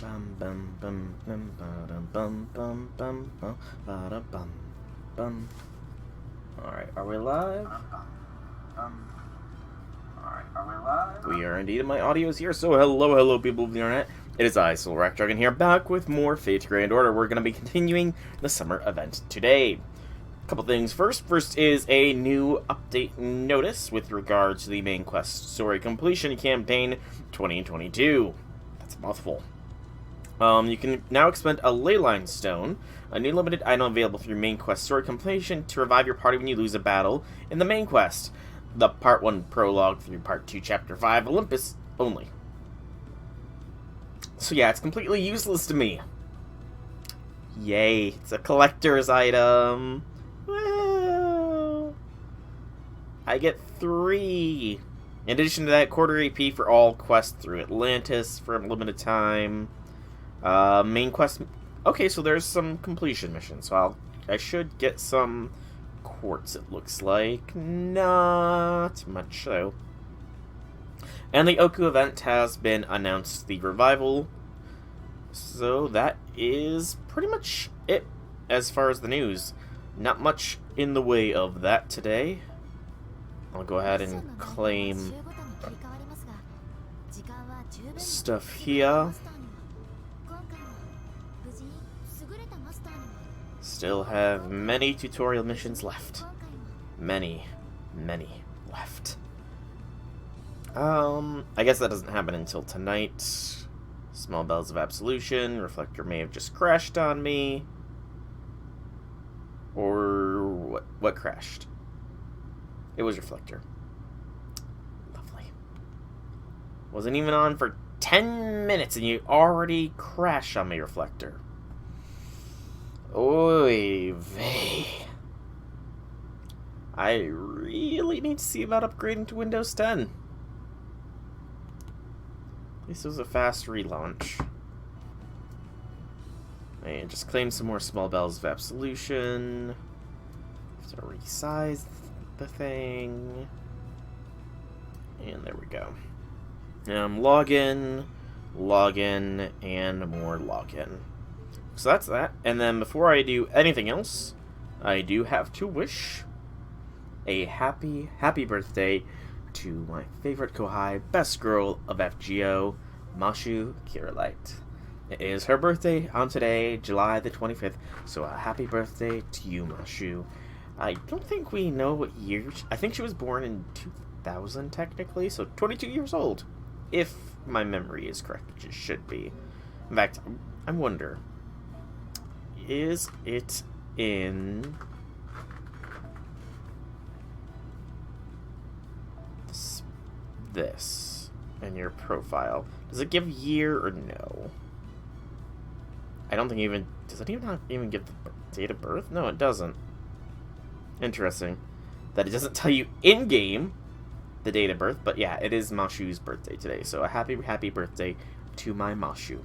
Bum bum bum bum bum bum bum bum bum bum bum. Alright, are we live? We are indeed, and my audio is here, so hello people of the internet. It is I, Soul Rack Dragon here, back with more Fate Grand Order. We're going to be continuing the summer event today. Couple things first. First is a new update notice with regard to the main quest story completion campaign 2022. That's a mouthful. You can now expend a Leyline Stone, a new limited item available through main quest story completion, to revive your party when you lose a battle in the main quest. The Part 1 prologue through Part 2 Chapter 5 Olympus only. So yeah, it's completely useless to me. Yay, it's a collector's item. Well, I get 3. In addition to that, quarter AP for all quests through Atlantis for a limited time. Main quest. Okay, so there's some completion missions. So I should get some quartz, it looks like. Not much, though. And the Oku event has been announced, the revival. So that is pretty much it as far as the news. Not much in the way of that today. I'll go ahead and claim stuff here. Still have many tutorial missions left. Many left. I guess that doesn't happen until tonight. Small bells of absolution. Reflector may have just crashed on me. Or what crashed? It was Reflector. Lovely. Wasn't even on for 10 minutes and you already crashed on me, Reflector. Oy vey. I really need to see about upgrading to Windows 10. This was a fast relaunch. And just claim some more small bells of absolution. Have to resize the thing. And there we go. Login, and more login. So that's that. And then before I do anything else, I do have to wish a happy birthday to my favorite Kohai, best girl of FGO, Mashu Kiralight. It is her birthday on today, July the 25th, so a happy birthday to you, Mashu. I don't think we know what year. I think she was born in 2000, technically, so 22 years old. If my memory is correct, which it should be. In fact, I wonder, is it in this in your profile? Does it give year or no? I don't think even... Does it not even give the date of birth? No, it doesn't. Interesting. That it doesn't tell you in-game the date of birth, but yeah, it is Mashu's birthday today. So a happy birthday to my Mashu.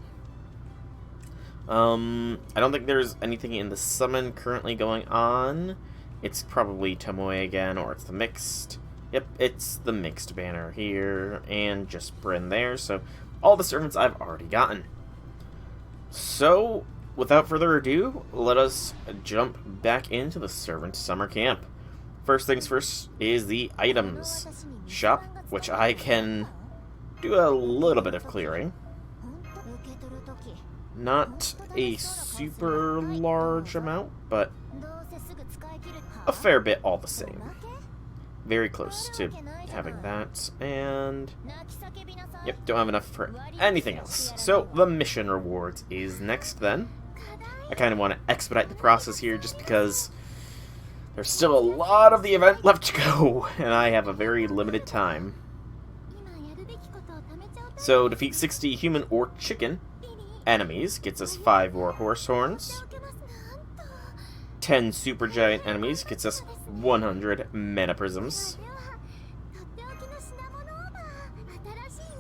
I don't think there's anything in the summon currently going on. It's probably Tomoe again, or it's the mixed. Yep, it's the mixed banner here, and just Bryn there. So all the servants I've already gotten. So, without further ado, let us jump back into the Servant Summer Camp. First things first is the items shop, which I can do a little bit of clearing. Not a super large amount, but a fair bit all the same. Very close to having that, and yep, don't have enough for anything else. So the mission rewards is next then. I kind of want to expedite the process here just because there's still a lot of the event left to go, and I have a very limited time. So defeat 60 human or chicken enemies gets us 5 more horse horns. 10 supergiant enemies gets us 100 mana prisms,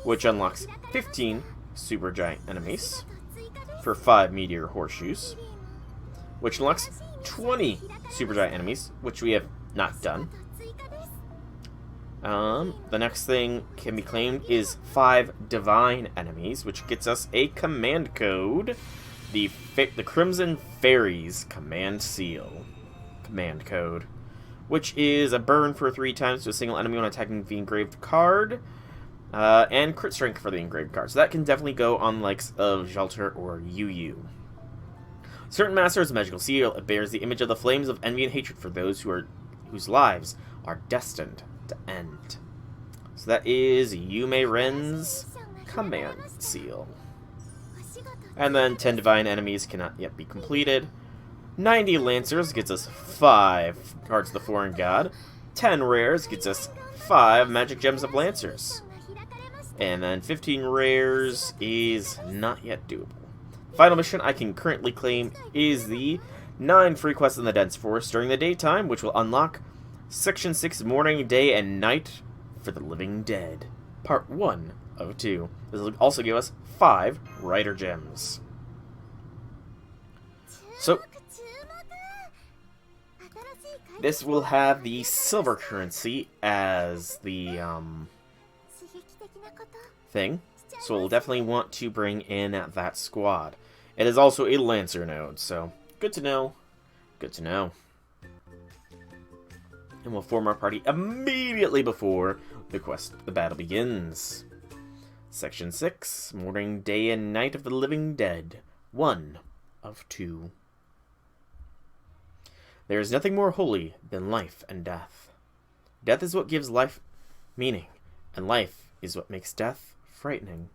which unlocks 15 supergiant enemies for 5 meteor horseshoes, which unlocks 20 supergiant enemies, which we have not done. The next thing can be claimed is 5 divine enemies, which gets us a command code. The Crimson Fairies command seal. Command code. Which is a burn for 3 times to a single enemy when attacking the engraved card. And crit strength for the engraved card. So that can definitely go on the likes of Jalter or Yu. Certain Master's magical seal. It bears the image of the flames of envy and hatred for those whose lives are destined to end. So that is Yume Ren's command seal. And then 10 divine enemies cannot yet be completed. 90 Lancers gets us 5 cards of the Foreign God. 10 Rares gets us 5 Magic Gems of Lancers. And then 15 Rares is not yet doable. Final mission I can currently claim is the 9 free quests in the Dense Forest during the daytime, which will unlock Section 6 Morning, Day, and Night for the Living Dead. Part 1 of 2. This will also give us 5 Rider Gems. So, this will have the silver currency as the thing. So we'll definitely want to bring in that squad. It is also a Lancer node, so good to know. Good to know. And we'll form our party immediately before the battle begins. Section 6, Morning, Day, and Night of the Living Dead. 1 of 2. There is nothing more holy than life and death. Death is what gives life meaning, and life is what makes death frightening.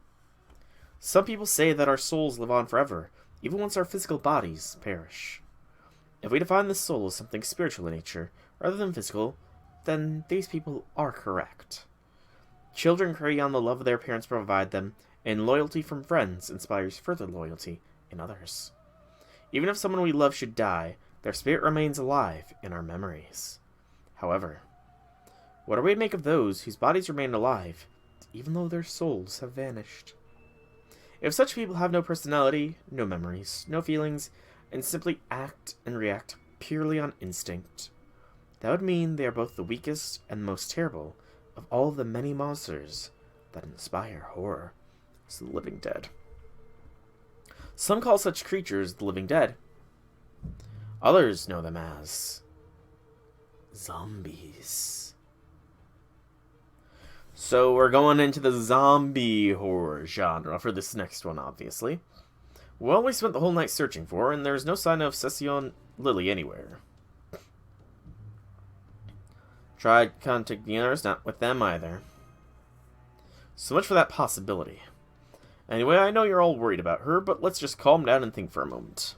Some people say that our souls live on forever, even once our physical bodies perish. If we define the soul as something spiritual in nature, rather than physical, then these people are correct. Children carry on the love their parents provide them, and loyalty from friends inspires further loyalty in others. Even if someone we love should die, their spirit remains alive in our memories. However, what are we to make of those whose bodies remain alive, even though their souls have vanished? If such people have no personality, no memories, no feelings, and simply act and react purely on instinct, that would mean they are both the weakest and most terrible of all the many monsters that inspire horror as the living dead. Some call such creatures the living dead. Others know them as zombies. So we're going into the zombie horror genre for this next one, obviously. Well, we spent the whole night searching for her, and there's no sign of Session Lily anywhere. Tried contacting the others, not with them either. So much for that possibility. Anyway, I know you're all worried about her, but let's just calm down and think for a moment.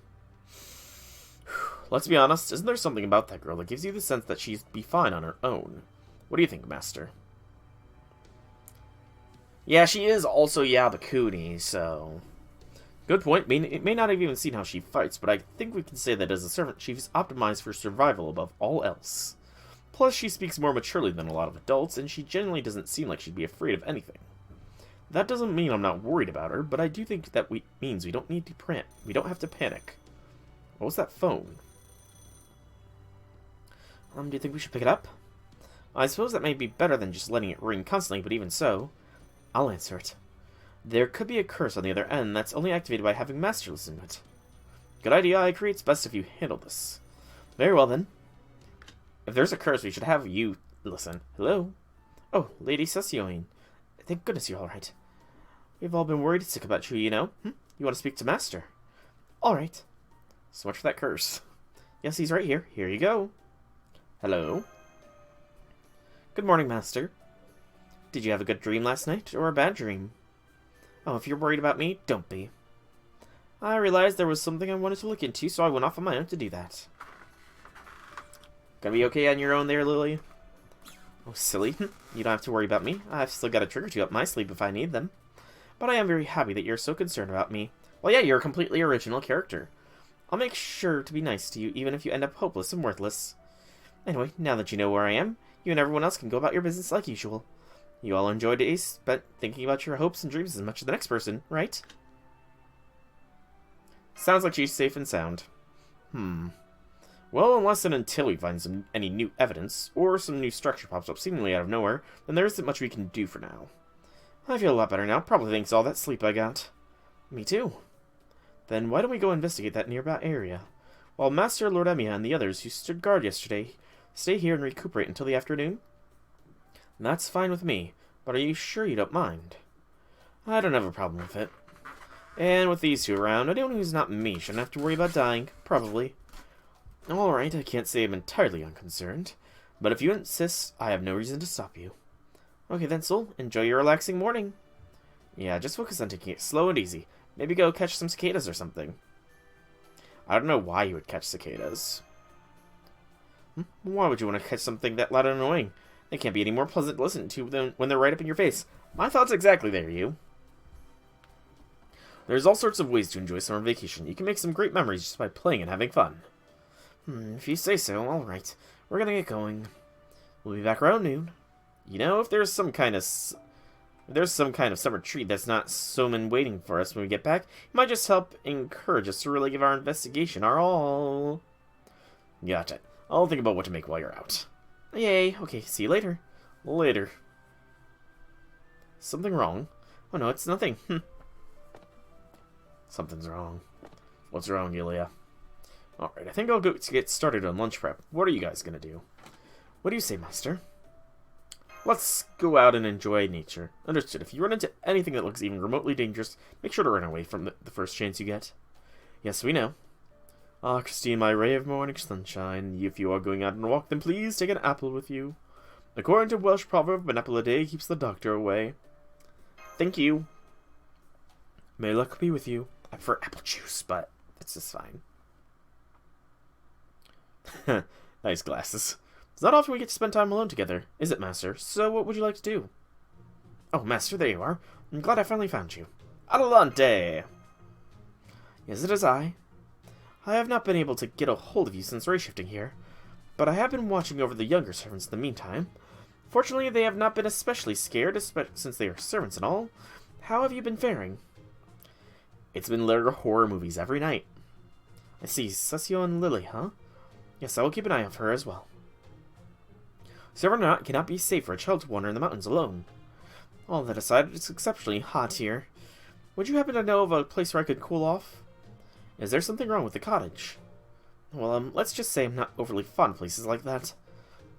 Let's be honest, isn't there something about that girl that gives you the sense that she'd be fine on her own? What do you think, Master? Yeah, she is also Yabakuni, so... Good point. It may not have even seen how she fights, but I think we can say that as a servant, she's optimized for survival above all else. Plus, she speaks more maturely than a lot of adults, and she generally doesn't seem like she'd be afraid of anything. That doesn't mean I'm not worried about her, but I do think that means we don't need to we don't have to panic. What was that phone? Do you think we should pick it up? I suppose that may be better than just letting it ring constantly, but even so, I'll answer it. There could be a curse on the other end that's only activated by having Master listen to it. Good idea, I agree it's best if you handle this. Very well then. If there's a curse, we should have you listen. Hello? Oh, Lady Session. Thank goodness you're alright. We've all been worried sick about you, you know. You want to speak to Master? Alright. So much for that curse. Yes, he's right here. Here you go. Hello? Good morning, Master. Did you have a good dream last night, or a bad dream? Oh, if you're worried about me, don't be. I realized there was something I wanted to look into, so I went off on my own to do that. Gonna be okay on your own there, Lily? Oh, silly. You don't have to worry about me. I've still got a trick or two up my sleeve if I need them. But I am very happy that you're so concerned about me. Well, yeah, you're a completely original character. I'll make sure to be nice to you, even if you end up hopeless and worthless. Anyway, now that you know where I am, you and everyone else can go about your business like usual. You all enjoyed days spent thinking about your hopes and dreams as much as the next person, right? Sounds like she's safe and sound. Well, unless and until we find any new evidence, or some new structure pops up seemingly out of nowhere, then there isn't much we can do for now. I feel a lot better now, probably thanks to all that sleep I got. Me too. Then why don't we go investigate that nearby area? While Master Lord Emia and the others who stood guard yesterday stay here and recuperate until the afternoon? That's fine with me, but are you sure you don't mind? I don't have a problem with it. And with these two around, anyone who's not me shouldn't have to worry about dying, probably. Alright, I can't say I'm entirely unconcerned, but if you insist, I have no reason to stop you. Okay then, Soul, enjoy your relaxing morning. Yeah, just focus on taking it slow and easy. Maybe go catch some cicadas or something. I don't know why you would catch cicadas. Why would you want to catch something that loud and annoying? They can't be any more pleasant to listen to than when they're right up in your face. My thoughts exactly there, you. There's all sorts of ways to enjoy summer vacation. You can make some great memories just by playing and having fun. If you say so, alright. We're gonna get going. We'll be back around noon. You know, if there's some kind of summer treat that's not summon waiting for us when we get back, it might just help encourage us to really give our investigation our all. Gotcha. I'll think about what to make while you're out. Yay. Okay, see you later. Later. Something wrong? Oh no, it's nothing. Something's wrong. What's wrong, Ilya? Alright, I think I'll go to get started on lunch prep. What are you guys gonna do? What do you say, Master? Let's go out and enjoy nature. Understood. If you run into anything that looks even remotely dangerous, make sure to run away from the first chance you get. Yes, we know. Ah, Christine, my ray of morning sunshine. If you are going out on a walk, then please take an apple with you. According to Welsh proverb, an apple a day keeps the doctor away. Thank you. May luck be with you. I prefer apple juice, but it's just fine. Nice glasses. It's not often we get to spend time alone together, is it, Master? So what would you like to do? Oh, Master, there you are. I'm glad I finally found you. Adelante! Yes, it is I. I have not been able to get a hold of you since race-shifting here, but I have been watching over the younger servants in the meantime. Fortunately, they have not been especially scared, since they are servants and all. How have you been faring? It's been literal horror movies every night. I see, Susio and Lily, huh? Yes, I will keep an eye out for her as well. Servant cannot be safe for a child to wander in the mountains alone. All that aside, it's exceptionally hot here. Would you happen to know of a place where I could cool off? Is there something wrong with the cottage? Well, let's just say I'm not overly fond of places like that.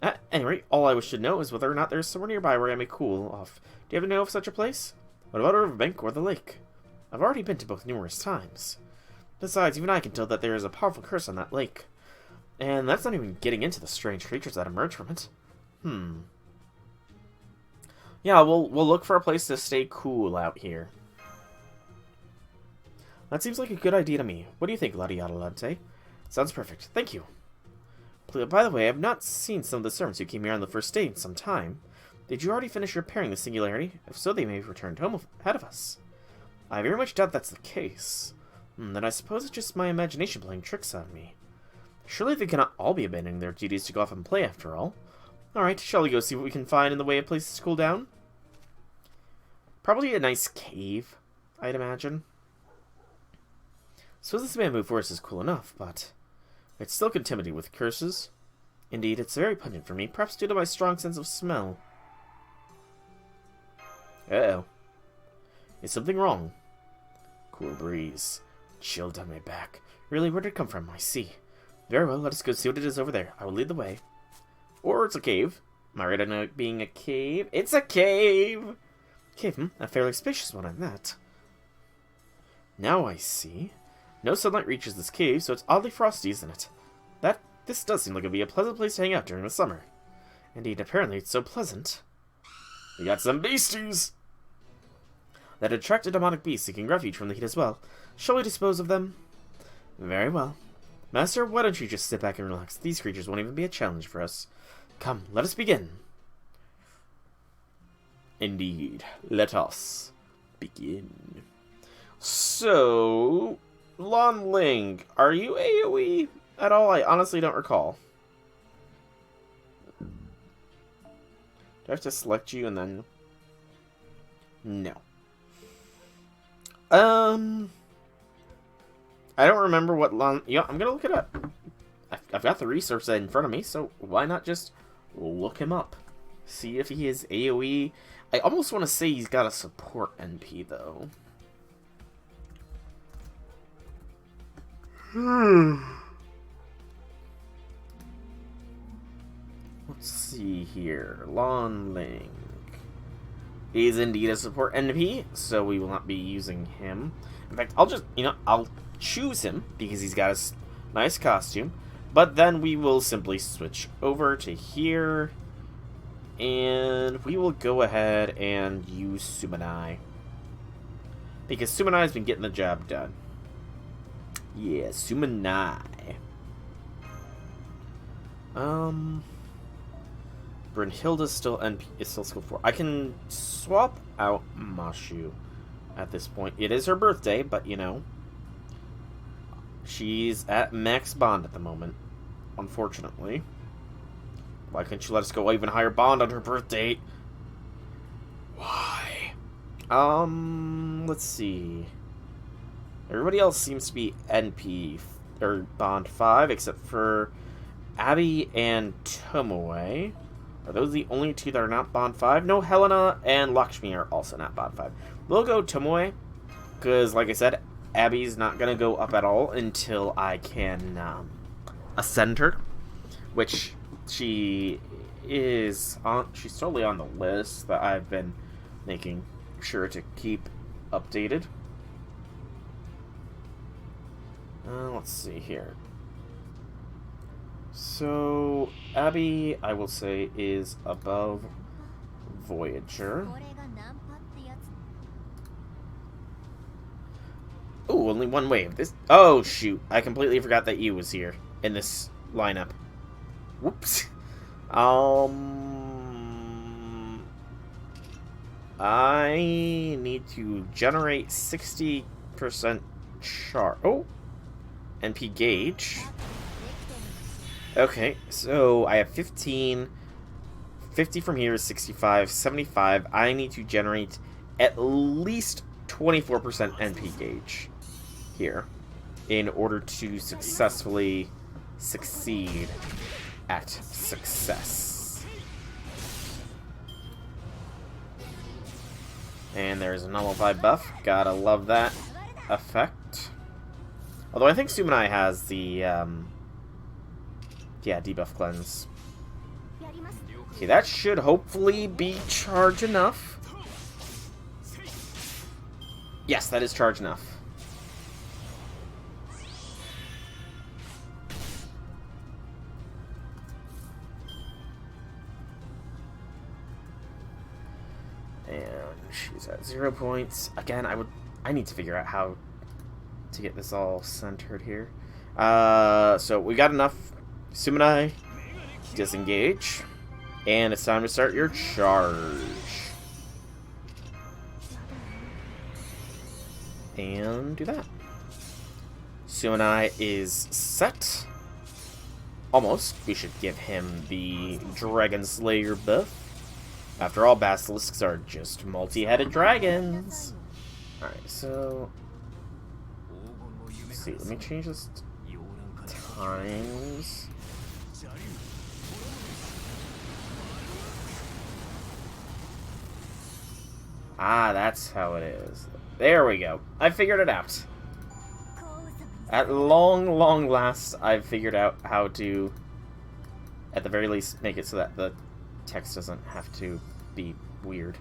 At any rate, all I wish to know is whether or not there is somewhere nearby where I may cool off. Do you ever know of such a place? What about a riverbank or the lake? I've already been to both numerous times. Besides, even I can tell that there is a powerful curse on that lake. And that's not even getting into the strange creatures that emerge from it. Yeah, we'll look for a place to stay cool out here. That seems like a good idea to me. What do you think, Lady Adelante? Sounds perfect. Thank you. By the way, I have not seen some of the servants who came here on the first day in some time. Did you already finish repairing the singularity? If so, they may have returned home ahead of us. I very much doubt that's the case. Then I suppose it's just my imagination playing tricks on me. Surely they cannot all be abandoning their duties to go off and play after all. Alright, shall we go see what we can find in the way of places to cool down? Probably a nice cave, I'd imagine. Suppose this bamboo forest is cool enough, but it's still contaminated with curses. Indeed, it's very pungent for me, perhaps due to my strong sense of smell. Uh-oh. Is something wrong? Cool breeze. Chill down my back. Really, where did it come from? I see. Very well, let us go see what it is over there. I will lead the way. Or it's a cave. Am I right on it being a cave? It's a cave! Cave, a fairly spacious one at that. Now I see. No sunlight reaches this cave, so it's oddly frosty, isn't it? This does seem like it would be a pleasant place to hang out during the summer. Indeed, apparently it's so pleasant. We got some beasties! That attract a demonic beast seeking refuge from the heat as well. Shall we dispose of them? Very well. Master, why don't you just sit back and relax? These creatures won't even be a challenge for us. Come, let us begin. Indeed, let us begin. So, Lon Ling, are you AoE at all? I honestly don't recall. Do I have to select you and then... No. I don't remember what Lon... Yeah, I'm gonna look it up. I've got the resource in front of me, so why not just look him up? See if he is AoE. I almost want to say he's got a support NP, though. Let's see here. Lon Ling. He is indeed a support NP, so we will not be using him. In fact, I'll just, I'll choose him because he's got a nice costume. But then we will simply switch over to here. And we will go ahead and use Sumanai. Because Sumanai has been getting the job done. Yeah, Sumanai. Brunhilde's still NP, is still skill 4. I can swap out Mashu at this point. It is her birthday, but she's at max bond at the moment, unfortunately. Why couldn't you let us go even higher bond on her birthday? Why? Let's see. Everybody else seems to be NP, or bond 5, except for Abby and Tomoe. Are those the only two that are not bond 5? No, Helena and Lakshmi are also not bond 5. We'll go Tomoe, because, like I said, Abby's not going to go up at all until I can ascend her, which she is on. She's totally on the list that I've been making sure to keep updated. Let's see here. So, Abby, I will say, is above Voyager. Ooh, only one wave. Oh, shoot. I completely forgot that you was here in this lineup. Whoops. I need to generate 60% char. Oh! NP gauge. Okay, so I have 15. 50 from here is 65. 75. I need to generate at least 24% NP gauge here in order to successfully succeed at success. And there's a nullify buff. Gotta love that effect. Although I think Sumanai has the debuff cleanse. Okay, that should hopefully be charge enough. Yes, that is charge enough. And she's at 0 points. Again, I need to figure out how to get this all centered here. So we got enough. Sumanai, disengage. And it's time to start your charge. And do that. Sumanai is set. Almost. We should give him the Dragon Slayer buff. After all, basilisks are just multi-headed dragons. Alright, so... let's see, let me change this times. Ah, that's how it is. There we go. I figured it out. At long last, I've figured out how to, at the very least, make it so that the text doesn't have to be weird.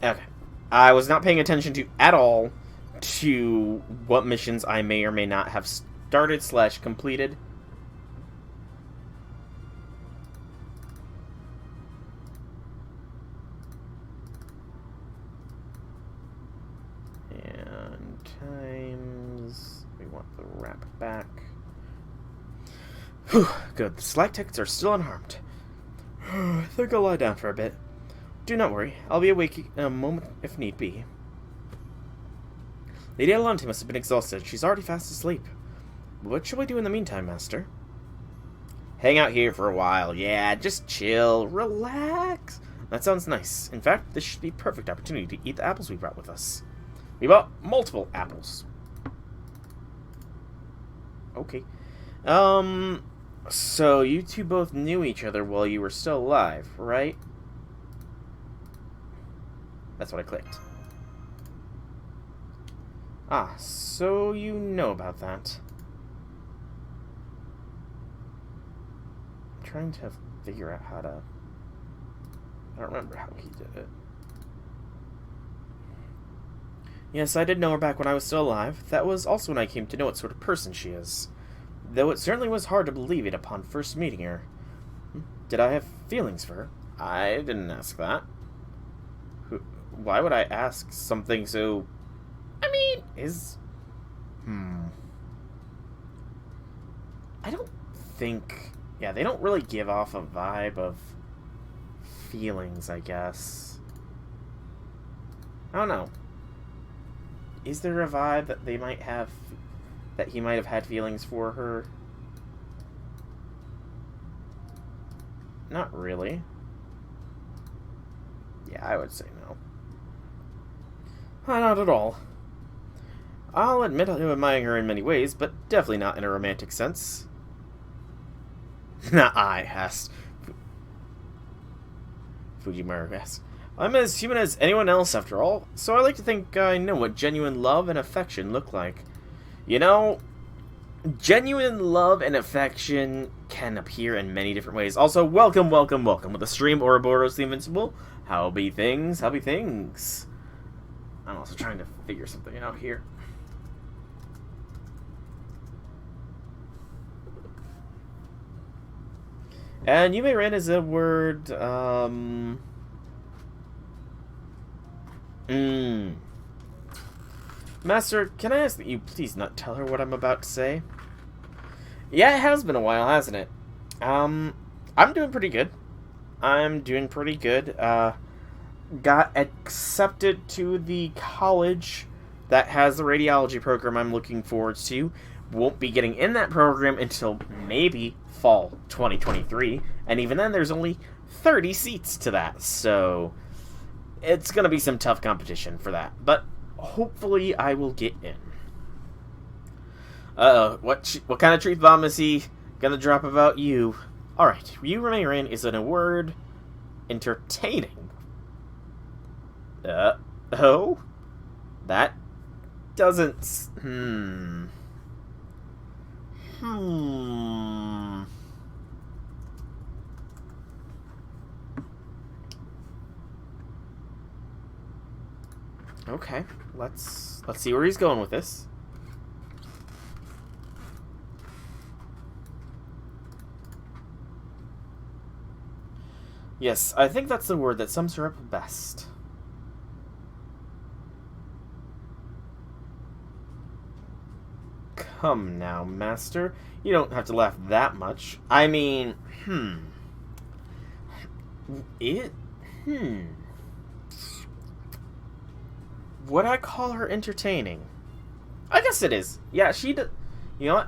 Okay. I was not paying attention to at all to what missions I may or may not have started / completed. And times, we want the wrap back. Whew, good. The stalactites are still unharmed. I think I'll lie down for a bit. Do not worry. I'll be awake in a moment if need be. Lady Adelante must have been exhausted. She's already fast asleep. What shall we do in the meantime, Master? Hang out here for a while. Yeah, just chill. Relax. That sounds nice. In fact, this should be a perfect opportunity to eat the apples we brought with us. We bought multiple apples. Okay. So you two both knew each other while you were still alive, right? That's what I clicked. Ah, so you know about that. I'm trying to figure out how to... I don't remember how he did it. Yes, I did know her back when I was still alive. That was also when I came to know what sort of person she is. Though it certainly was hard to believe it upon first meeting her. Did I have feelings for her? I didn't ask that. Why would I ask something so... I mean, I don't think... Yeah, they don't really give off a vibe of feelings, I guess. I don't know. Is there a vibe that they might have... that he might have had feelings for her? Not really. Yeah, I would say no. Not at all. I'll admit I admire her in many ways, but definitely not in a romantic sense. Not I, asked Fujimaru asked. I'm as human as anyone else, after all, so I like to think I know what genuine love and affection look like. You know, genuine love and affection can appear in many different ways. Also, welcome with the stream, Ouroboros the Invincible. How be things? How be things? I'm also trying to figure something out here. And you may read as a word, Master, can I ask that you please not tell her what I'm about to say? Yeah, it has been a while, hasn't it? I'm doing pretty good. Got accepted to the college that has the radiology program I'm looking forward to. Won't be getting in that program until maybe fall 2023, and even then there's only 30 seats to that, so it's gonna be some tough competition for that, but hopefully I will get in. What kind of truth bomb is he gonna drop about you? Alright, you Remain is in a word, entertaining. Oh? That doesn't... Okay, let's see where he's going with this. Yes, I think that's the word that sums her up best. Come now, Master. You don't have to laugh that much. I mean, Would I call her entertaining? I guess it is. Yeah, she does. You know what?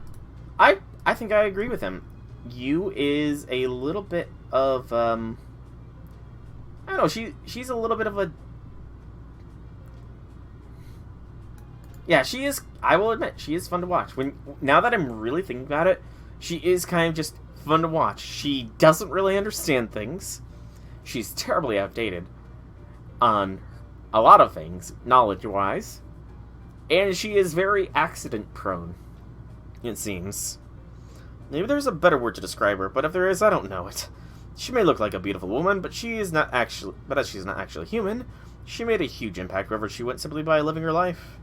I think I agree with him. You is a little bit of, I don't know, she's a little bit of a... Yeah, she is, I will admit, she is fun to watch. Now that I'm really thinking about it, she is kind of just fun to watch. She doesn't really understand things. She's terribly outdated on a lot of things, knowledge-wise. And she is very accident-prone, it seems. Maybe there's a better word to describe her, but if there is, I don't know it. She may look like a beautiful woman, but as she's not actually human, she made a huge impact wherever she went simply by living her life.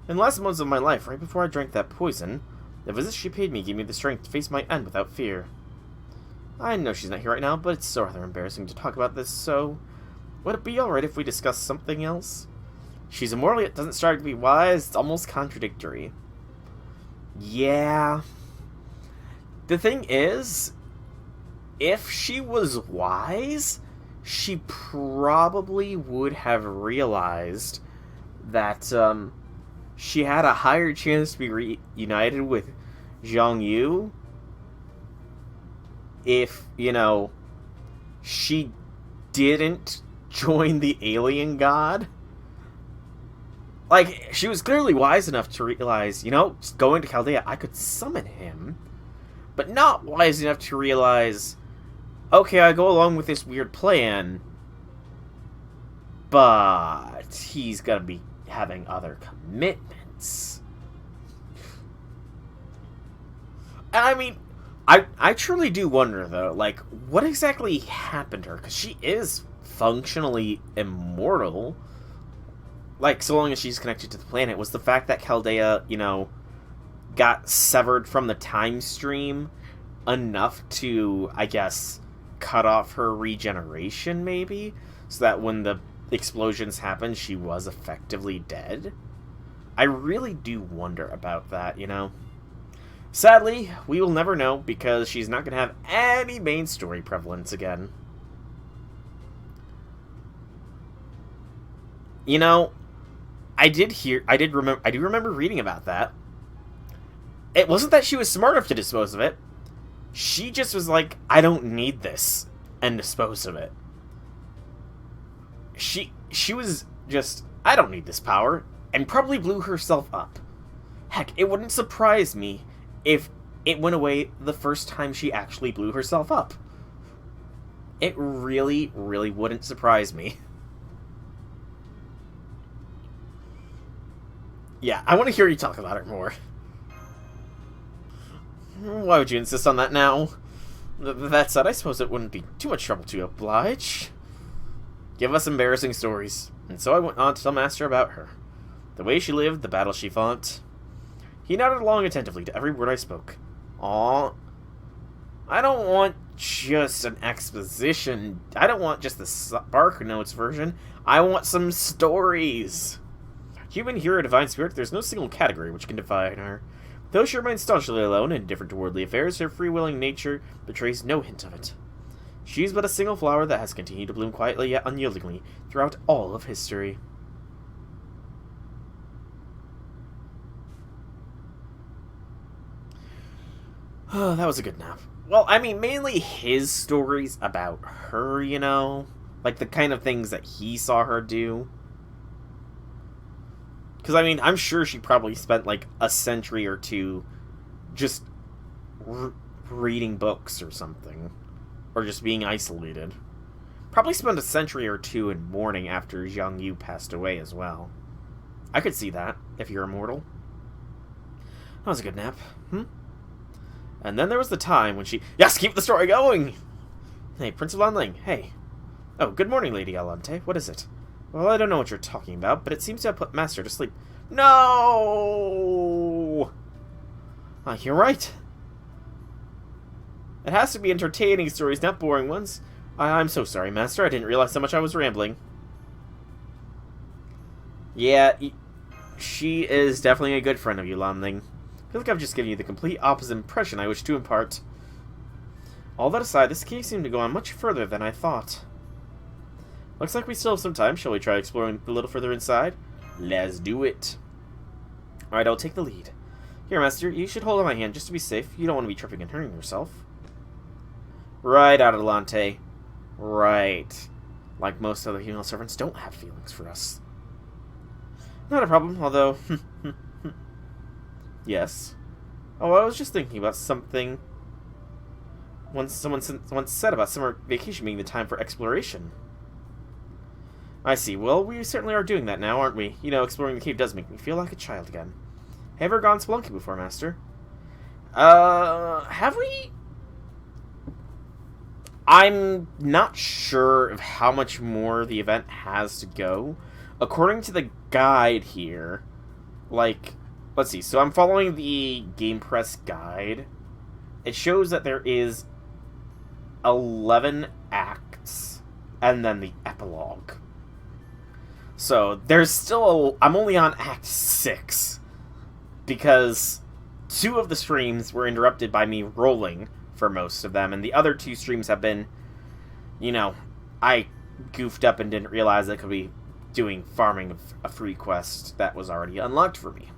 In the last months of my life, right before I drank that poison, the visit she paid me gave me the strength to face my end without fear. I know she's not here right now, but it's so rather embarrassing to talk about this, so... Would it be alright if we discuss something else? She's immortal yet doesn't strike to be wise, it's almost contradictory. Yeah. The thing is, if she was wise, she probably would have realized that, she had a higher chance to be reunited with Zhang Yu if, she didn't join the alien god. Like, she was clearly wise enough to realize, you know, going to Chaldea, I could summon him. But not wise enough to realize, okay, I go along with this weird plan, but he's gonna be having other commitments. And I mean, I truly do wonder, though, like, what exactly happened to her? Because she is functionally immortal. Like, so long as she's connected to the planet. Was the fact that Chaldea, you know, got severed from the time stream enough to, I guess, cut off her regeneration, maybe? So that when the explosions happened, she was effectively dead? I really do wonder about that, you know? Sadly, we will never know, because she's not going to have any main story prevalence again. You know, I do remember reading about that. It wasn't that she was smart enough to dispose of it. She just was like, I don't need this, and disposed of it. She was just, I don't need this power, and probably blew herself up. Heck, it wouldn't surprise me if it went away the first time she actually blew herself up. It really, really wouldn't surprise me. Yeah, I want to hear you talk about it more. Why would you insist on that now? That said, I suppose it wouldn't be too much trouble to oblige. Give us embarrassing stories. And so I went on to tell Master about her. The way she lived, the battle she fought. He nodded along attentively to every word I spoke. Aw. I don't want just an exposition. I don't want just the Spark Notes version. I want some stories. Human, hero, divine spirit, there's no single category which can define her. Though she remains staunchly alone and indifferent to worldly affairs, her free-willing nature betrays no hint of it. She is but a single flower that has continued to bloom quietly yet unyieldingly throughout all of history. Oh, that was a good nap. Well, I mean, mainly his stories about her, you know? Like, the kind of things that he saw her do. Because, I mean, I'm sure she probably spent, like, a century or two just reading books or something. Or just being isolated. Probably spent a century or two in mourning after Zhang Yu passed away as well. I could see that, if you're immortal. That was a good nap. And then there was the time when she... Yes, keep the story going! Hey, Prince of Lanling, hey. Oh, good morning, Lady Alante. What is it? Well, I don't know what you're talking about, but it seems to have put Master to sleep. No! You're right. It has to be entertaining stories, not boring ones. I'm so sorry, Master. I didn't realize how much I was rambling. Yeah, she is definitely a good friend of you, Lanling. I feel like I've just given you the complete opposite impression I wish to impart. All that aside, this case seemed to go on much further than I thought. Looks like we still have some time. Shall we try exploring a little further inside? Let's do it. Alright, I'll take the lead. Here, Master, you should hold on my hand just to be safe. You don't want to be tripping and hurting yourself. Right, Adelante. Right. Like most other female servants don't have feelings for us. Not a problem, although... Yes. Oh, I was just thinking about something... Someone once said about summer vacation being the time for exploration. I see. Well, we certainly are doing that now, aren't we? You know, exploring the cave does make me feel like a child again. Have you ever gone spelunking before, Master? Have we? I'm not sure of how much more the event has to go. According to the guide here, like, let's see. So I'm following the Game Press guide. It shows that there is 11 acts, and then the epilogue. So, there's still I'm only on Act 6, because 2 of the streams were interrupted by me rolling for most of them, and the other 2 streams have been, you know, I goofed up and didn't realize I could be doing farming of a free quest that was already unlocked for me.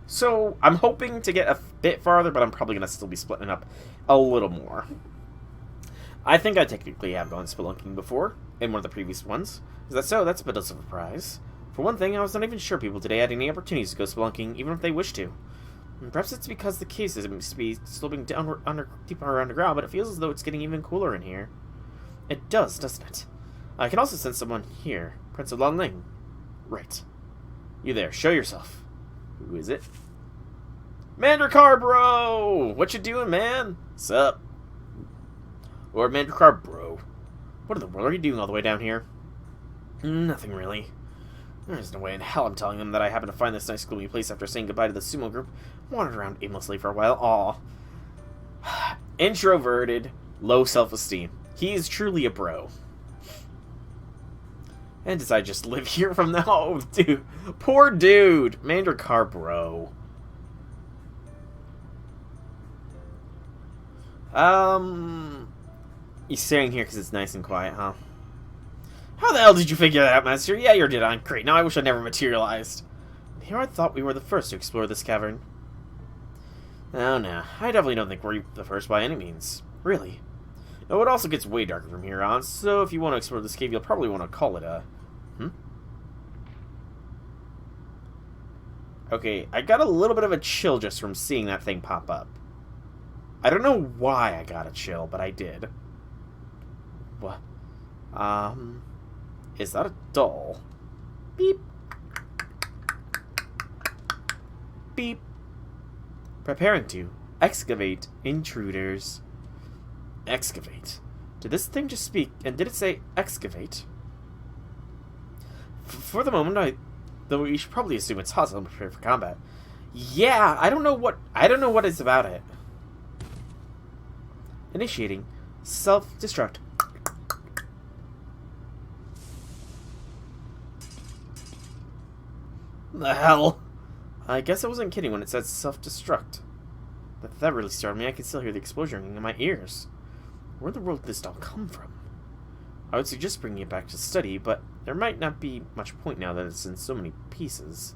So, I'm hoping to get a bit farther, but I'm probably going to still be splitting up a little more. I think I technically have gone spelunking before, in one of the previous ones. Is that so? That's a bit of a surprise. For one thing, I was not even sure people today had any opportunities to go spelunking, even if they wished to. Perhaps it's because the case seems to be sloping downward deeper underground, but it feels as though it's getting even cooler in here. It does, doesn't it? I can also sense someone here. Prince of Lonling. Right. You there, show yourself. Who is it? Mandracar, bro! What you doing, man? Sup? Lord Mandracar, bro. What in the world are you doing all the way down here? Nothing really. There's no way in hell I'm telling them that I happened to find this nice gloomy place after saying goodbye to the sumo group. Wandered around aimlessly for a while. Aw. Introverted, low self-esteem. He is truly a bro. And does I just live here from now? Oh, dude. Poor dude. Mandracar, bro. He's staying here because it's nice and quiet, huh? How the hell did you figure that out, Master? Yeah, you're dead on. Great, now I wish I never materialized. Here I thought we were the first to explore this cavern. Oh, no. I definitely don't think we're the first by any means. Really. Oh, it also gets way darker from here on, so if you want to explore this cave, you'll probably want to call it a... Okay, I got a little bit of a chill just from seeing that thing pop up. I don't know why I got a chill, but I did. What? Is that a doll? Beep. Beep. Preparing to excavate intruders. Excavate. Did this thing just speak, and did it say excavate? For the moment, though we should probably assume it's hostile and prepare for combat. Yeah, I don't know what is about it. Initiating self-destruct. The hell? I guess I wasn't kidding when it said self-destruct. But that really startled me. I can still hear the explosion ringing in my ears. Where in the world did this doll come from? I would suggest bringing it back to study, but there might not be much point now that it's in so many pieces.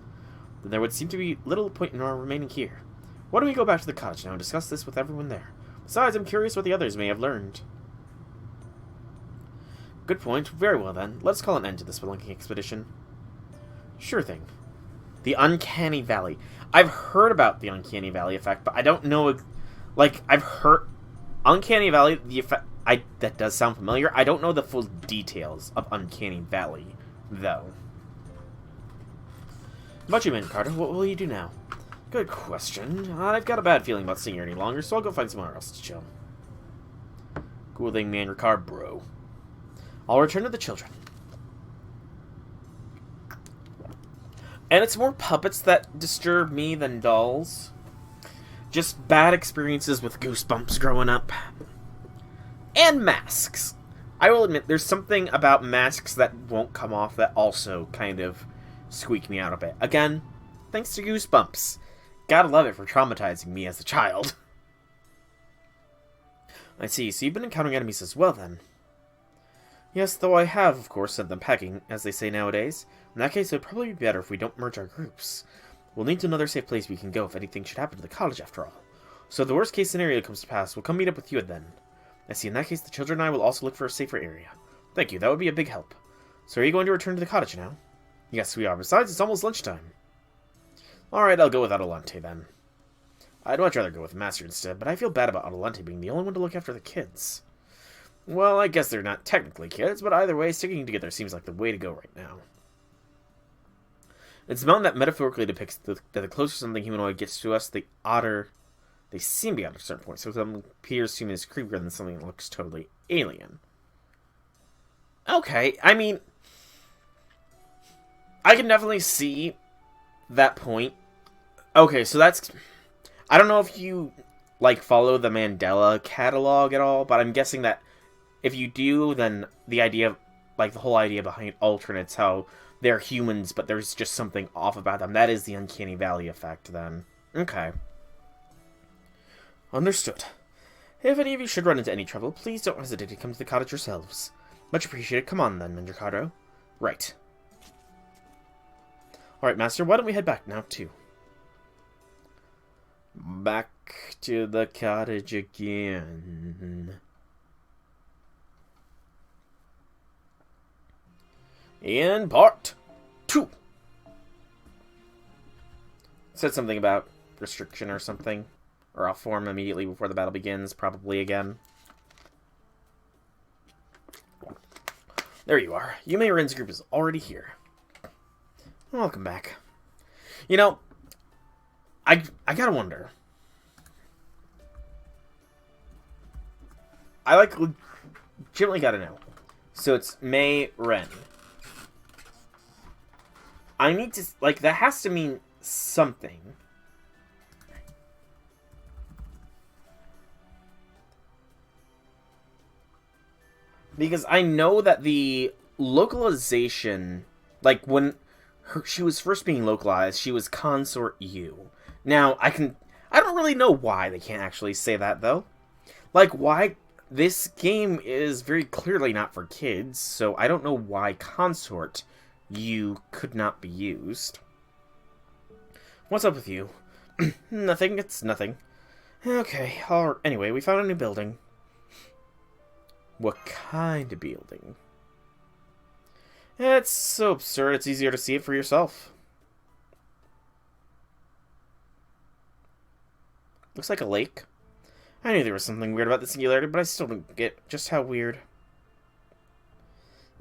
Then there would seem to be little point in our remaining here. Why don't we go back to the cottage now and discuss this with everyone there? Besides, I'm curious what the others may have learned. Good point. Very well then. Let's call an end to this spelunking expedition. Sure thing. The Uncanny Valley. I've heard about the Uncanny Valley effect, but I don't know... Like, I've heard... Uncanny Valley, the effect... that does sound familiar. I don't know the full details of Uncanny Valley, though. How about you, Mandracar? What will you do now? Good question. I've got a bad feeling about staying here any longer, so I'll go find somewhere else to chill. Cool thing, Mandracar, bro. I'll return to the children. And it's more puppets that disturb me than dolls. Just bad experiences with Goosebumps growing up. And masks. I will admit, there's something about masks that won't come off that also kind of squeak me out a bit. Again, thanks to Goosebumps. Gotta love it for traumatizing me as a child. I see, so you've been encountering enemies as well, then. Yes, though I have, of course, sent them packing, as they say nowadays. In that case, it would probably be better if we don't merge our groups. We'll need another safe place we can go if anything should happen to the college, after all. So if the worst-case scenario comes to pass, we'll come meet up with you then. I see, in that case, the children and I will also look for a safer area. Thank you, that would be a big help. So are you going to return to the cottage now? Yes, we are. Besides, it's almost lunchtime. Alright, I'll go with Adelante, then. I'd much rather go with Master instead, but I feel bad about Adelante being the only one to look after the kids. Well, I guess they're not technically kids, but either way, sticking together seems like the way to go right now. It's a mountain that metaphorically depicts that the closer something humanoid gets to us, the odder they seem to be at a certain point. So something appears to me as creepier than something that looks totally alien. Okay, I mean, I can definitely see that point. Okay, so that's... I don't know if you, like, follow the Mandela catalog at all, but I'm guessing that if you do, then the idea, like, the whole idea behind alternates, how they're humans, but there's just something off about them. That is the Uncanny Valley effect, then. Okay. Understood. If any of you should run into any trouble, please don't hesitate to come to the cottage yourselves. Much appreciated. Come on, then, Mandracar. Right. Alright, Master, why don't we head back now, too? Back to the cottage again. In part 2. Said something about restriction or something. Or I'll form immediately before the battle begins, probably again. There you are. Yume Ren's group is already here. Welcome back. You know, I gotta wonder. I legitimately gotta know. So it's Mei Ren. I need to, that has to mean something. Because I know that the localization, when she was first being localized, she was Consort U. Now, I don't really know why they can't actually say that, though. Why this game is very clearly not for kids, so I don't know why Consort U could not be used. What's up with you? Nothing, it's nothing. Okay, anyway, we found a new building. What kind of building? It's so absurd, it's easier to see it for yourself. Looks like a lake. I knew there was something weird about the singularity, but I still don't get just how weird.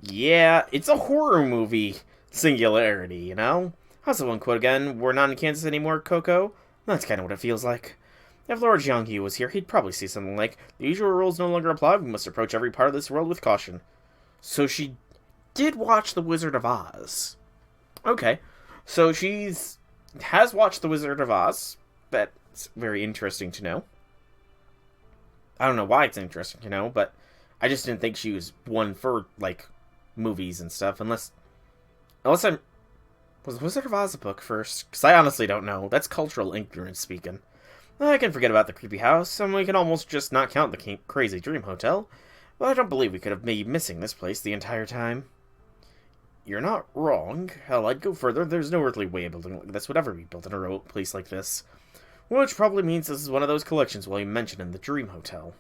Yeah, it's a horror movie singularity, you know? How's the one quote again? We're not in Kansas anymore, Coco? That's kind of what it feels like. If Lord Jiangyu was here, he'd probably see something like, the usual rules no longer apply, we must approach every part of this world with caution. So she did watch The Wizard of Oz. Okay, so has watched The Wizard of Oz. That's very interesting to know. I don't know why it's interesting to know, but I just didn't think she was one for, movies and stuff, unless was The Wizard of Oz a book first? Because I honestly don't know. That's cultural ignorance speaking. I can forget about the creepy house, and we can almost just not count the crazy dream hotel, but I don't believe we could have been missing this place the entire time. You're not wrong. Hell, I'd go further. There's no earthly way a building like this would ever be built in a remote place like this. Which probably means this is one of those collections you mentioned in the dream hotel.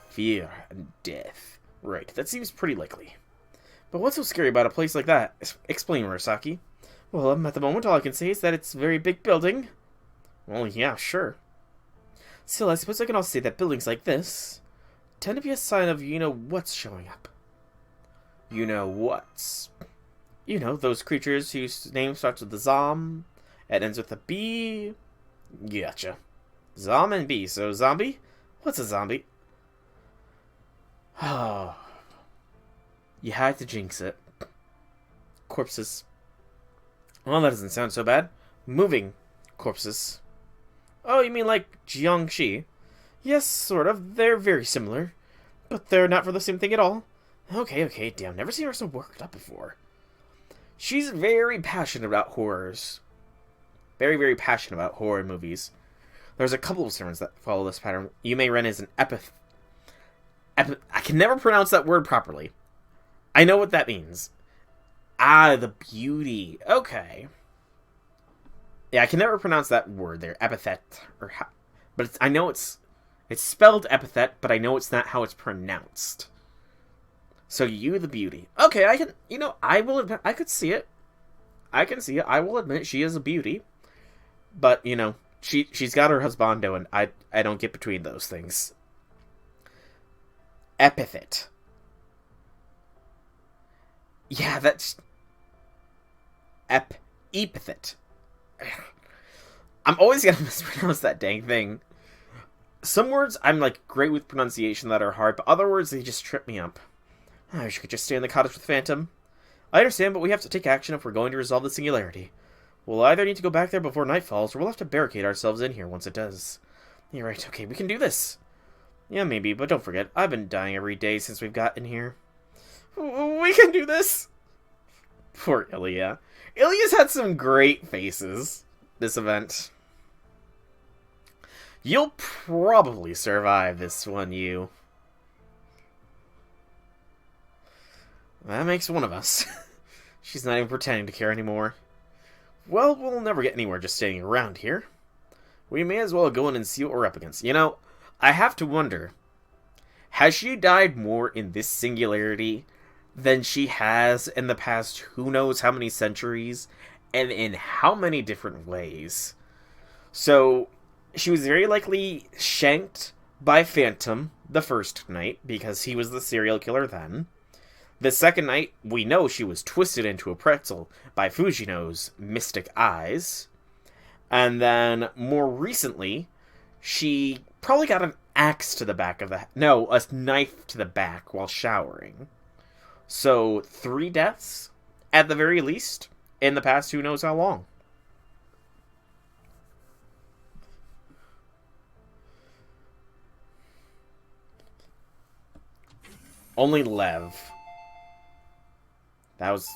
Fear and death. Right, that seems pretty likely. But what's so scary about a place like that? Explain, Murasaki. Well, at the moment, all I can say is that it's a very big building. Well, yeah, sure. Still, I suppose I can also say that buildings like this tend to be a sign of you-know-what's showing up. You-know-what's. You know, those creatures whose name starts with the Zom and ends with a B. Gotcha. Zom and B, so zombie? What's a zombie? Oh. You had to jinx it. Corpses. Well, that doesn't sound so bad. Moving corpses. Oh, you mean like Jiangxi? Yes, sort of. They're very similar. But they're not for the same thing at all. Okay, damn. Never seen her so worked up before. She's very passionate about horrors. Very, very passionate about horror movies. There's a couple of sermons that follow this pattern. Yume Ren is an I can never pronounce that word properly. I know what that means. Ah, the beauty. Okay. Yeah, I can never pronounce that word there. Epithet. But I know it's spelled epithet, but I know it's not how it's pronounced. So you, the beauty. Okay, I can, I will admit, I could see it. I can see it. I will admit she is a beauty. But, she's got her husbando, and I don't get between those things. Epithet. Yeah, that's... Epithet. I'm always gonna mispronounce that dang thing. Some words I'm, great with pronunciation that are hard, but other words, they just trip me up. I wish I could just stay in the cottage with Phantom. I understand, but we have to take action if we're going to resolve the singularity. We'll either need to go back there before night falls, or we'll have to barricade ourselves in here once it does. You're right, okay, we can do this. Yeah, maybe, but don't forget, I've been dying every day since we've gotten here. We can do this! Poor Ilya. Ilya's had some great faces this event. You'll probably survive this one, you. That makes one of us. She's not even pretending to care anymore. Well, we'll never get anywhere just standing around here. We may as well go in and see what we're up against. I have to wonder, has she died more in this singularity than she has in the past who knows how many centuries And in how many different ways? So, she was very likely shanked by Phantom the first night, because he was the serial killer then. The second night, we know she was twisted into a pretzel by Fujino's mystic eyes. And then, more recently, she probably got an axe to the back of the... No, a knife to the back while showering. So, 3 deaths, at the very least, in the past who knows how long. Only Lev. That was...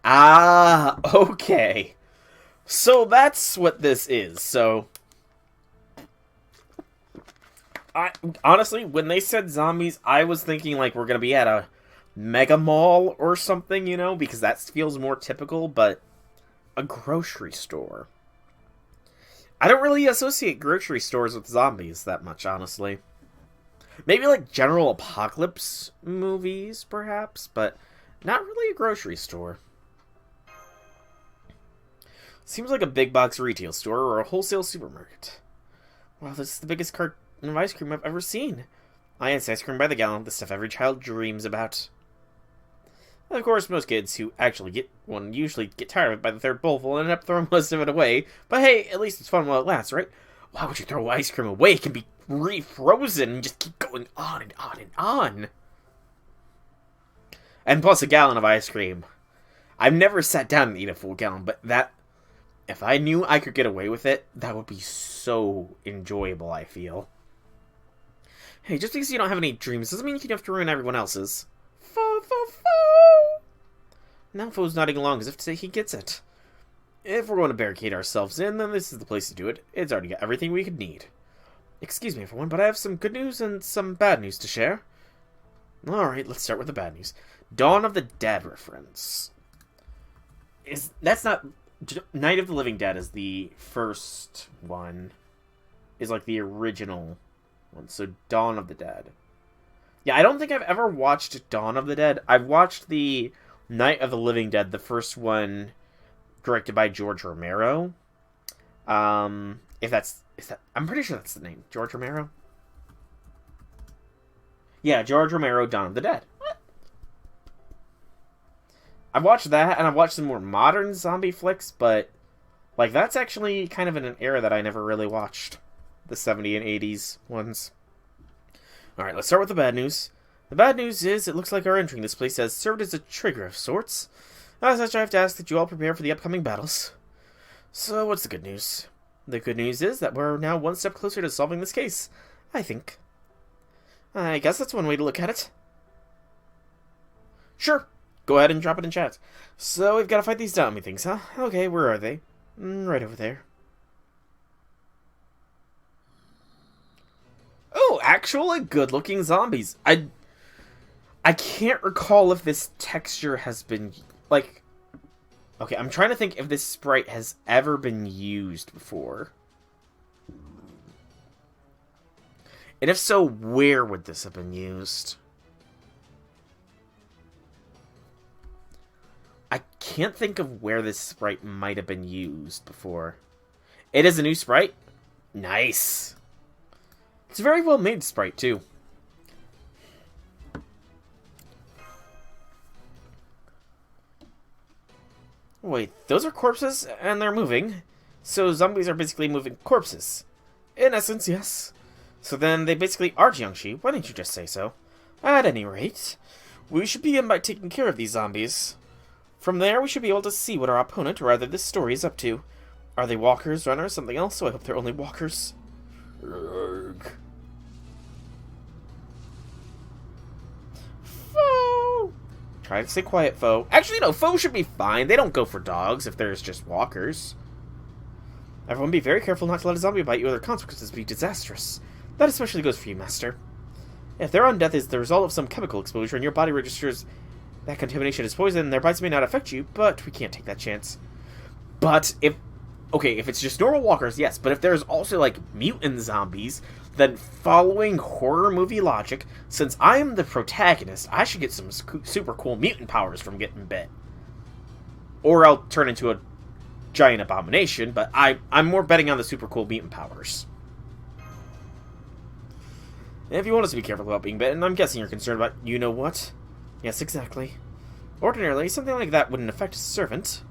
Ah, okay. So that's what this is. So, honestly, when they said zombies, I was thinking like we're gonna be at a mega mall or something, you know, because that feels more typical, but a grocery store. I don't really associate grocery stores with zombies that much, honestly. Maybe like general apocalypse movies, perhaps, but not really a grocery store. Seems like a big box retail store or a wholesale supermarket. Wow, this is the biggest carton of ice cream I've ever seen. It's ice cream by the gallon, the stuff every child dreams about. Of course, most kids who actually get one usually get tired of it by the third bowlful and end up throwing most of it away. But hey, at least it's fun while it lasts, right? Why would you throw ice cream away? It can be refrozen and just keep going on and on and on. And plus a gallon of ice cream. I've never sat down and eat a full gallon, but that... If I knew I could get away with it, that would be so enjoyable, I feel. Hey, just because you don't have any dreams doesn't mean you have to ruin everyone else's. Fo. Now Fo's nodding along as if to say he gets it. If we're going to barricade ourselves in, then this is the place to do it. It's already got everything we could need. Excuse me, everyone, but I have some good news and some bad news to share. Alright, let's start with the bad news. Dawn of the Dead reference. That's not... Night of the Living Dead is the first one. Is like the original one. So Dawn of the Dead. Yeah, I don't think I've ever watched Dawn of the Dead. I've watched the Night of the Living Dead, the first one directed by George Romero. I'm pretty sure that's the name. George Romero? Yeah, George Romero, Dawn of the Dead. What? I've watched that, and I've watched some more modern zombie flicks, but like that's actually kind of in an era that I never really watched. The 70s and 80s ones. Alright, let's start with the bad news. The bad news is, it looks like our entering this place has served as a trigger of sorts. As such, I have to ask that you all prepare for the upcoming battles. So, what's the good news? The good news is that we're now one step closer to solving this case. I think. I guess that's one way to look at it. Sure. Go ahead and drop it in chat. So, we've got to fight these zombie things, huh? Okay, where are they? Right over there. Oh, actually good-looking zombies. I can't recall if this texture has been, like... Okay, I'm trying to think if this sprite has ever been used before. And if so, where would this have been used? I can't think of where this sprite might have been used before. It is a new sprite? Nice. It's a very well made sprite, too. Wait, those are corpses, and they're moving. So zombies are basically moving corpses. In essence, yes. So then they basically are Jiangxi. Why didn't you just say so? At any rate, we should begin by taking care of these zombies. From there, we should be able to see what our opponent, or rather this story, is up to. Are they walkers, runners, something else? So I hope they're only walkers. Urgh. Foe! Try to stay quiet, Foe. Actually, no, Foe should be fine. They don't go for dogs if there's just walkers. Everyone be very careful not to let a zombie bite you, or their consequences be disastrous. That especially goes for you, Master. If their undeath is the result of some chemical exposure and your body registers that contamination is poison, their bites may not affect you, but we can't take that chance. But if... Okay, if it's just normal walkers, yes, but if there's also, like, mutant zombies, then following horror movie logic, since I am the protagonist, I should get some super cool mutant powers from getting bit. Or I'll turn into a giant abomination, but I'm more betting on the super cool mutant powers. And if you want us to be careful about being bitten, I'm guessing you're concerned about you-know-what? Yes, exactly. Ordinarily, something like that wouldn't affect a servant.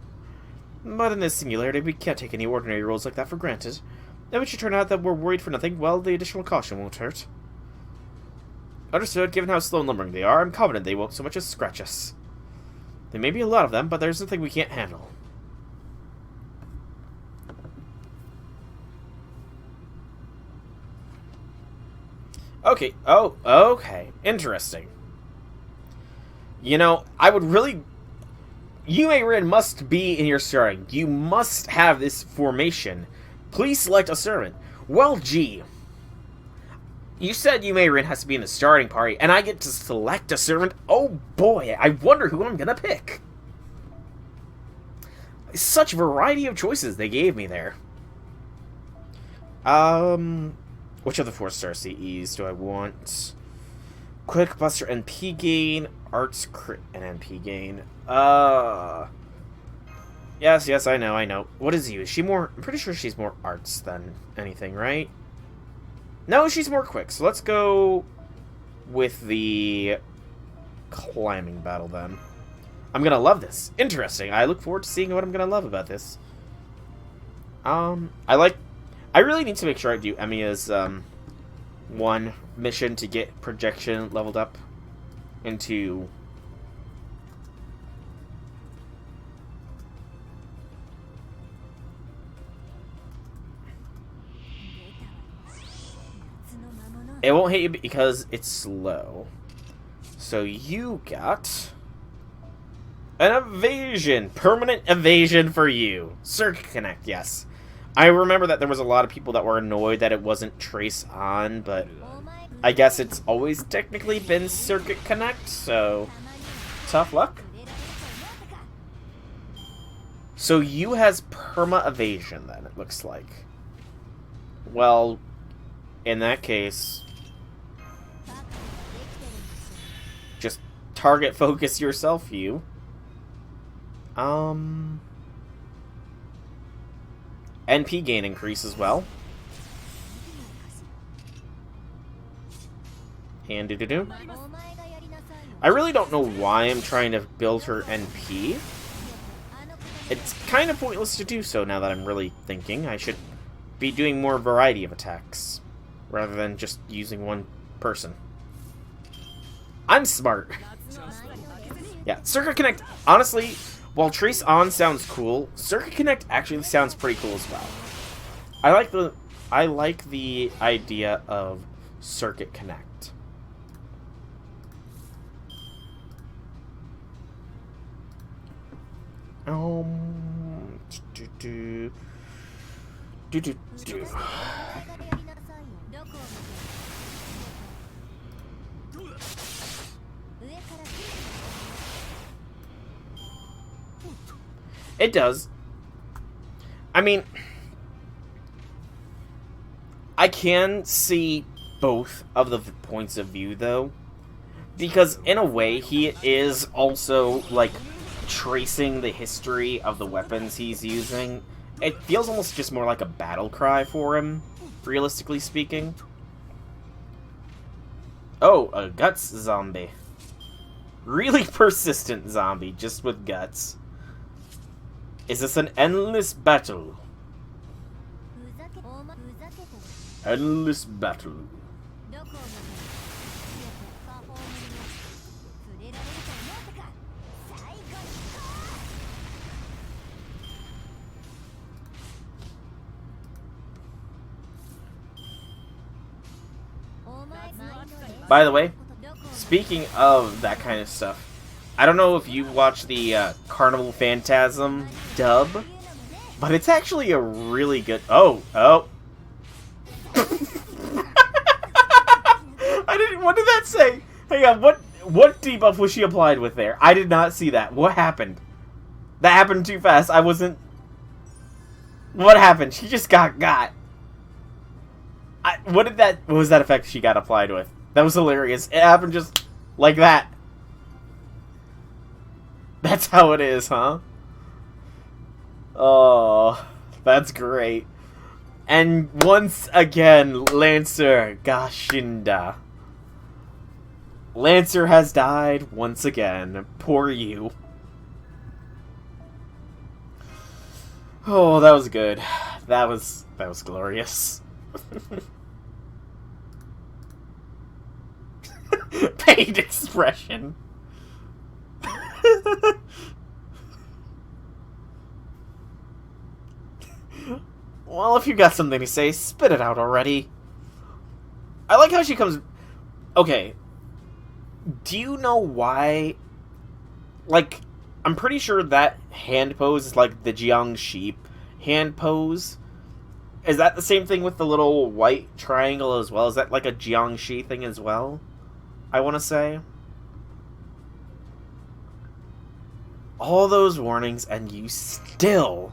But in this singularity, we can't take any ordinary rules like that for granted. If it should turn out that we're worried for nothing, well, the additional caution won't hurt. Understood. Given how slow and lumbering they are, I'm confident they won't so much as scratch us. There may be a lot of them, but there's nothing we can't handle. Okay. Oh, okay. Interesting. You know, I would really... Yume Rin must be in your starting. You must have this formation. Please select a servant. Well, gee. You said Yume Rin has to be in the starting party, and I get to select a servant? Oh boy, I wonder who I'm gonna pick. Such variety of choices they gave me there. Which of the 4-star CEs do I want? Quick Buster NP gain, Arts Crit and NP gain. Yes, I know. What is you? Is she more... I'm pretty sure she's more arts than anything, right? No, she's more quick. So let's go with the climbing battle then. I'm gonna love this. Interesting. I look forward to seeing what I'm gonna love about this. I really need to make sure I do Emiya's, one mission to get projection leveled up into... It won't hit you because it's slow. So you got... an evasion! Permanent evasion for you! Circuit Connect, yes. I remember that there was a lot of people that were annoyed that it wasn't Trace On, but I guess it's always technically been Circuit Connect, so tough luck. So you has perma evasion then, it looks like. Well, in that case, just target focus yourself, you. NP gain increase as well. And do-do-do. I really don't know why I'm trying to build her NP. It's kind of pointless to do so now that I'm really thinking. I should be doing more variety of attacks rather than just using one person. I'm smart. Yeah, Circuit Connect, honestly, while Trace On sounds cool, Circuit Connect actually sounds pretty cool as well. I like the idea of Circuit Connect. It does. I mean, I can see both of the points of view, though. Because, in a way, he is also, like, tracing the history of the weapons he's using. It feels almost just more like a battle cry for him, realistically speaking. Oh, a guts zombie. Really persistent zombie, just with guts. Is this an endless battle? Endless battle. By the way, speaking of that kind of stuff, I don't know if you watch the Carnival Phantasm dub, but it's actually a really good... Oh. I didn't... What did that say? Hang on, what debuff was she applied with there? I did not see that. What happened? That happened too fast. I wasn't... What happened? She just got. What was that effect she got applied with? That was hilarious. It happened just like that. That's how it is, huh? Oh, that's great. And once again, Lancer Gashinda. Lancer has died once again. Poor you. Oh, that was good. That was glorious. Pained expression. Well, if you got something to say, spit it out already. I like how she comes... Okay. Do you know why... Like, I'm pretty sure that hand pose is like the Jiang sheep hand pose. Is that the same thing with the little white triangle as well? Is that like a Jiangxi thing as well? I want to say. All those warnings, and you still...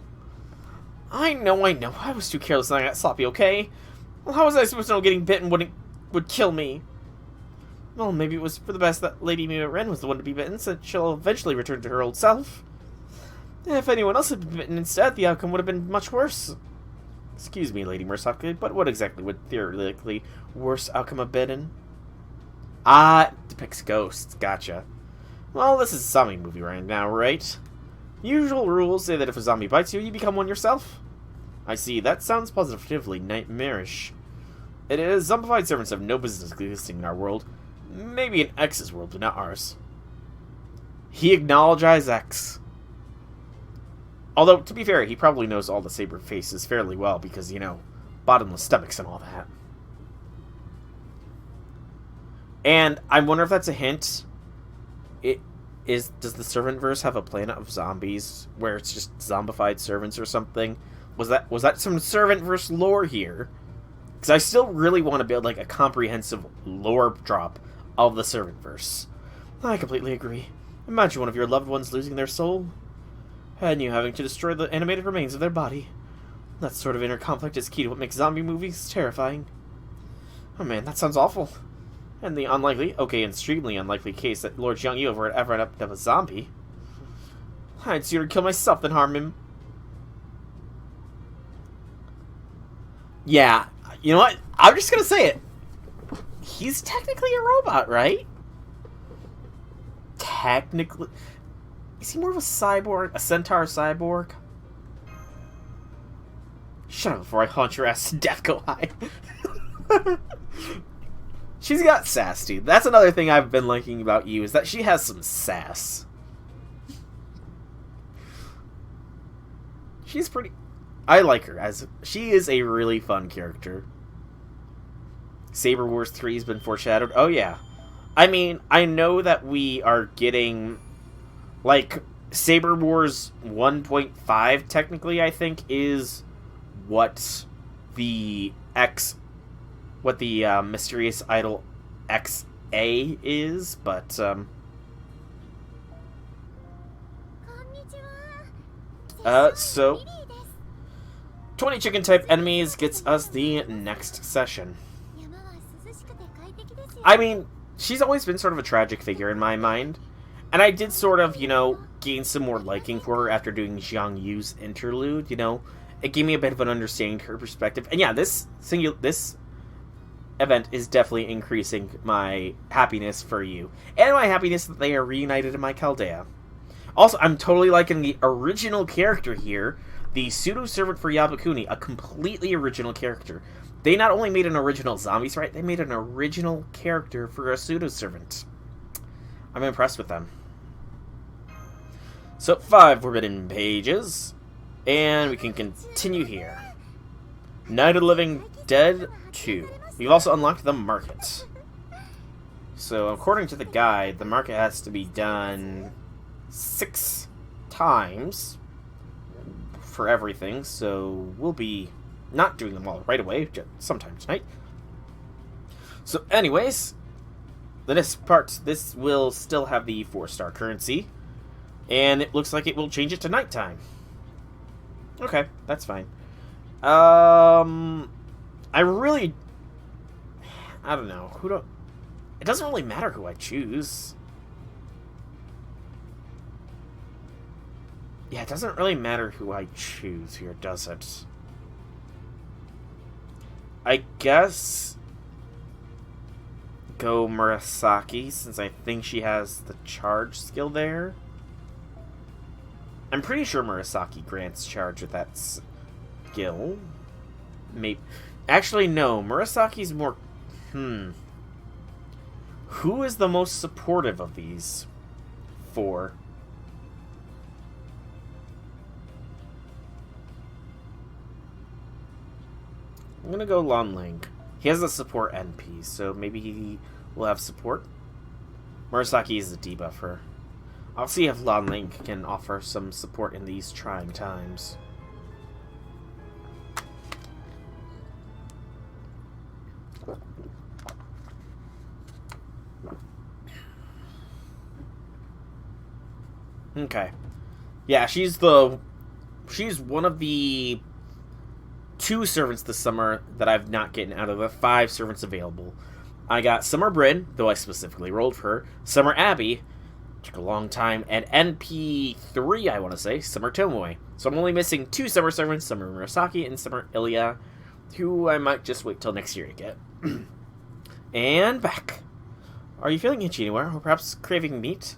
I know. I was too careless and I got sloppy, okay? Well, how was I supposed to know getting bitten would kill me? Well, maybe it was for the best that Lady Mia Ren was the one to be bitten, since she'll eventually return to her old self. If anyone else had been bitten instead, the outcome would have been much worse. Excuse me, Lady Murasaki, but what exactly would theoretically worse outcome have been? Ah, it depicts ghosts. Gotcha. Well, this is a zombie movie right now, right? Usual rules say that if a zombie bites you, you become one yourself. I see, that sounds positively nightmarish. It is, zombified servants have no business existing in our world. Maybe in X's world, but not ours. He acknowledges X. Although, to be fair, he probably knows all the saber faces fairly well because, you know, bottomless stomachs and all that. And I wonder if that's a hint. Does the Servantverse have a planet of zombies where it's just zombified servants or something? Was that some Servantverse lore here? Because I still really want to build like a comprehensive lore drop of the Servantverse. I completely agree. Imagine one of your loved ones losing their soul, and you having to destroy the animated remains of their body. That sort of inner conflict is key to what makes zombie movies terrifying. Oh man, that sounds awful. And the extremely unlikely case that Lord Jiang would ever end up a zombie. I'd sooner kill myself than harm him. Yeah, you know what? I'm just gonna say it. He's technically a robot, right? Technically. Is he more of a cyborg? A centaur cyborg? Shut up before I haunt your ass to death, go high. She's got sass, dude. That's another thing I've been liking about you, is that she has some sass. She's pretty... I like her, as she is a really fun character. Saber Wars 3 has been foreshadowed. Oh, yeah. I mean, I know that we are getting... Like, Saber Wars 1.5, technically, I think, is what the Mysterious Idol XA is, but, so 20 chicken-type enemies gets us the next session. I mean, she's always been sort of a tragic figure in my mind, and I did sort of, you know, gain some more liking for her after doing Jiang Yu's interlude, you know? It gave me a bit of an understanding to her perspective, and yeah, this event is definitely increasing my happiness for you, and my happiness that they are reunited in my Chaldea. Also, I'm totally liking the original character here, the pseudo-servant for Yabakuni, a completely original character. They not only made an original zombie sprite, they made an original character for a pseudo-servant. I'm impressed with them. So, 5 forbidden pages, and we can continue here. Night of the Living Dead 2. We've also unlocked the market. So, according to the guide, the market has to be done 6 times for everything, so we'll be not doing them all right away, just sometime tonight. So, anyways, this will still have the 4-star currency, and it looks like it will change it to nighttime. Okay, that's fine. I don't know. It doesn't really matter who I choose. Yeah, it doesn't really matter who I choose here, does it? I guess go Murasaki, since I think she has the charge skill there. I'm pretty sure Murasaki grants charge with that skill. Maybe. Actually, no. Murasaki's more... Who is the most supportive of these four? I'm gonna go Lanling. He has a support NP, so maybe he will have support. Murasaki is a debuffer. I'll see if Lanling can offer some support in these trying times. Okay. Yeah, she's one of the 2 servants this summer that I've not gotten out of the 5 servants available. I got Summer Bryn, though I specifically rolled for her, Summer Abby, took a long time, and NP3, I want to say, Summer Tomoe. So I'm only missing 2 Summer servants, Summer Murasaki and Summer Ilya, who I might just wait till next year to get. And back. Are you feeling itchy anywhere, or perhaps craving meat?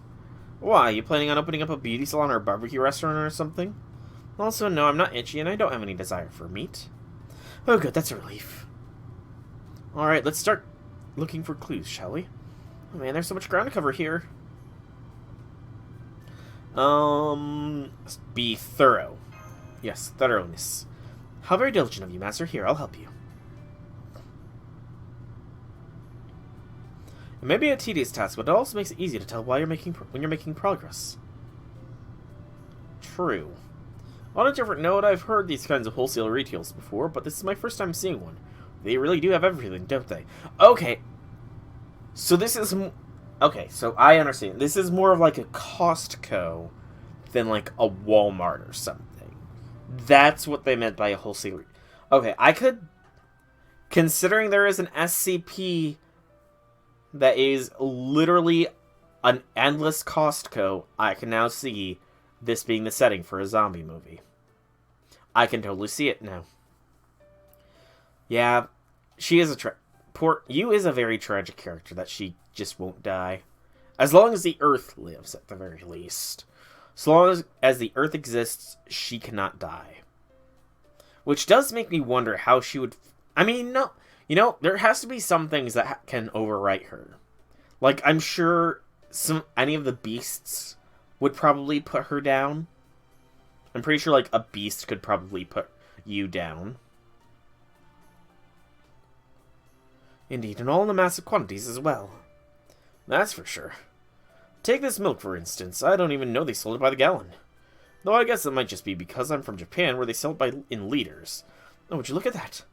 Why, are you planning on opening up a beauty salon or a barbecue restaurant or something? Also, no, I'm not itchy, and I don't have any desire for meat. Oh, good, that's a relief. Alright, let's start looking for clues, shall we? Oh man, there's so much ground to cover here. Be thorough. Yes, thoroughness. How very diligent of you, Master. Here, I'll help you. It may be a tedious task, but it also makes it easy to tell when you're making progress. True. On a different note, I've heard these kinds of wholesale retails before, but this is my first time seeing one. They really do have everything, don't they? Okay. So this is... Okay, so I understand. This is more of like a Costco than like a Walmart or something. That's what they meant by a wholesale... Okay, I could... Considering there is an SCP that is literally an endless Costco, I can now see this being the setting for a zombie movie. I can totally see it now. Yeah, she is Yu is a very tragic character that she just won't die. As long as the Earth lives, at the very least. So long as the Earth exists, she cannot die. Which does make me wonder how she would... I mean, no... You know, there has to be some things that can overwrite her. Like, I'm sure any of the beasts would probably put her down. I'm pretty sure, like, a beast could probably put you down. Indeed, and all in the massive quantities as well. That's for sure. Take this milk, for instance. I don't even know they sold it by the gallon. Though I guess it might just be because I'm from Japan, where they sell it in liters. Oh, would you look at that?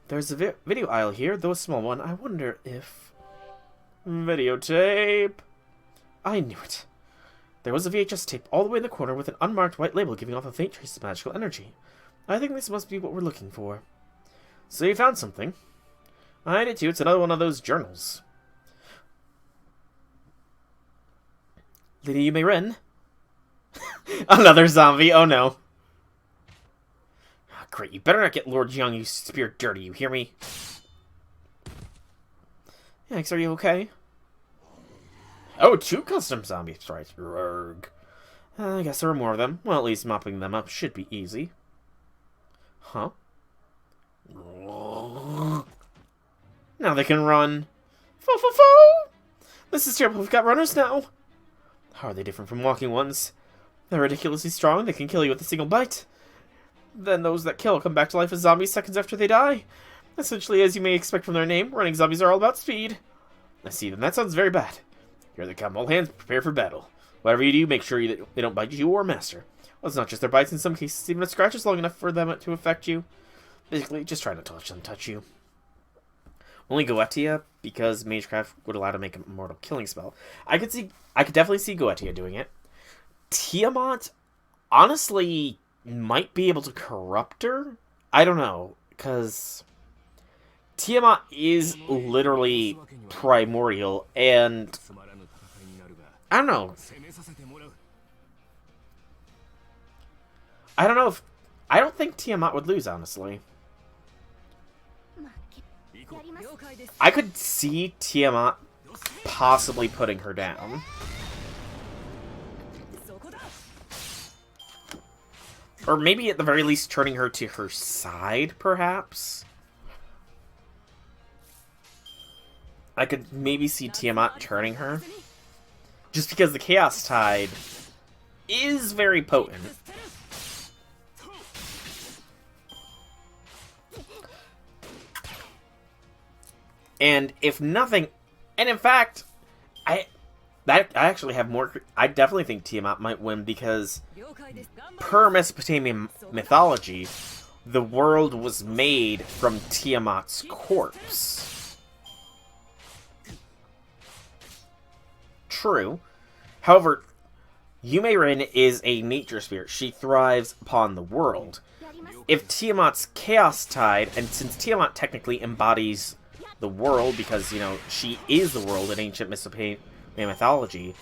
There's a video aisle here, though a small one. I wonder if... Videotape! I knew it. There was a VHS tape all the way in the corner with an unmarked white label giving off a faint trace of magical energy. I think this must be what we're looking for. So you found something. I did too. It's another one of those journals. Lady Yume Ren? Another zombie, oh no. Great, you better not get Lord Jiangyu's spear dirty, you hear me? Thanks, are you okay? Oh, 2 custom zombie strikes. Rurg. I guess there are more of them. Well, at least mopping them up should be easy. Huh? Now they can run. Fo-fo-fo! This is terrible, we've got runners now. How are they different from walking ones? They're ridiculously strong, they can kill you with a single bite. Then those that kill come back to life as zombies seconds after they die. Essentially, as you may expect from their name, running zombies are all about speed. I see, then that sounds very bad. Here they come, all hands, prepare for battle. Whatever you do, make sure they don't bite you or master. Well, it's not just their bites, in some cases, even a scratch is long enough for them to affect you. Basically, just try not to let them touch you. Only Goetia, because Magecraft would allow to make a mortal killing spell. I could definitely see Goetia doing it. Tiamat, honestly... might be able to corrupt her? I don't know, because Tiamat is literally primordial, and I don't know. I don't know if... I don't think Tiamat would lose, honestly. I could see Tiamat possibly putting her down. Or maybe at the very least turning her to her side, perhaps? I could maybe see Tiamat turning her. Just because the Chaos Tide is very potent. And if nothing... And in fact, I actually have more... I definitely think Tiamat might win because per Mesopotamian mythology, the world was made from Tiamat's corpse. True. However, Yume-Rin is a nature spirit. She thrives upon the world. If Tiamat's Chaos Tide, and since Tiamat technically embodies the world, because, you know, she is the world in ancient Mesopotamian mythology,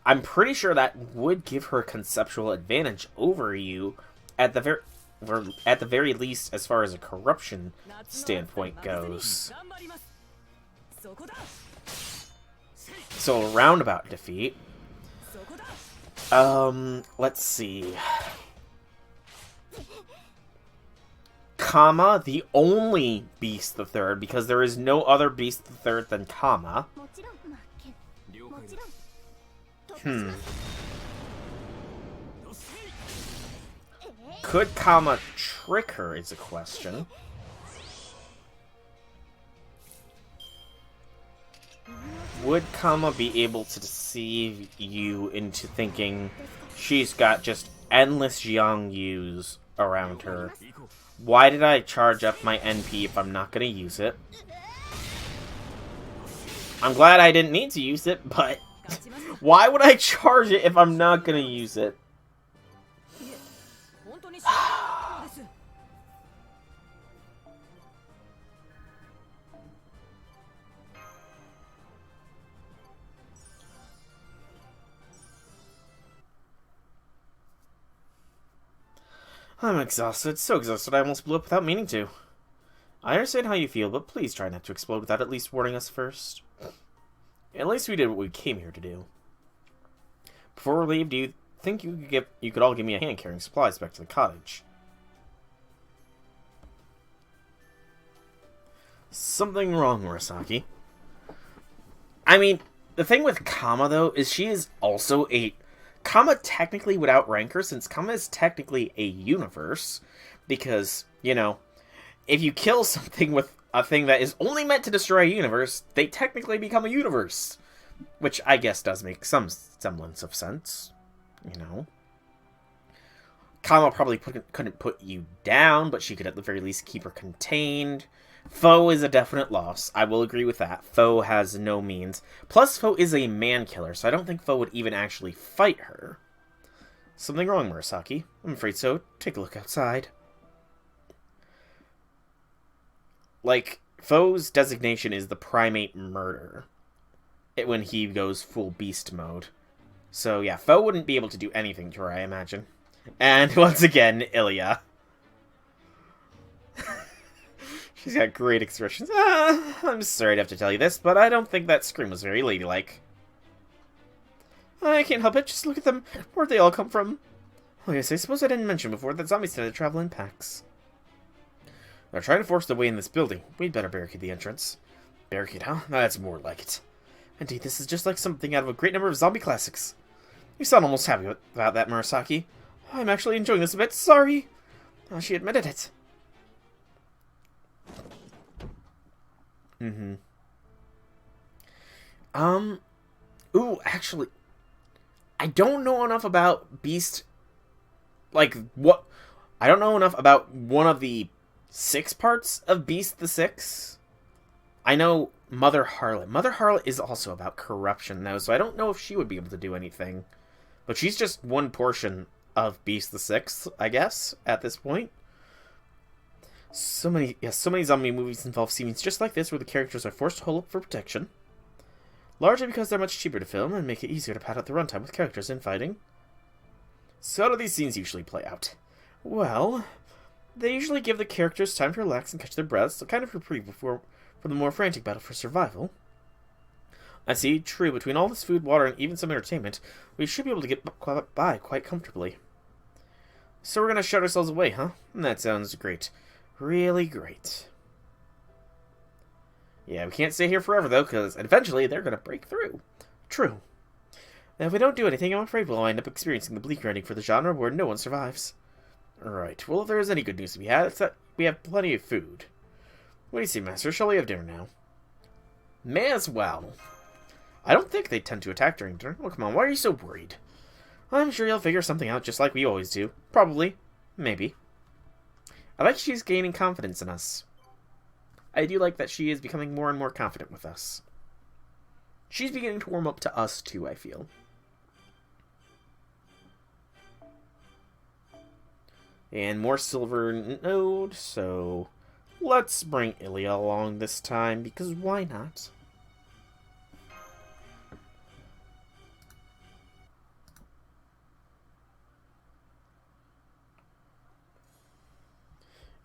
I'm pretty sure that would give her a conceptual advantage over you at the very least as far as a corruption standpoint goes. So a roundabout defeat. Let's see. Kama, the only Beast the Third, because there is no other Beast the Third than Kama. Could Kama trick her is a question. Would Kama be able to deceive you into thinking she's got just endless Xiangyus around her? Why did I charge up my NP if I'm not going to use it? I'm glad I didn't need to use it, but why would I charge it if I'm not going to use it? I'm exhausted, so exhausted I almost blew up without meaning to. I understand how you feel, but please try not to explode without at least warning us first. At least we did what we came here to do. Before we leave, do you think you could all give me a hand carrying supplies back to the cottage? Something wrong, Murasaki. I mean, the thing with Kama, though, is she is also a... Kama technically would outrank her, since Kama is technically a universe. Because, you know, if you kill something with a thing that is only meant to destroy a universe, they technically become a universe. Which I guess does make some semblance of sense. You know. Kama probably couldn't put you down, but she could at the very least keep her contained. Foe is a definite loss. I will agree with that. Foe has no means. Plus, Foe is a man-killer, so I don't think Foe would even actually fight her. Something wrong, Murasaki. I'm afraid so. Take a look outside. Like, Foe's designation is the primate murder. When he goes full beast mode. So, yeah, Foe wouldn't be able to do anything to her, I imagine. And, once again, Ilya. She's got great expressions. I'm sorry to have to tell you this, but I don't think that scream was very ladylike. I can't help it, just look at them. Where'd they all come from? Oh yes, I suppose I didn't mention before that zombies tend to travel in packs. They're trying to force their way in this building. We'd better barricade the entrance. Barricade, huh? That's more like it. Indeed, this is just like something out of a great number of zombie classics. You sound almost happy about that, Murasaki. I'm actually enjoying this a bit, sorry. She admitted it. Ooh, actually, I don't know enough about Beast, like, what, I don't know enough about one of the 6 parts of Beast the Six. I know Mother Harlot. Mother Harlot is also about corruption, though, so I don't know if she would be able to do anything. But she's just one portion of Beast the Sixth, I guess, at this point. So many zombie movies involve scenes just like this where the characters are forced to hold up for protection. Largely because they're much cheaper to film and make it easier to pad out the runtime with characters in fighting. So how do these scenes usually play out? Well, they usually give the characters time to relax and catch their breaths, so kind of reprieve before for the more frantic battle for survival. I see, true, between all this food, water, and even some entertainment, we should be able to get by quite comfortably. So we're gonna shut ourselves away, huh? That sounds great. Really great. Yeah, we can't stay here forever, though, because eventually they're gonna break through. True. Now, if we don't do anything, I'm afraid we'll end up experiencing the bleak ending for the genre where no one survives. Right, well, if there is any good news to be had, it's that we have plenty of food. What do you say, Master? Shall we have dinner now? May as well. I don't think they tend to attack during dinner. Oh, come on, why are you so worried? I'm sure you'll figure something out just like we always do. Probably. Maybe. I like she's gaining confidence in us. I do like that she is becoming more and more confident with us. She's beginning to warm up to us, too, I feel. And more silver node, so let's bring Ilya along this time, because why not?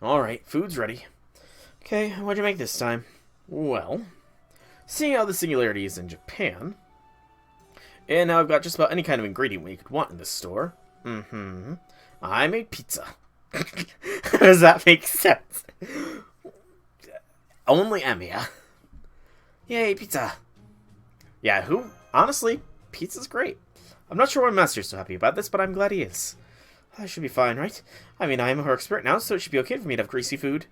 Alright, food's ready. Okay, what'd you make this time? Well, seeing how the singularity is in Japan, and now I've got just about any kind of ingredient we could want in this store. I made pizza. Does that make sense? Only Emiya. Yay, pizza. Yeah, honestly, pizza's great. I'm not sure why Master's so happy about this, but I'm glad he is. I should be fine, right? I mean, I'm her expert now, so it should be okay for me to have greasy food.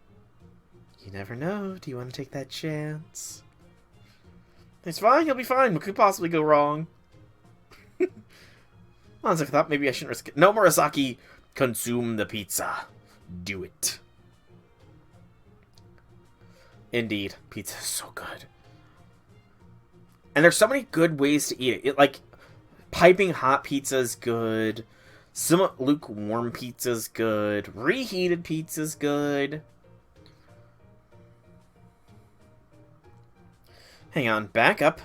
You never know. Do you want to take that chance? It's fine. He'll be fine. What could possibly go wrong? I thought maybe I shouldn't risk it. No, Murasaki, consume the pizza. Do it. Indeed, pizza is so good. And there's so many good ways to eat it. Like, piping hot pizza is good. Somewhat lukewarm pizza's good. Reheated pizza's good. Hang on, back up.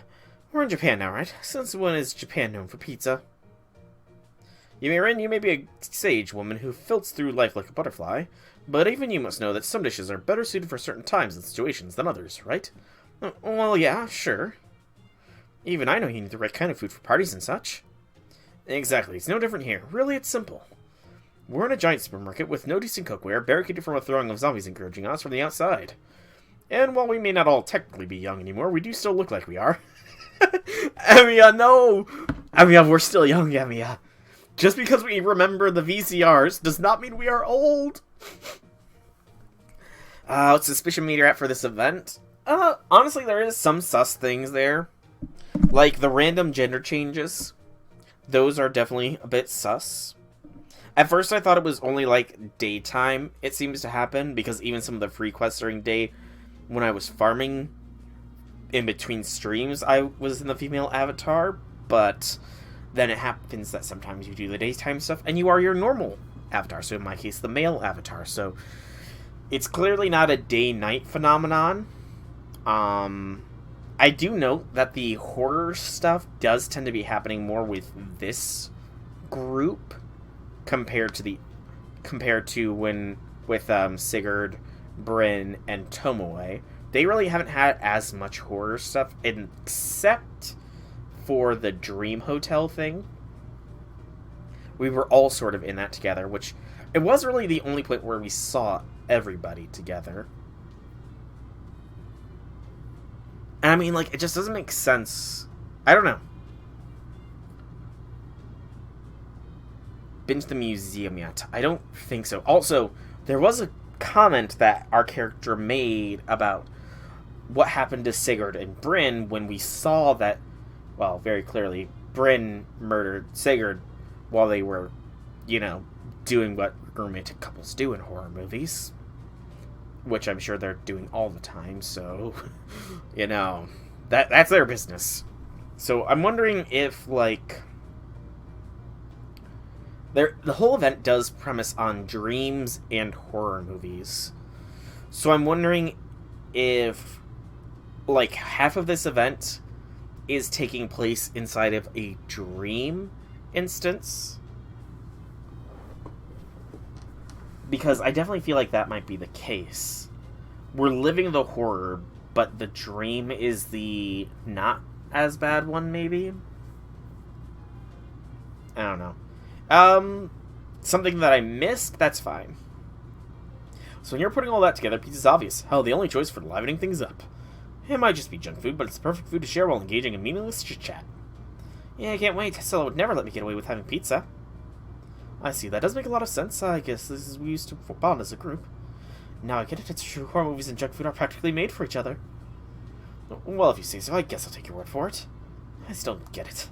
We're in Japan now, right? Since when is Japan known for pizza? Yumirin, you may be a sage woman who filts through life like a butterfly, but even you must know that some dishes are better suited for certain times and situations than others, right? Well, yeah, sure. Even I know you need the right kind of food for parties and such. Exactly, it's no different here. Really, it's simple. We're in a giant supermarket with no decent cookware, barricaded from a throng of zombies encouraging us from the outside. And while we may not all technically be young anymore, we do still look like we are. Emiya, no! Emiya, we're still young, Emiya. Just because we remember the VCRs does not mean we are old. What suspicion meter at for this event? Honestly, there is some sus things there. Like the random gender changes. Those are definitely a bit sus. At first I thought it was only like daytime it seems to happen, because even some of the free quests during day, when I was farming in between streams, I was in the female avatar, but then it happens that sometimes you do the daytime stuff and you are your normal avatar, so in my case the male avatar, so it's clearly not a day-night phenomenon. I do note that the horror stuff does tend to be happening more with this group compared to when with Sigurd, Bryn, and Tomoe. They really haven't had as much horror stuff, except for the Dream Hotel thing. We were all sort of in that together, which it was really the only point where we saw everybody together. And I mean, like, it just doesn't make sense. I don't know. Been to the museum yet? I don't think so. Also, there was a comment that our character made about what happened to Sigurd and Bryn when we saw that, well, very clearly, Bryn murdered Sigurd while they were, doing what romantic couples do in horror movies. Which I'm sure they're doing all the time, so, that's their business. So I'm wondering if, like, the whole event does premise on dreams and horror movies. So I'm wondering if, like, half of this event is taking place inside of a dream instance, Because I definitely feel like that might be the case. We're living the horror, but the dream is the not as bad one, maybe? I don't know. Something that I missed? That's fine. So when you're putting all that together, pizza's obvious. Hell, the only choice for livening things up. It might just be junk food, but it's the perfect food to share while engaging in meaningless chit-chat. Yeah, I can't wait. Stella would never let me get away with having pizza. I see. That does make a lot of sense. I guess this is we used to bond as a group. Now I get it. It's true. Horror movies and junk food are practically made for each other. Well, if you say so, I guess I'll take your word for it. I still don't get it.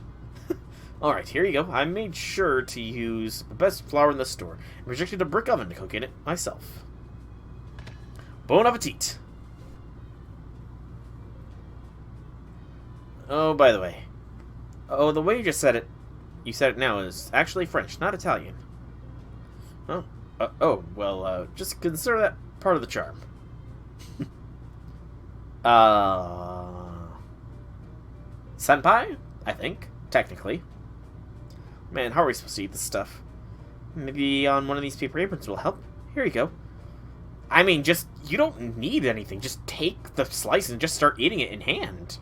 Alright, here you go. I made sure to use the best flour in the store and projected a brick oven to cook in it myself. Bon appetit! Oh, by the way. Oh, the way you just said it, now is actually French, not Italian. Oh, just consider that part of the charm. Senpai? I think, technically. Man, how are we supposed to eat this stuff? Maybe on one of these paper aprons will help. Here you go. I mean, you don't need anything. Just take the slice and just start eating it in hand.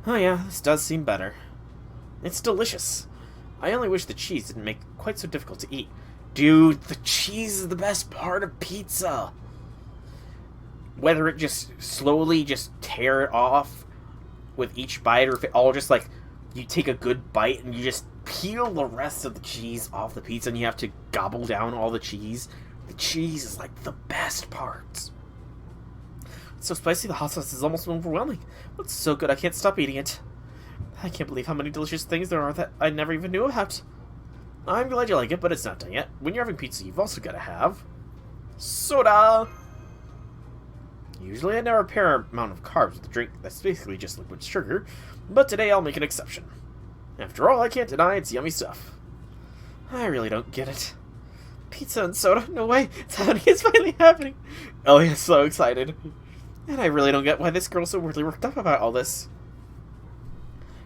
Oh yeah, this does seem better. It's delicious. I only wish the cheese didn't make it quite so difficult to eat. Dude, the cheese is the best part of pizza. Whether it just slowly just tear it off with each bite, or if it all just like, you take a good bite and you just peel the rest of the cheese off the pizza and you have to gobble down all the cheese. The cheese is like the best part. It's so spicy, the hot sauce is almost overwhelming. It's so good, I can't stop eating it. I can't believe how many delicious things there are that I never even knew about. I'm glad you like it, but it's not done yet. When you're having pizza, you've also got to have soda. Usually I never pair an amount of carbs with a drink that's basically just liquid sugar, but today I'll make an exception. After all, I can't deny it's yummy stuff. I really don't get it. Pizza and soda? No way! It's happening! It's finally happening! Oh yeah, so excited. And I really don't get why this girl's so weirdly worked up about all this.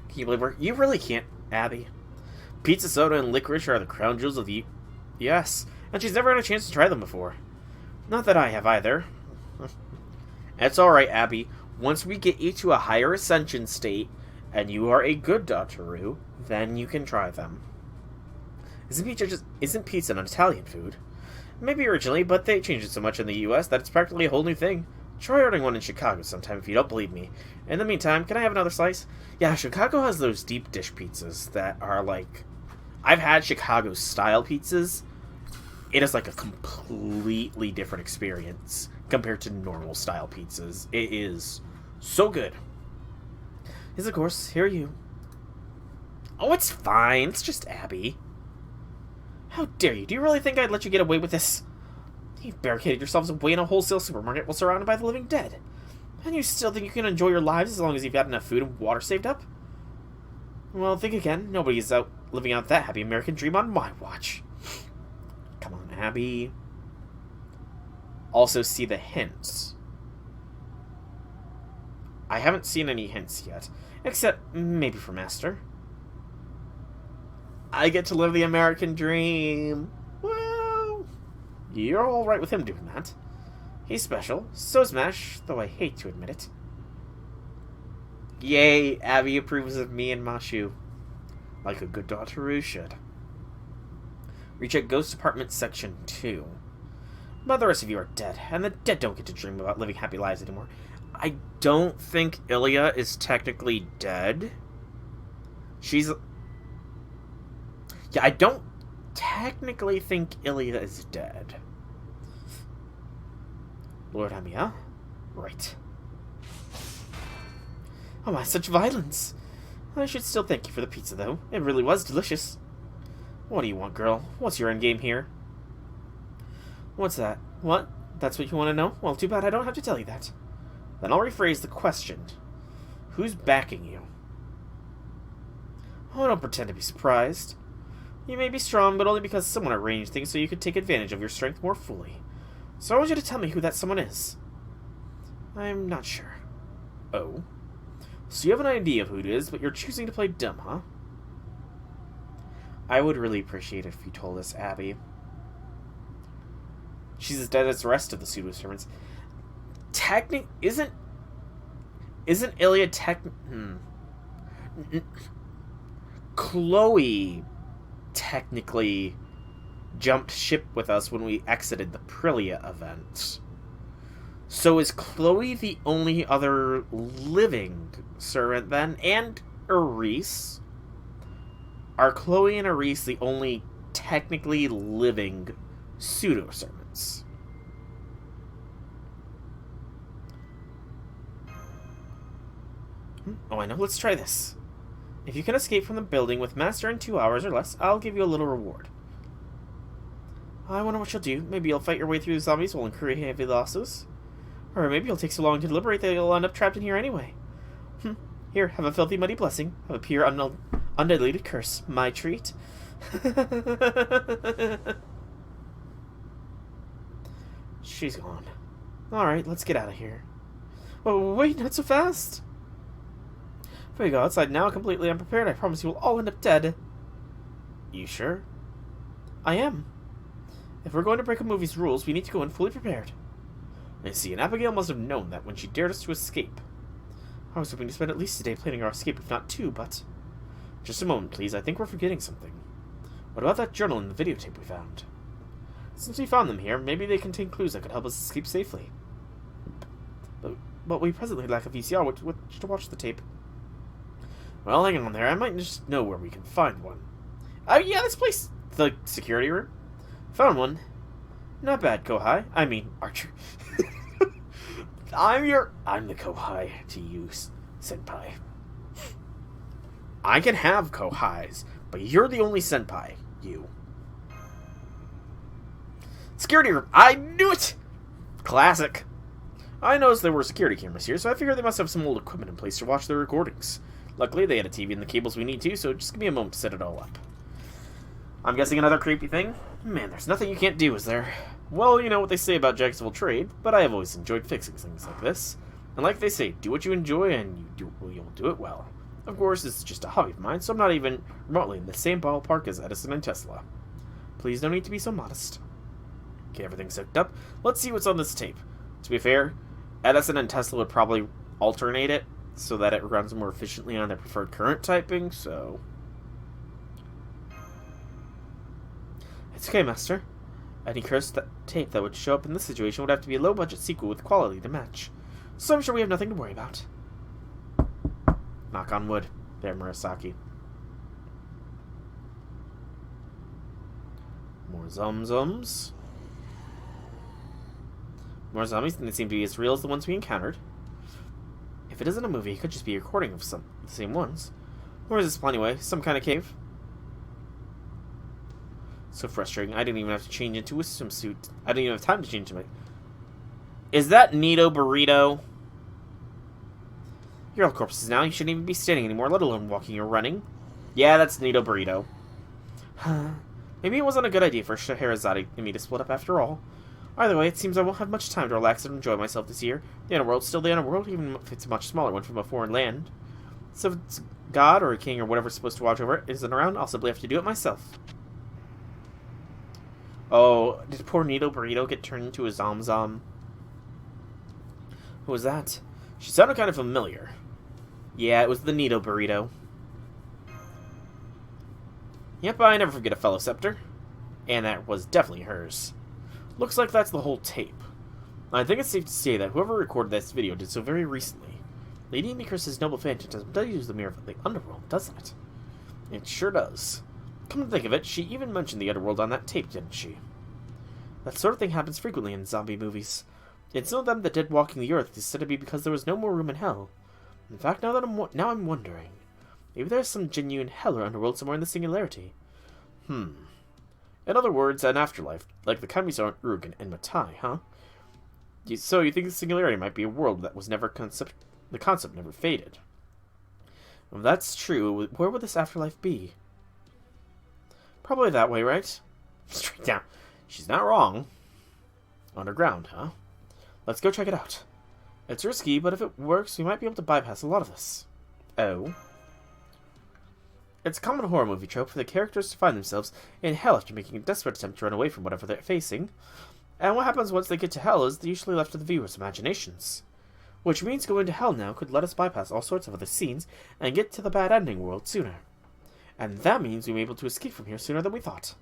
Can you believe her? You really can't, Abby. Pizza, soda, and licorice are the crown jewels of the US, and she's never had a chance to try them before. Not that I have either. It's alright, Abby. Once we get you to a higher ascension state, and you are a good Doctor, then you can try them. Isn't pizza an Italian food? Maybe originally, but they changed it so much in the US that it's practically a whole new thing. Try ordering one in Chicago sometime if you don't believe me. In the meantime, can I have another slice? Yeah, Chicago has those deep dish pizzas that are like... I've had Chicago-style pizzas. It is like a completely different experience compared to normal-style pizzas. It is so good. Yes, of course. Here are you. Oh, it's fine. It's just Abby. How dare you? Do you really think I'd let you get away with this? You've barricaded yourselves away in a wholesale supermarket while surrounded by the living dead. And you still think you can enjoy your lives as long as you've got enough food and water saved up? Well, think again. Nobody's out living out that happy American dream on my watch. Come on, Abby. Also, see the hints. I haven't seen any hints yet. Except, maybe for Master. I get to live the American dream. Well, you're alright with him doing that. He's special. So's Mash, though I hate to admit it. Yay, Abby approves of me and Mashu. Like a good Doctor should. Recheck Ghost Department Section 2. But the rest of you are dead, and the dead don't get to dream about living happy lives anymore. I don't think Ilya is technically dead. She's... Yeah, I don't technically think Ilya is dead. Lord Amia? Right. Oh my, such violence! I should still thank you for the pizza, though. It really was delicious. What do you want, girl? What's your endgame here? What's that? What? That's what you want to know? Well, too bad I don't have to tell you that. Then I'll rephrase the question. Who's backing you? Oh, don't pretend to be surprised. You may be strong, but only because someone arranged things so you could take advantage of your strength more fully. So I want you to tell me who that someone is. I'm not sure. Oh? So you have an idea of who it is, but you're choosing to play dumb, huh? I would really appreciate it if you told us, Abby. She's as dead as the rest of the pseudo-servants. Isn't Ilya Chloe technically jumped ship with us when we exited the Prilia event. So is Chloe the only other living servant then? And Eris? Are Chloe and Eris the only technically living pseudo-servants? Oh, I know. Let's try this. If you can escape from the building with Master in 2 hours or less, I'll give you a little reward. I wonder what you'll do. Maybe you'll fight your way through the zombies while incurring heavy losses. Or maybe you'll take so long to deliberate that you'll end up trapped in here anyway. Here, have a filthy muddy blessing. Have a pure undiluted curse. My treat. She's gone. Alright, let's get out of here. Oh, wait, not so fast. If we go outside now completely unprepared, I promise you will all end up dead. You sure? I am. If we're going to break a movie's rules, we need to go in fully prepared. I see, and Abigail must have known that when she dared us to escape. I was hoping to spend at least a day planning our escape, if not 2, but... Just a moment, please. I think we're forgetting something. What about that journal and the videotape we found? Since we found them here, maybe they contain clues that could help us escape safely. But we presently lack a VCR which to watch the tape. Well, hang on there. I might just know where we can find one. Oh, yeah, this place. The security room. Found one. Not bad, Kohai. I mean, Archer. I'm the Kohai to you, Senpai. I can have Kohais, but you're the only Senpai. You. Security room. I knew it! Classic. I noticed there were security cameras here, so I figured they must have some old equipment in place to watch their recordings. Luckily, they had a TV and the cables we need too, so just give me a moment to set it all up. I'm guessing another creepy thing? Man, there's nothing you can't do, is there? Well, you know what they say about jacks of all trade, but I have always enjoyed fixing things like this. And like they say, do what you enjoy and you'll do it well. Of course, it's just a hobby of mine, so I'm not even remotely in the same ballpark as Edison and Tesla. Please don't need to be so modest. Okay, everything's hooked up. Let's see what's on this tape. To be fair, Edison and Tesla would probably alternate it so that it runs more efficiently on their preferred current typing, so... It's okay, Master. Any cursed tape that would show up in this situation would have to be a low-budget sequel with quality to match. So I'm sure we have nothing to worry about. Knock on wood. There, Murasaki. More zomzoms. More zombies, and they seem to be as real as the ones we encountered. If it isn't a movie, it could just be a recording of the same ones. Or is this anyway? Some kind of cave? So frustrating. I didn't even have to change into a swimsuit. I didn't even have time to change into my... Is that Nito Burrito? You're all corpses now. You shouldn't even be standing anymore, let alone walking or running. Yeah, that's Nito Burrito. Maybe it wasn't a good idea for Scheherazade and me to split up after all. Either way, it seems I won't have much time to relax and enjoy myself this year. The Underworld's still the Underworld, even if it's a much smaller one from a foreign land. So if it's God or a king or whatever's supposed to watch over it isn't around, I'll simply have to do it myself. Oh, did poor Nito Burrito get turned into a Zom? Who was that? She sounded kind of familiar. Yeah, it was the Nito Burrito. Yep, I never forget a fellow scepter. And that was definitely hers. Looks like that's the whole tape. I think it's safe to say that whoever recorded this video did so very recently. Lady Amicuris's noble phantasm does use the mirror of the Underworld, doesn't it? It sure does. Come to think of it, she even mentioned the Underworld on that tape, didn't she? That sort of thing happens frequently in zombie movies. It's known them that dead walking the earth is said to be because there was no more room in hell. In fact, now I'm wondering, maybe there's some genuine hell or underworld somewhere in the Singularity. In other words, an afterlife, like the kind we saw in Urg and Matai, huh? So you think the Singularity might be a world that was never the concept never faded? If that's true, where would this afterlife be? Probably that way, right? Straight down. She's not wrong. Underground, huh? Let's go check it out. It's risky, but if it works, we might be able to bypass a lot of this. Oh. It's a common horror movie trope for the characters to find themselves in hell after making a desperate attempt to run away from whatever they're facing. And what happens once they get to hell is usually left to the viewer's imaginations. Which means going to hell now could let us bypass all sorts of other scenes and get to the bad ending world sooner. And that means we'll be able to escape from here sooner than we thought.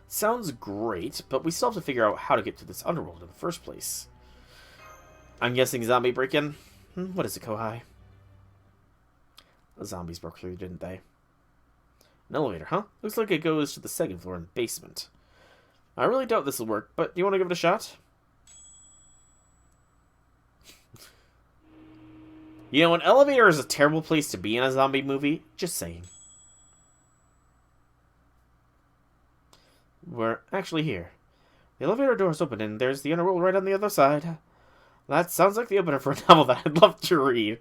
Sounds great, but we still have to figure out how to get to this underworld in the first place. I'm guessing zombie break-in? What is it, Kohai? The zombies broke through, didn't they? An elevator, huh? Looks like it goes to the second floor in the basement. I really doubt this will work, but do you want to give it a shot? You know, an elevator is a terrible place to be in a zombie movie. Just saying. We're actually here. The elevator door is open, and there's the underworld right on the other side. That sounds like the opener for a novel that I'd love to read.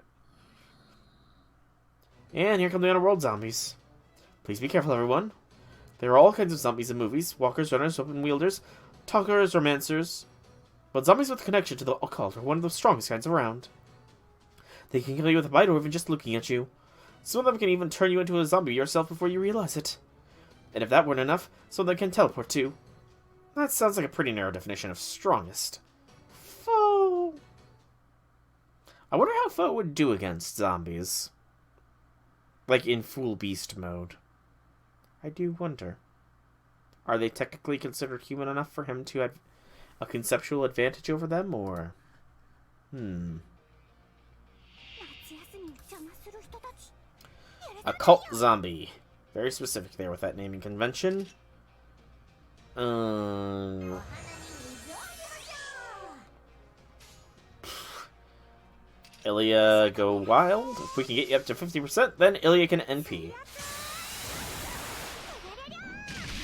And here come the underworld zombies. Please be careful, everyone. There are all kinds of zombies in movies. Walkers, runners, open-wielders, talkers, romancers. But zombies with connection to the occult are one of the strongest kinds around. They can kill you with a bite or even just looking at you. Some of them can even turn you into a zombie yourself before you realize it. And if that weren't enough, some of them can teleport too. That sounds like a pretty narrow definition of strongest. Foe. I wonder how Foe would do against zombies. Like in full beast mode. I do wonder. Are they technically considered human enough for him to have a conceptual advantage over them, or... Occult zombie. Very specific there with that naming convention. Ilya, go wild. If we can get you up to 50%, then Ilya can NP.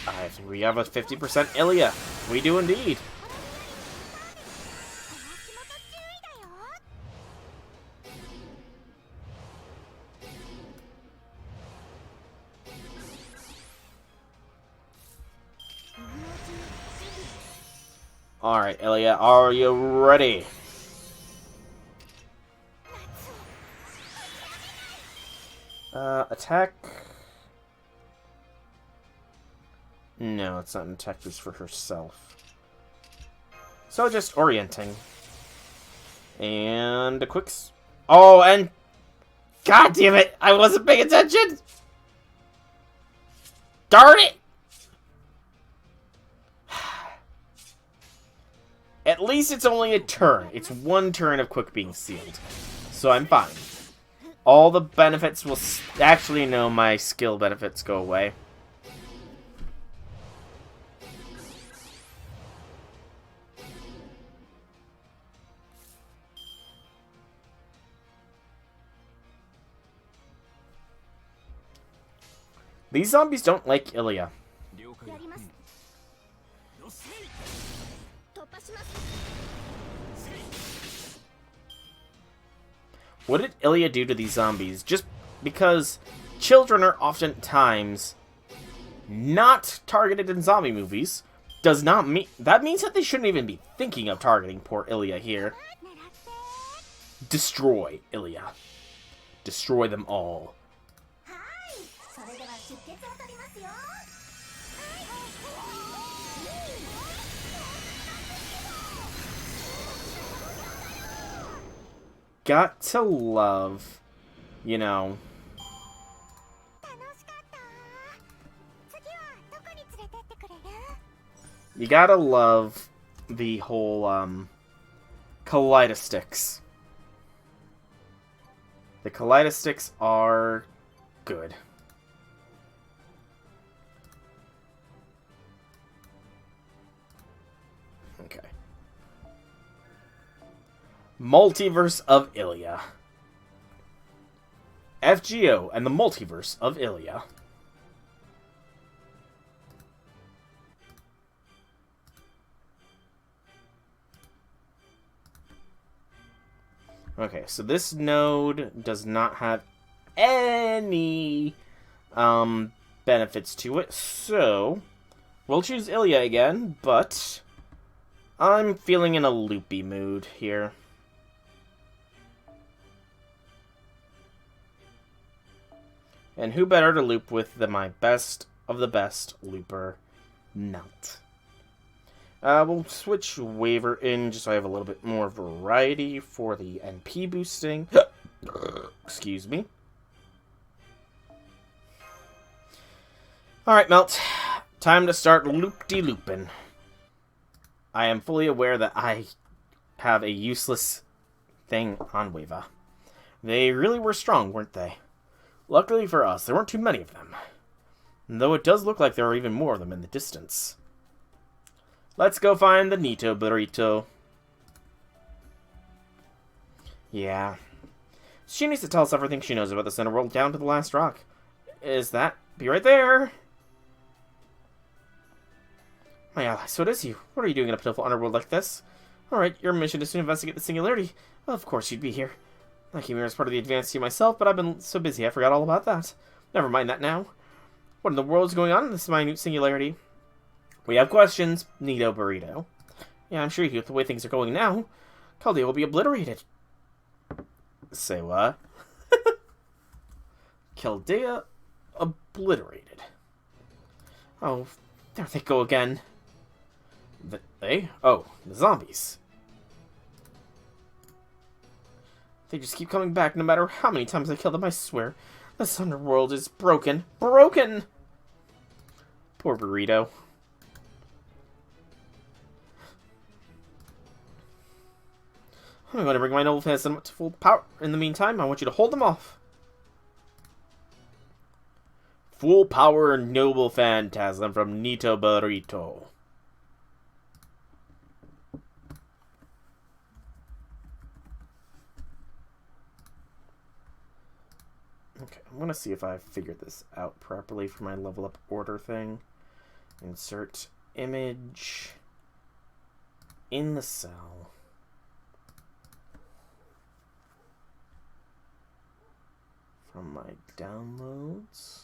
I think we have a 50% Ilya. We do indeed. Alright, Ilya, are you ready? Attack? No, it's not an attack boost for herself. So just orienting. And a quick... Oh, and... God damn it! I wasn't paying attention! Darn it! At least it's only a turn. It's one turn of quick being sealed. So I'm fine. All the benefits will... Actually, no, my skill benefits go away. These zombies don't like Ilya. What did Ilya do to these zombies? Just because children are oftentimes not targeted in zombie movies does not mean... That means that they shouldn't even be thinking of targeting poor Ilya here. Destroy Ilya. Destroy them all. Got to love, you know... You gotta love the whole, Kaleidosticks. The Kaleidosticks are good. Okay. Multiverse of Ilya. FGO and the Multiverse of Ilya. Okay, so this node does not have any benefits to it, so we'll choose Ilya again, but I'm feeling in a loopy mood here. And who better to loop with than my best of the best looper, Melt. We'll switch Waver in just so I have a little bit more variety for the NP boosting. Excuse me. Alright, Melt. Time to start loop-de-looping. I am fully aware that I have a useless thing on Wava. They really were strong, weren't they? Luckily for us, there weren't too many of them. Though it does look like there are even more of them in the distance. Let's go find the Nito Burrito. Yeah. She needs to tell us everything she knows about the Center World down to the last rock. Is that? Be right there! My ally, so it is you. What are you doing in a pitiful underworld like this? Alright, your mission is to investigate the singularity. Well, of course you'd be here. I came here as part of the advanced team myself, but I've been so busy I forgot all about that. Never mind that now. What in the world is going on in this minute singularity? We have questions, Nito Burrito. Yeah, I'm sure you do. With the way things are going now, Chaldea will be obliterated. Say what? Chaldea obliterated. Oh, there they go again. They? Oh, the zombies. They just keep coming back no matter how many times I kill them, I swear. This underworld is broken. Broken! Poor Burrito. I'm going to bring my noble phantasm to full power. In the meantime, I want you to hold them off. Full power noble phantasm from Nito Burrito. Okay, I'm going to see if I figured this out properly for my level up order thing. Insert image in the cell. From my downloads.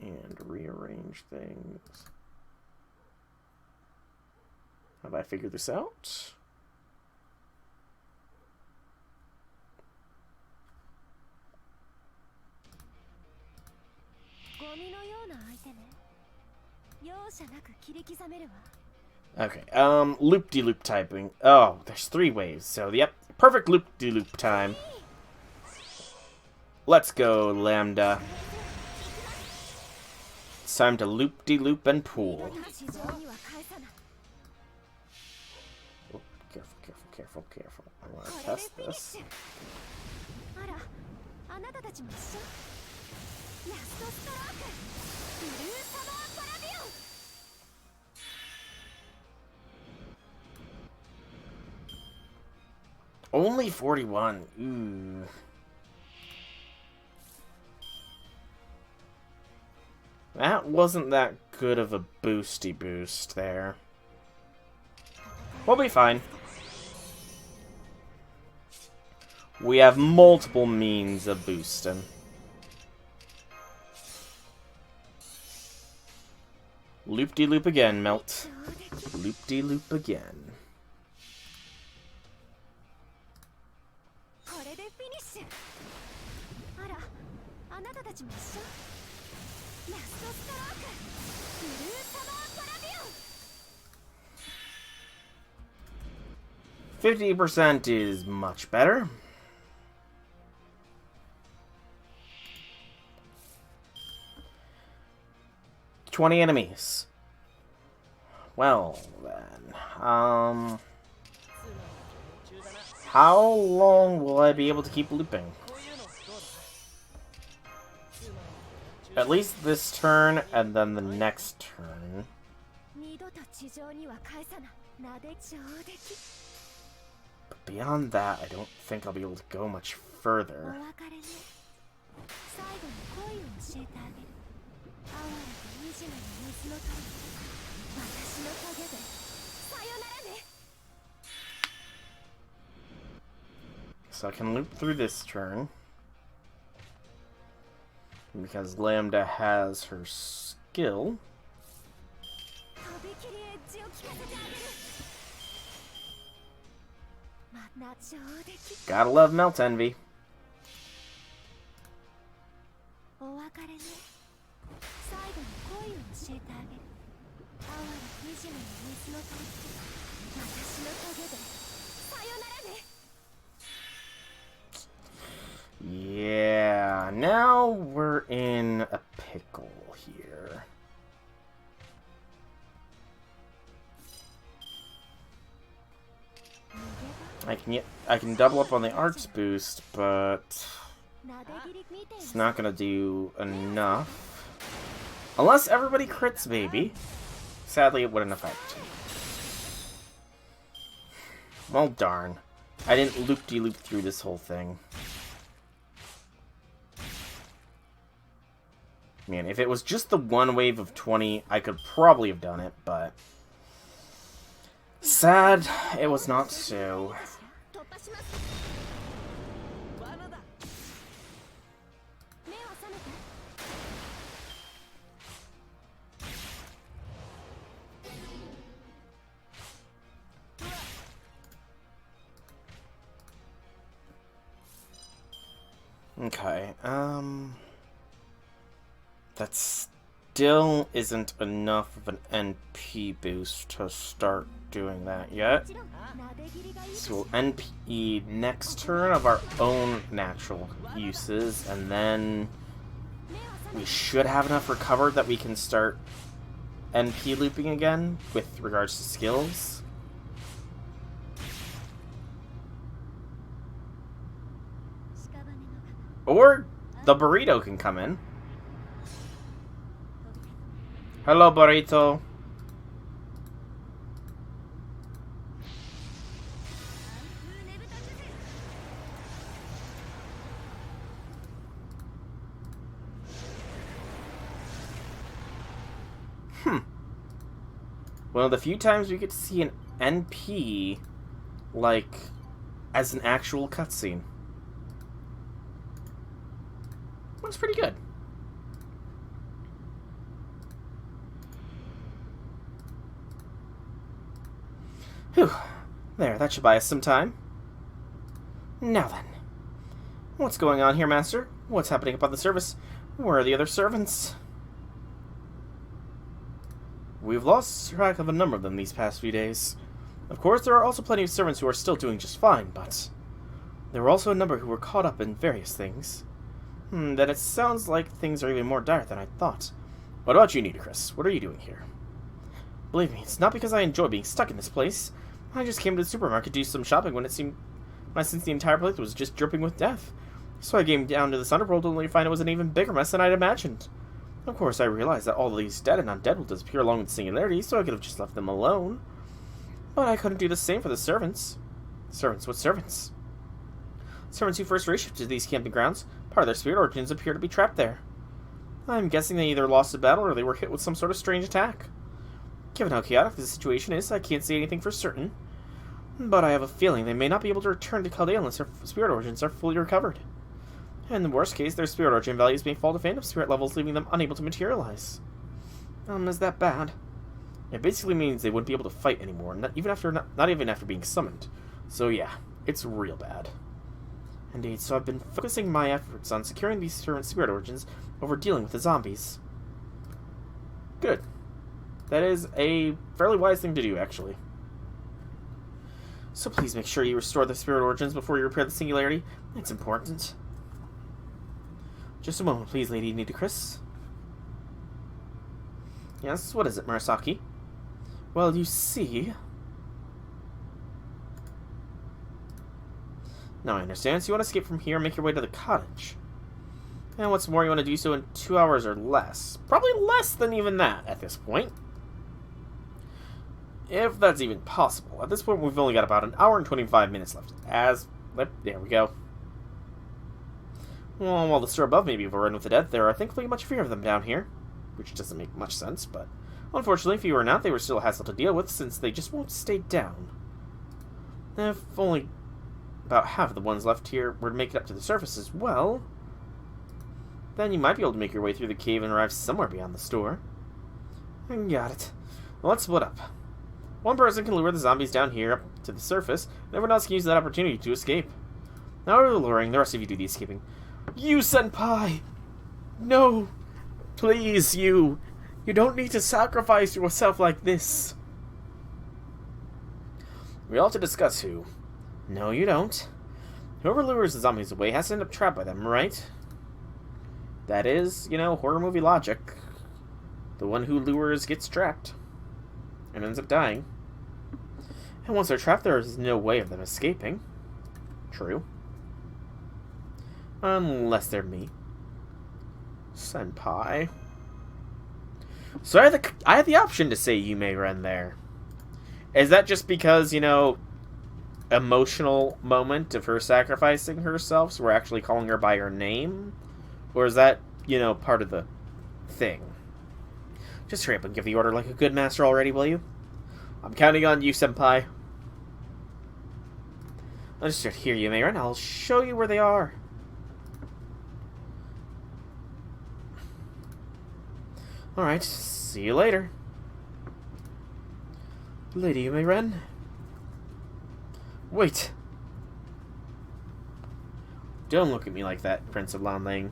And rearrange things. Have I figured this out? Okay, loop-de-loop typing. Oh, there's 3 waves, so yep, perfect loop-de-loop time. Let's go, Lambda. It's time to loop-de-loop and pool. Oh, careful, careful, careful, careful. I want to test this. Only 41. Ooh. That wasn't that good of a boosty boost there. We'll be fine. We have multiple means of boosting. Loop-de-loop again, Melt. Loop-de-loop again. %50 is much better. $20 enemies. Well, then. How long will I be able to keep looping? At least this turn, and then the next turn. But beyond that, I don't think I'll be able to go much further. So I can loop through this turn. Because Lambda has her skill. Gotta love Melt Envy. Yeah, now we're in a pickle here. I can double up on the arts boost, but it's not gonna do enough. Unless everybody crits, maybe. Sadly, it wouldn't affect. Well, darn. I didn't loop-de-loop through this whole thing. Man, if it was just the one wave of 20, I could probably have done it, but... sad, it was not so. Okay, that still isn't enough of an NP boost to start doing that yet. So we'll NP next turn of our own natural uses, and then we should have enough recovered that we can start NP looping again with regards to skills. Or the burrito can come in. Hello, burrito. One of the few times we get to see an NP, like, as an actual cutscene. Looks pretty good. Whew. There, that should buy us some time. Now then. What's going on here, Master? What's happening up on the surface? Where are the other servants? We've lost track of a number of them these past few days. Of course, there are also plenty of servants who are still doing just fine, but... there were also a number who were caught up in various things. Then it sounds like things are even more dire than I thought. What about you, Nitocris? What are you doing here? Believe me, it's not because I enjoy being stuck in this place. I just came to the supermarket to do some shopping when since the entire place was just dripping with death. So I came down to this underworld only to find it was an even bigger mess than I'd imagined. Of course, I realized that all of these dead and undead will disappear along with the singularity, so I could have just left them alone. But I couldn't do the same for the servants. Servants? What servants? Servants who first reshifted to these camping grounds. Part of their spirit origins appear to be trapped there. I'm guessing they either lost a battle or they were hit with some sort of strange attack. Given how chaotic the situation is, I can't say anything for certain. But I have a feeling they may not be able to return to Chaldea unless their spirit origins are fully recovered. In the worst case, their spirit origin values may fall to phantom spirit levels, leaving them unable to materialize. Is that bad? It basically means they wouldn't be able to fight anymore, not even after being summoned. So yeah, it's real bad. Indeed, so I've been focusing my efforts on securing these servant spirit origins over dealing with the zombies. Good. That is a fairly wise thing to do, actually. So please make sure you restore the spirit origins before you repair the singularity. It's important. Just a moment, please, Lady Nitocris. Yes, what is it, Murasaki? Well, you see... Now I understand, so you want to escape from here and make your way to the cottage. And what's more, you want to do so in 2 hours or less. Probably less than even that at this point. If that's even possible. At this point, we've only got about an hour and 25 minutes left. There we go. Well, while the store above may be overrun with the dead, there are thankfully much fewer of them down here. Which doesn't make much sense, but... unfortunately, if you were not, they were still a hassle to deal with, since they just won't stay down. If only about half of the ones left here were to make it up to the surface as well, then you might be able to make your way through the cave and arrive somewhere beyond the store. Got it. Well, let's split up. One person can lure the zombies down here up to the surface, and everyone else can use that opportunity to escape. Now we're luring, the rest of you do the escaping. You, Senpai! No! Please, you don't need to sacrifice yourself like this. We ought to discuss who. No, you don't. Whoever lures the zombies away has to end up trapped by them, right? That is, horror movie logic. The one who lures gets trapped. And ends up dying. And once they're trapped, there is no way of them escaping. True. Unless they're me. Senpai. So I had the option to say you may run there. Is that just because, emotional moment of her sacrificing herself, so we're actually calling her by her name? Or is that, part of the thing? Just hurry up and give the order like a good master already, will you? I'm counting on you, Senpai. Understood. Here, you may run. I'll show you where they are. Alright, see you later. Lady, you may run. Wait. Don't look at me like that, Prince of Lanling.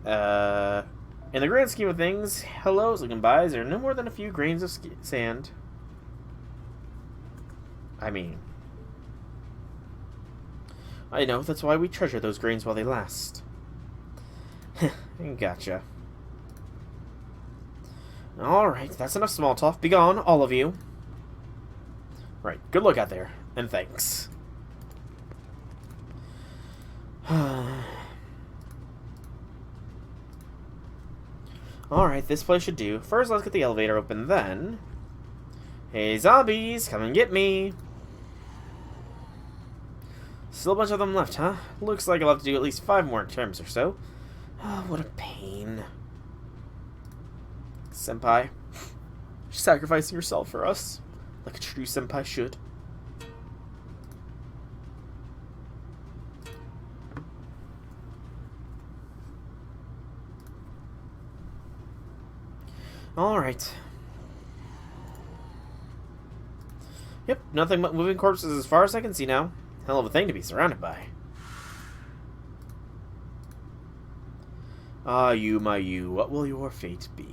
In the grand scheme of things, hellos and goodbyes are no more than a few grains of sand. I know, that's why we treasure those grains while they last. Gotcha. Alright, that's enough small talk. Be gone, all of you. Right, good luck out there, and thanks. Alright, this place should do. First, let's get the elevator open, then... Hey, zombies, come and get me! Still a bunch of them left, huh? Looks like I'll have to do at least 5 more terms or so. Oh, what a pain. Senpai, you're sacrificing yourself for us, like a true senpai should. Alright. Yep, nothing but moving corpses as far as I can see now. Hell of a thing to be surrounded by. Ah, you, my you, what will your fate be?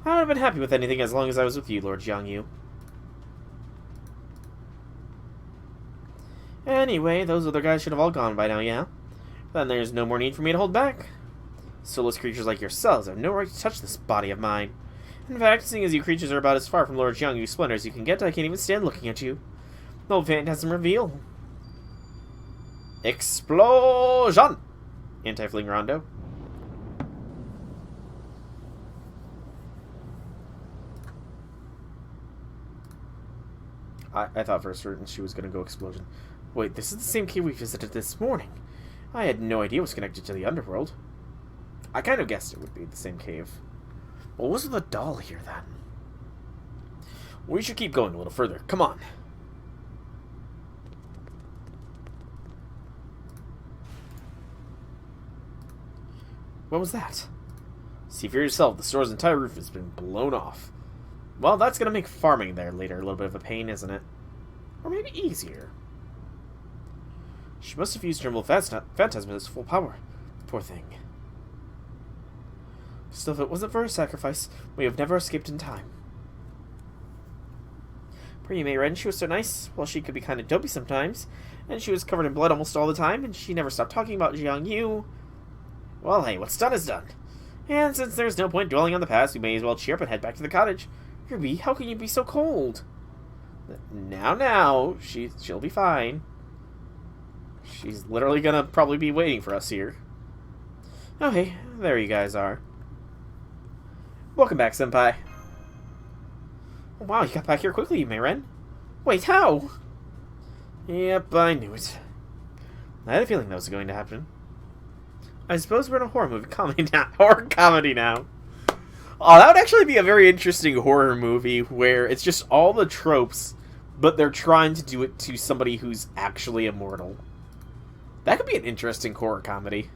I would have been happy with anything as long as I was with you, Lord Jiangyu. Anyway, those other guys should have all gone by now, yeah? Then there's no more need for me to hold back. Soulless creatures like yourselves have no right to touch this body of mine. In fact, seeing as you creatures are about as far from Lord Jiangyu's splendor as you can get, I can't even stand looking at you. No phantasm reveal. Explosion! Anti-fling rondo. I thought for certain she was going to go explosion. Wait, this is the same cave we visited this morning. I had no idea it was connected to the underworld. I kind of guessed it would be the same cave. What was with the doll here, then? We should keep going a little further. Come on. What was that? See for yourself, the store's entire roof has been blown off. Well, that's going to make farming there later a little bit of a pain, isn't it? Or maybe easier. She must have used her phantasm at its full power. Poor thing. Still, if it wasn't for her sacrifice, we have never escaped in time. Poor Yume Ren, she was so nice. Well, she could be kind of dopey sometimes, and she was covered in blood almost all the time, and she never stopped talking about Jiangyu. Well, hey, what's done is done. And since there's no point dwelling on the past, we may as well cheer up and head back to the cottage. Ruby, how can you be so cold? Now, she'll be fine. She's literally gonna probably be waiting for us here. Oh, hey, there you guys are. Welcome back, Senpai. Oh, wow, you got back here quickly, Yume Ren. Wait, how? Yep, I knew it. I had a feeling that was going to happen. I suppose we're in a horror comedy now. Oh, that would actually be a very interesting horror movie where it's just all the tropes, but they're trying to do it to somebody who's actually immortal. That could be an interesting horror comedy.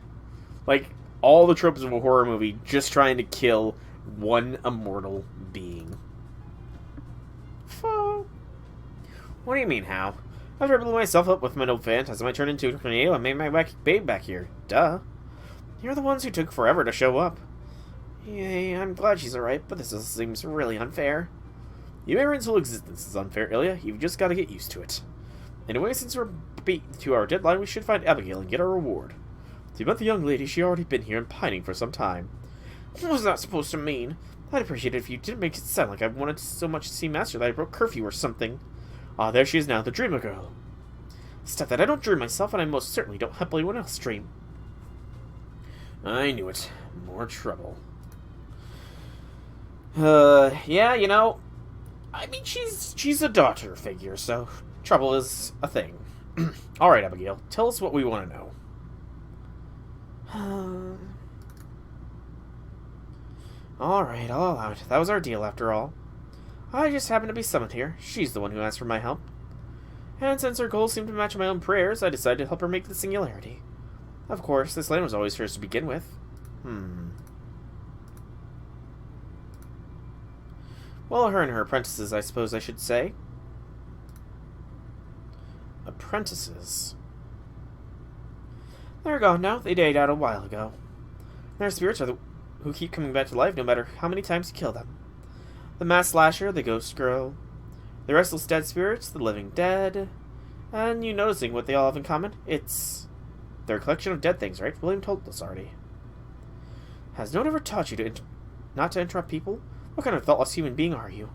Like, all the tropes of a horror movie just trying to kill one immortal being. What do you mean, how? After I blew myself up with my old phantasm, I turned into a tornado and made my wacky babe back here. Duh. You're the ones who took forever to show up. Yay, I'm glad she's alright, but this seems really unfair. Your whole existence is unfair, Ilya. You've just got to get used to it. Anyway, since we're beat to our deadline, we should find Abigail and get our reward. To met the young lady, she already been here and pining for some time. What was that supposed to mean? I'd appreciate it if you didn't make it sound like I wanted so much to see Master that I broke curfew or something. Ah, there she is now, the dreamer girl. Stop that, I don't dream myself, and I most certainly don't help anyone else dream. I knew it. More trouble. Yeah, you know, I mean, she's a daughter figure, so trouble is a thing. Alright, Abigail, tell us what we want to know. Alright, I'll allow it. That was our deal, after all. I just happened to be summoned here. She's the one who asked for my help. And since her goals seemed to match my own prayers, I decided to help her make the singularity. Of course, this land was always hers to begin with. Well, her and her apprentices, I suppose I should say. Apprentices? They're gone now. They died out a while ago. Their spirits are who keep coming back to life no matter how many times you kill them. The Masked Slasher, the Ghost Girl, the Restless Dead Spirits, the Living Dead. And you noticing what they all have in common? It's their collection of dead things, right? William told us already. Has no one ever taught you to not to interrupt people? What kind of thoughtless human being are you?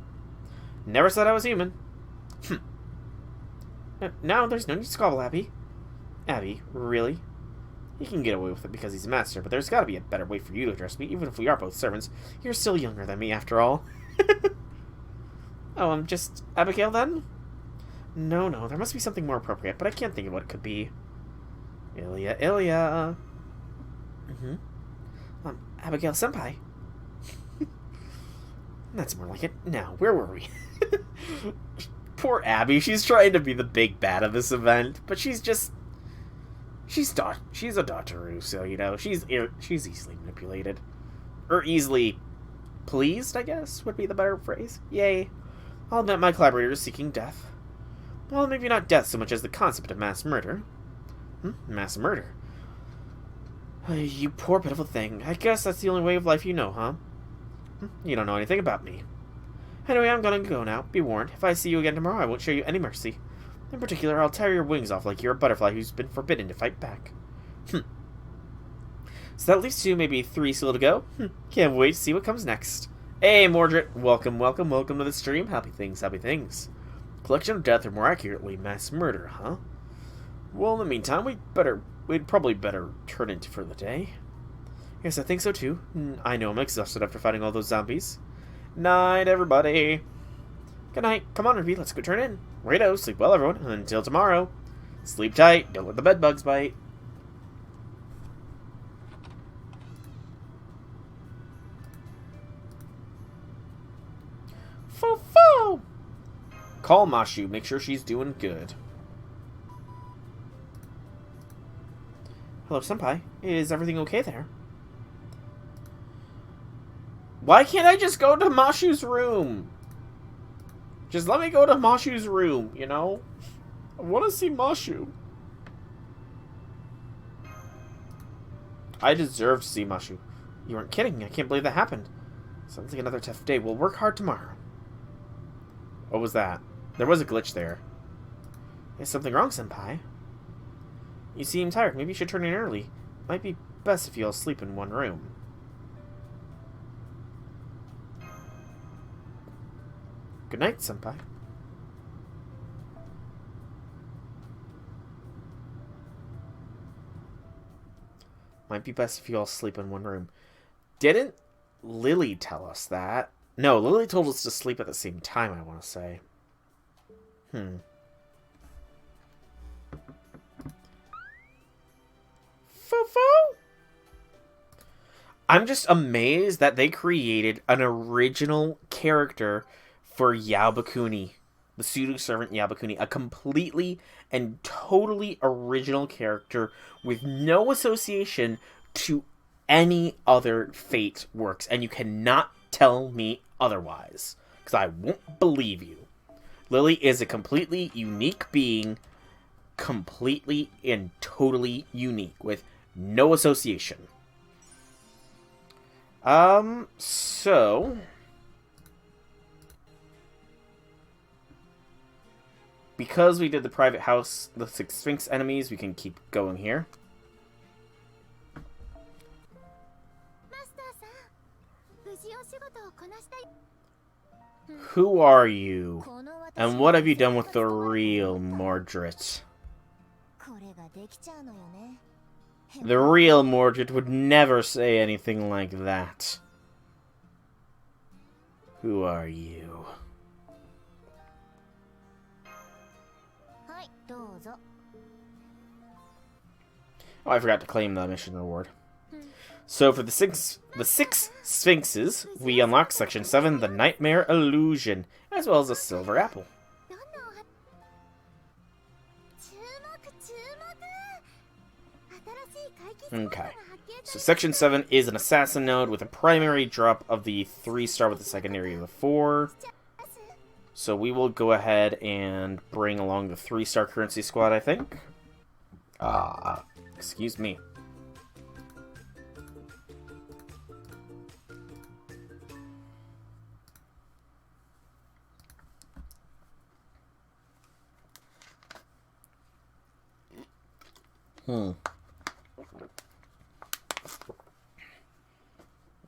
Never said I was human. Now there's no need to squabble, Abby. Abby, really? He can get away with it because he's a master, but there's got to be a better way for you to address me, even if we are both servants. You're still younger than me, after all. Oh, I'm just Abigail, then? No, there must be something more appropriate, but I can't think of what it could be. Ilya. Abigail-senpai. That's more like it. Now, where were we? Poor Abby, she's trying to be the big bad of this event, but she's a daughter, so, you know, she's easily manipulated. Or easily pleased, I guess, would be the better phrase. Yay. I'll admit my collaborator is seeking death. Well, maybe not death so much as the concept of mass murder. Mass murder? You poor pitiful thing. I guess that's the only way of life you know, huh? You don't know anything about me. Anyway, I'm gonna go now. Be warned, if I see you again tomorrow, I won't show you any mercy. In particular, I'll tear your wings off like you're a butterfly who's been forbidden to fight back. So that leaves 2, maybe 3 still to go. Can't wait to see what comes next. Hey, Mordred. Welcome to the stream. Happy things. Collection of death, or more accurately, mass murder, huh? Well, in the meantime, we'd probably better turn in for the day. Yes, I think so too. I know I'm exhausted after fighting all those zombies. Night, everybody. Good night. Come on, Ruby, let's go turn in. Righto, sleep well, everyone. Until tomorrow. Sleep tight. Don't let the bed bugs bite. Fo-fo! Call Mashu. Make sure she's doing good. Hello, Senpai. Is everything okay there? Why can't I just go to Mashu's room? Just let me go to Mashu's room, you know? I want to see Mashu. I deserve to see Mashu. You weren't kidding. I can't believe that happened. Sounds like another tough day. We'll work hard tomorrow. What was that? There was a glitch there. Is something wrong, Senpai? You seem tired. Maybe you should turn in early. Might be best if you all sleep in one room. Good night, Senpai. Might be best if you all sleep in one room. Didn't Lily tell us that? No, Lily told us to sleep at the same time, I want to say. Fo-fo? I'm just amazed that they created an original character for Yabakuni, the pseudo-servant Yabakuni, a completely and totally original character with no association to any other Fate works, and you cannot tell me otherwise, because I won't believe you. Lily is a completely unique being completely and totally unique with no association. So because we did the private house, the 6 Sphinx enemies, we can keep going here. Who are you? And what have you done with the real Mordred? The real Mordred would never say anything like that. Who are you? Oh, I forgot to claim the mission reward. So for the six Sphinxes, we unlock Section 7, the Nightmare Illusion, as well as a silver apple. Okay, so Section 7 is an assassin node with a primary drop of the 3-star with a secondary of the 4. So we will go ahead and bring along the 3-star currency squad, I think. Excuse me.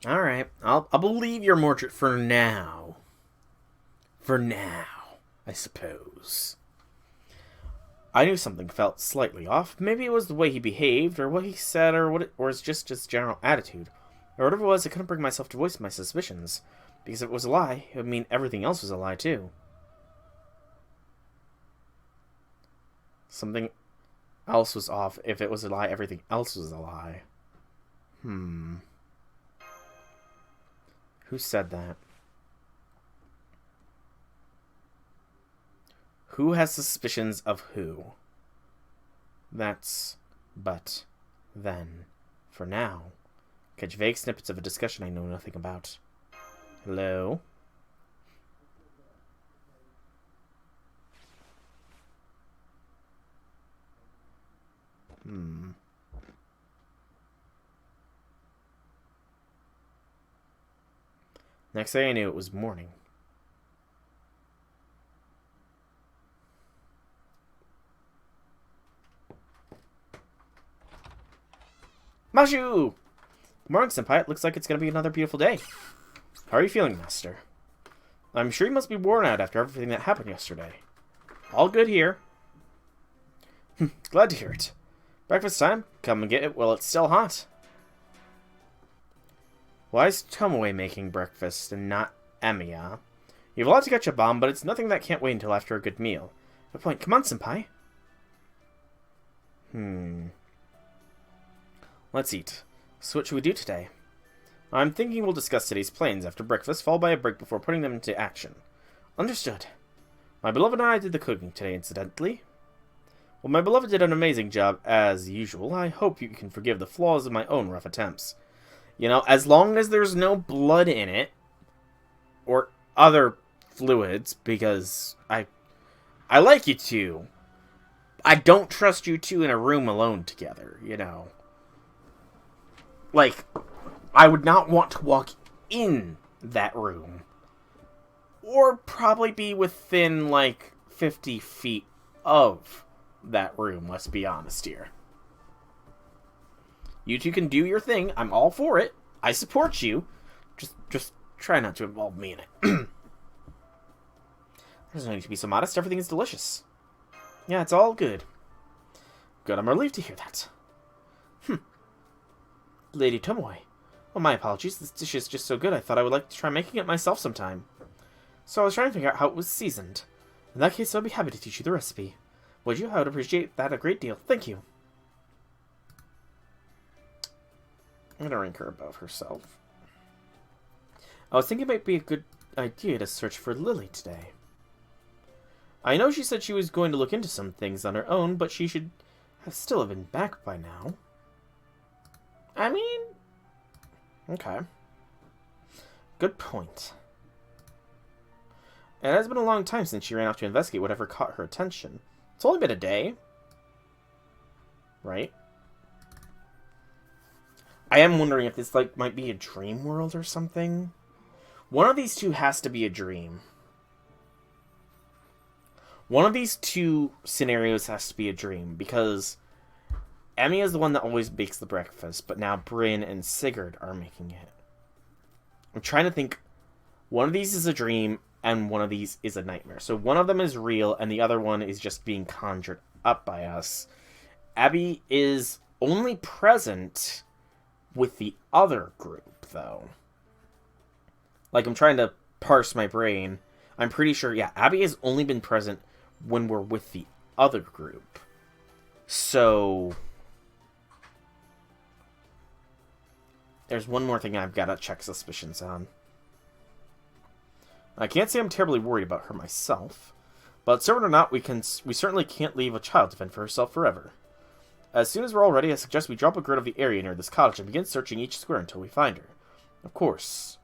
Alright, I'll believe you're Mordred for now. For now, I suppose. I knew something felt slightly off. Maybe it was the way he behaved, or what he said, or it's just his general attitude. Or whatever it was, I couldn't bring myself to voice my suspicions. Because if it was a lie, it would mean everything else was a lie, too. Something else was off. If it was a lie, everything else was a lie. Who said that? Who has suspicions of who? That's but then. For now. Catch vague snippets of a discussion I know nothing about. Hello? Next thing I knew, it was morning. Mashu! Good morning, Senpai. It looks like it's going to be another beautiful day. How are you feeling, Master? I'm sure you must be worn out after everything that happened yesterday. All good here. Glad to hear it. Breakfast time? Come and get it while it's still hot. Why is Tomoe making breakfast and not Emiya? You have a lot to catch up on, but it's nothing that can't wait until after a good meal. Good point. Come on, Senpai. Let's eat. So what should we do today? I'm thinking we'll discuss today's plans after breakfast, followed by a break before putting them into action. Understood. My beloved and I did the cooking today, incidentally. Well, my beloved did an amazing job, as usual. I hope you can forgive the flaws of my own rough attempts. You know, as long as there's no blood in it, or other fluids, because I like you two. I don't trust you two in a room alone together, you know. Like, I would not want to walk in that room. Or probably be within, like, 50 feet of that room, let's be honest here. You two can do your thing. I'm all for it. I support you. Just try not to involve me in it. There's no need to be so modest. Everything is delicious. Yeah, it's all good. Good, I'm relieved to hear that. Lady Tomoe. Oh, my apologies. This dish is just so good, I thought I would like to try making it myself sometime. So I was trying to figure out how it was seasoned. In that case, I'll be happy to teach you the recipe. Would you? I would appreciate that a great deal. Thank you. I'm gonna rank her above herself. I was thinking it might be a good idea to search for Lily today. I know she said she was going to look into some things on her own, but she should still have been back by now. I mean... Okay. Good point. It has been a long time since she ran off to investigate whatever caught her attention. It's only been a day. right? I am wondering if this, like, might be a dream world or something. One of these two has to be a dream. One of these two scenarios has to be a dream, because Emmy is the one that always bakes the breakfast, but now Bryn and Sigurd are making it. I'm trying to think. One of these is a dream, and one of these is a nightmare. So one of them is real, and the other one is just being conjured up by us. Abby is only present with the other group, though. Like, I'm trying to parse my brain. I'm pretty sure, yeah, Abby has only been present when we're with the other group. So there's one more thing I've got to check suspicions on. I can't say I'm terribly worried about her myself, but certain or not, we certainly can't leave a child to fend for herself forever. As soon as we're all ready, I suggest we drop a grid of the area near this cottage and begin searching each square until we find her. Of course.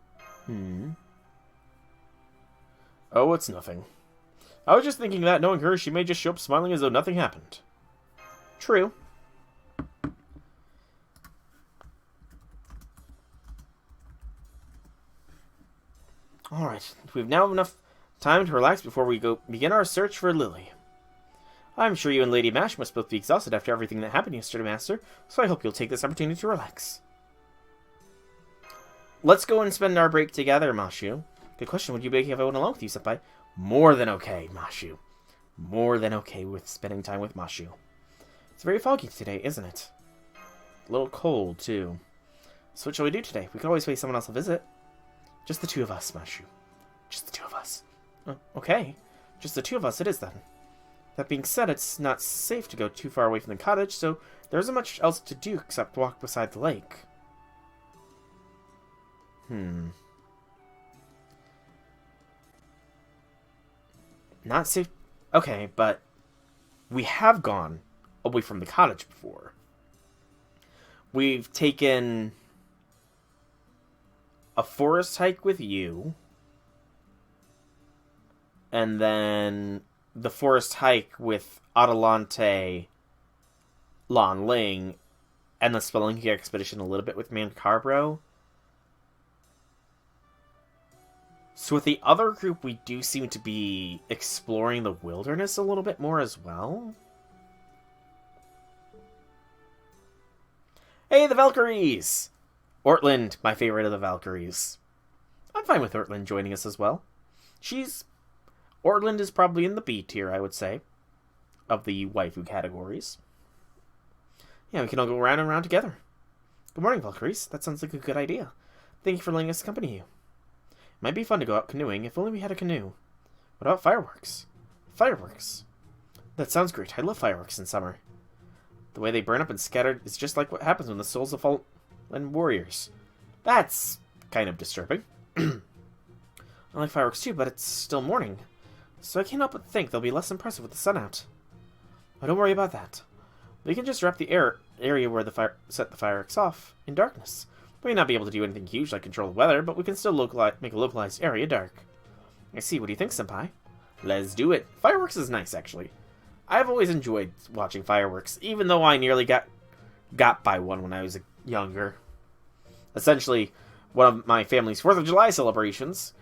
Oh, it's nothing. I was just thinking that, knowing her, she may just show up smiling as though nothing happened. True. Alright, we've now enough time to relax before we begin our search for Lily. I'm sure you and Lady Mash must both be exhausted after everything that happened yesterday, Master, so I hope you'll take this opportunity to relax. Let's go and spend our break together, Mashu. Good question, would you be okay if I went along with you, Senpai? More than okay, Mashu. More than okay with spending time with Mashu. It's very foggy today, isn't it? A little cold, too. So what shall we do today? We could always pay someone else a visit. Just the two of us, Mashu. Just the two of us. Oh, okay. Just the two of us it is, then. That being said, it's not safe to go too far away from the cottage, so there isn't much else to do except walk beside the lake. Not safe... Okay, but we have gone away from the cottage before. We've taken a forest hike with you, and then the forest hike with Adelante, Lan Ling, and the Spelunky expedition a little bit with Mancarbro. So with the other group, we do seem to be exploring the wilderness a little bit more as well. Hey, the Valkyries! Ortland, my favorite of the Valkyries. I'm fine with Ortland joining us as well. Ortland is probably in the B tier, I would say, of the waifu categories. Yeah, we can all go round and round together. Good morning, Valkyries. That sounds like a good idea. Thank you for letting us accompany you. It might be fun to go out canoeing, if only we had a canoe. What about fireworks? Fireworks? That sounds great. I love fireworks in summer. The way they burn up and scatter is just like what happens when the souls of fallen warriors. That's kind of disturbing. I like fireworks too, but it's still morning, so I can't help but think they'll be less impressive with the sun out. But don't worry about that. We can just wrap the area where set the fireworks off in darkness. We may not be able to do anything huge like control the weather, but we can still make a localized area dark. I see. What do you think, Senpai? Let's do it. Fireworks is nice, actually. I've always enjoyed watching fireworks, even though I nearly got by one when I was younger. Essentially, one of my family's 4th of July celebrations,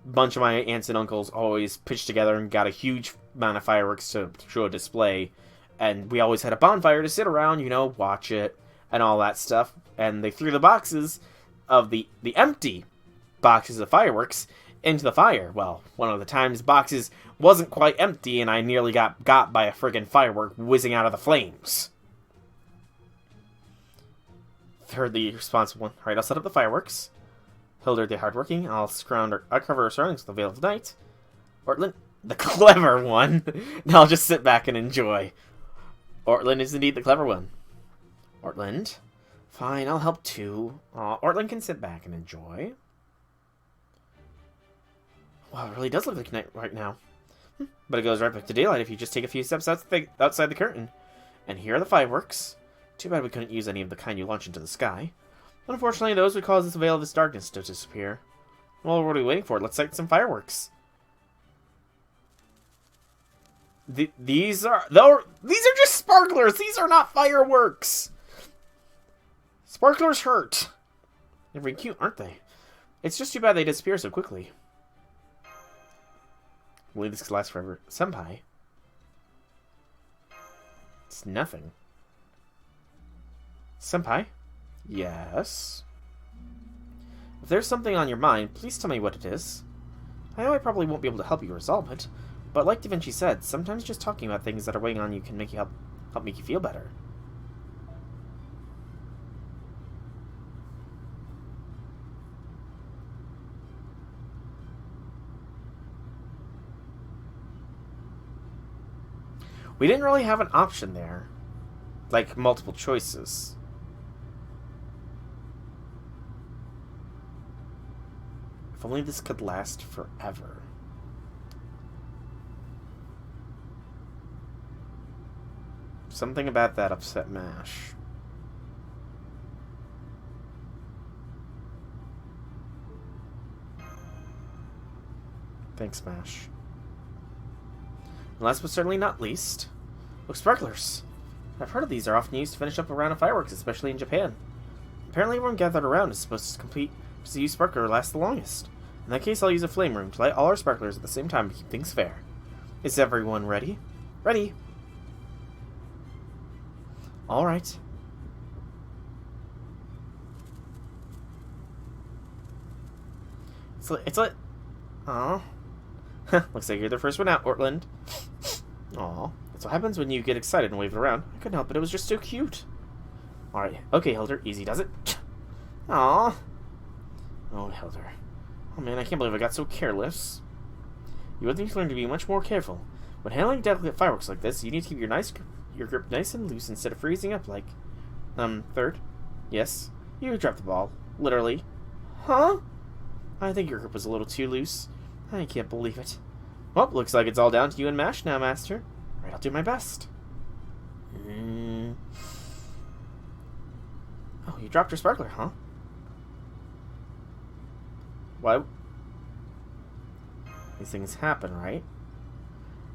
a bunch of my aunts and uncles always pitched together and got a huge amount of fireworks to show a display. And we always had a bonfire to sit around, watch it and all that stuff. And they threw the boxes of the empty boxes of fireworks into the fire. Well, one of the times boxes wasn't quite empty and I nearly got by a friggin' firework whizzing out of the flames. Heard the responsible one. Alright, I'll set up the fireworks. Hilda, the hardworking. I'll cover our surroundings with the veil of night. Ortland, the clever one. Now I'll just sit back and enjoy. Ortland is indeed the clever one. Ortland? Fine, I'll help too. Ortland can sit back and enjoy. Wow, it really does look like night right now. But it goes right back to daylight if you just take a few steps outside the curtain. And here are the fireworks. Too bad we couldn't use any of the kind you launch into the sky. Unfortunately, those would cause this veil of this darkness to disappear. Well, what are we waiting for? Let's light some fireworks. These are just sparklers. These are not fireworks. Sparklers hurt. They're very cute, aren't they? It's just too bad they disappear so quickly. I believe this could last forever. Senpai. It's nothing. Senpai? Yes? If there's something on your mind, please tell me what it is. I know I probably won't be able to help you resolve it, but like Da Vinci said, sometimes just talking about things that are weighing on you can make you help make you feel better. We didn't really have an option there. Like, multiple choices. If only this could last forever. Something about that upset Mash. Thanks, Mash. And last but certainly not least, look, sparklers. I've heard of these are often used to finish up a round of fireworks, especially in Japan. Apparently everyone gathered around is supposed to use sparkler to last the longest. In that case, I'll use a flame room to light all our sparklers at the same time to keep things fair. Is everyone ready? Ready! Alright. It's lit. Aww. Looks like you're the first one out, Ortland. Aw. That's what happens when you get excited and wave it around. I couldn't help it, it was just so cute. Alright, okay, Hilder, easy does it. Aw. Oh, Hilder. Oh man, I can't believe I got so careless. You would need to learn to be much more careful. When handling delicate fireworks like this, you need to keep your grip nice and loose instead of freezing up like... Third? Yes? You dropped the ball. Literally. Huh? I think your grip was a little too loose. I can't believe it. Well, looks like it's all down to you and Mash now, Master. Right, I'll do my best. Oh, you dropped your sparkler, huh? What? These things happen, right?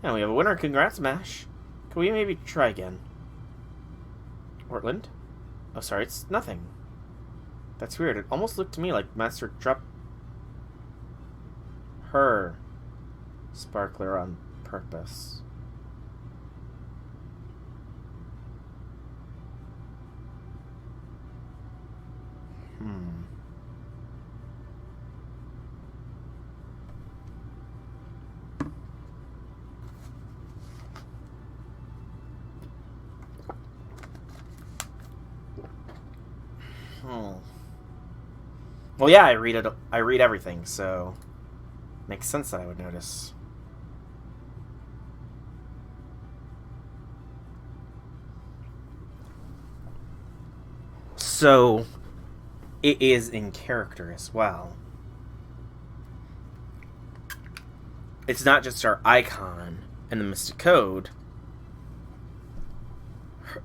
Yeah, we have a winner. Congrats, Mash. Can we maybe try again? Ortland? Oh, sorry, it's nothing. That's weird. It almost looked to me like Master dropped her sparkler on purpose. Well, yeah, I read it. I read everything, so makes sense that I would notice. So it is in character as well. It's not just our icon in the Mystic Code.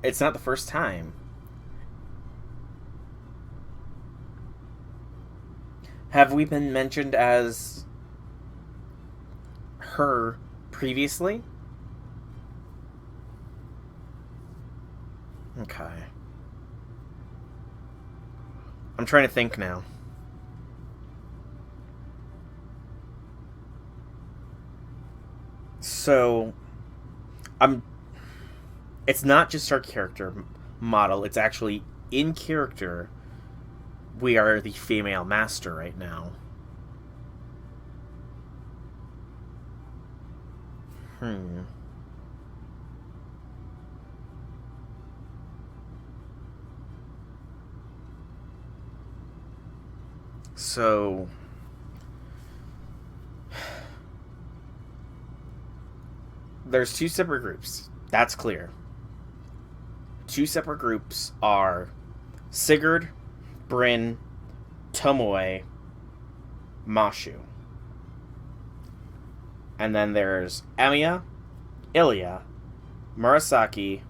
It's not the first time. Have we been mentioned as her previously? Okay. I'm trying to think now. So, it's not just our character model, it's actually in character. We are the female master right now. So... there's two separate groups. That's clear. Two separate groups are Sigurd, Bryn, Tomoe, Mashu. And then there's Emiya, Ilya, Murasaki,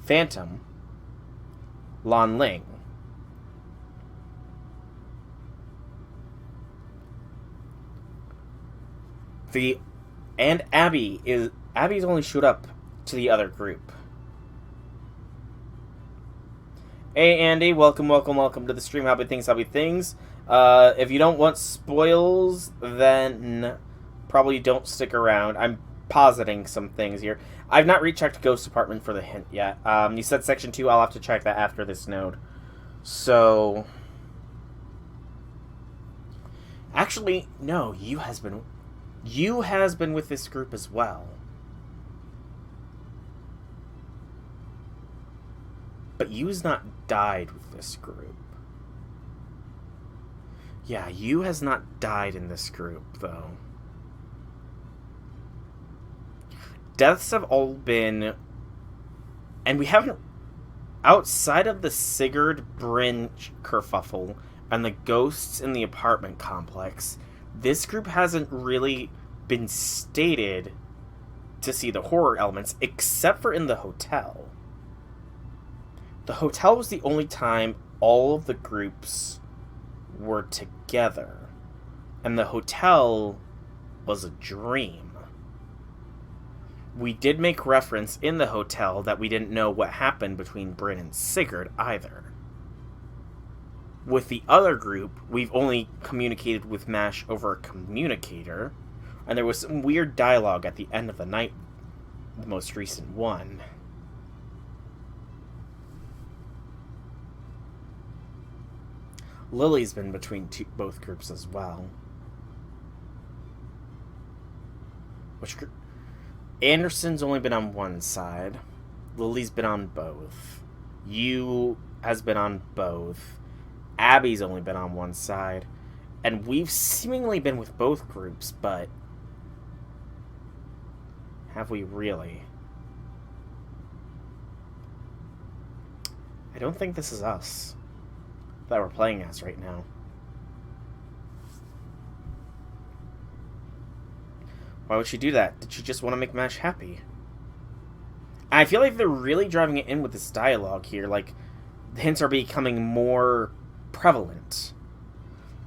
Phantom, Lan Ling. The And Abby's only showed up to the other group. Hey Andy, welcome to the stream. Hobby Things. If you don't want spoils, then probably don't stick around. I'm positing some things here. I've not rechecked Ghost Department for the hint yet. You said Section 2, I'll have to check that after this node. So... Actually, no, you has been with this group as well. But you's not died with this group. Yeah, you has not died in this group, though. Deaths have all been... And we haven't... Outside of the Sigurd Bryn kerfuffle and the ghosts in the apartment complex, this group hasn't really been stated to see the horror elements, except for in the hotel. The hotel was the only time all of the groups were together. And the hotel was a dream. We did make reference in the hotel that we didn't know what happened between Bryn and Sigurd either. With the other group, we've only communicated with Mash over a communicator, and there was some weird dialogue at the end of the night, the most recent one. Lily's been between both groups as well. Which group? Anderson's only been on one side. Lily's been on both. You has been on both. Abby's only been on one side. And we've seemingly been with both groups, but... have we really? I don't think this is us that we're playing as right now. Why would she do that? Did she just want to make Mash happy? I feel like they're really driving it in with this dialogue here. Like, the hints are becoming more prevalent.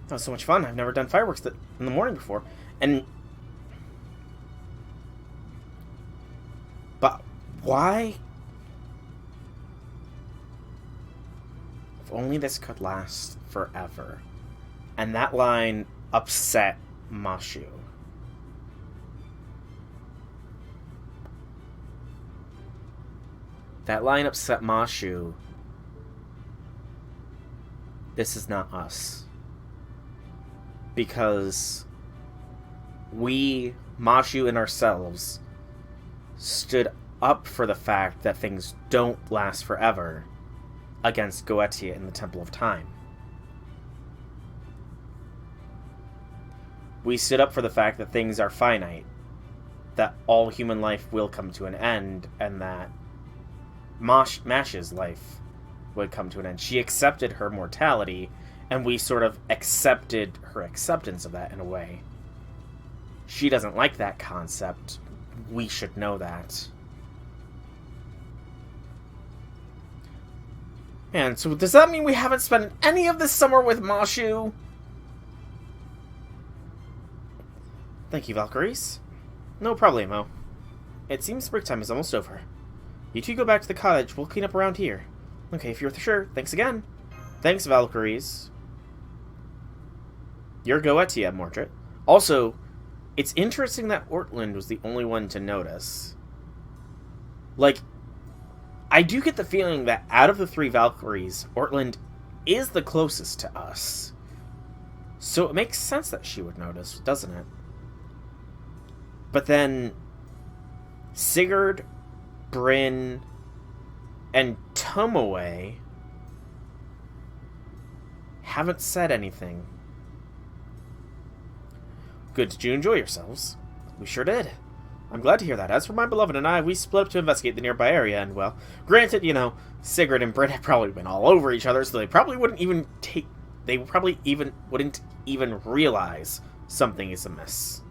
That was so much fun. I've never done fireworks in the morning before. But why? If only this could last forever. And that line upset Mashu. That line upset Mashu. This is not us. Because we, Mashu and ourselves, stood up for the fact that things don't last forever against Goetia in the Temple of Time. We stood up for the fact that things are finite, that all human life will come to an end, and that Mash's life would come to an end. She accepted her mortality, and we sort of accepted her acceptance of that in a way. She doesn't like that concept. We should know that. And so does that mean we haven't spent any of this summer with Mashu? Thank you, Valkyries. No problemo. It seems springtime is almost over. You two go back to the cottage. We'll clean up around here. Okay, if you're sure. Thanks again. Thanks, Valkyries. You're Goetia, Mordred. Also, it's interesting that Ortland was the only one to notice. Like, I do get the feeling that out of the three Valkyries, Ortland is the closest to us. So it makes sense that she would notice, doesn't it? But then Sigurd, Bryn, and Tomoe haven't said anything. Good, did you enjoy yourselves? We sure did. I'm glad to hear that. As for my beloved and I, we split up to investigate the nearby area, and well, granted, you know, Sigurd and Bryn have probably been all over each other, so they probably wouldn't even wouldn't even realize something is amiss.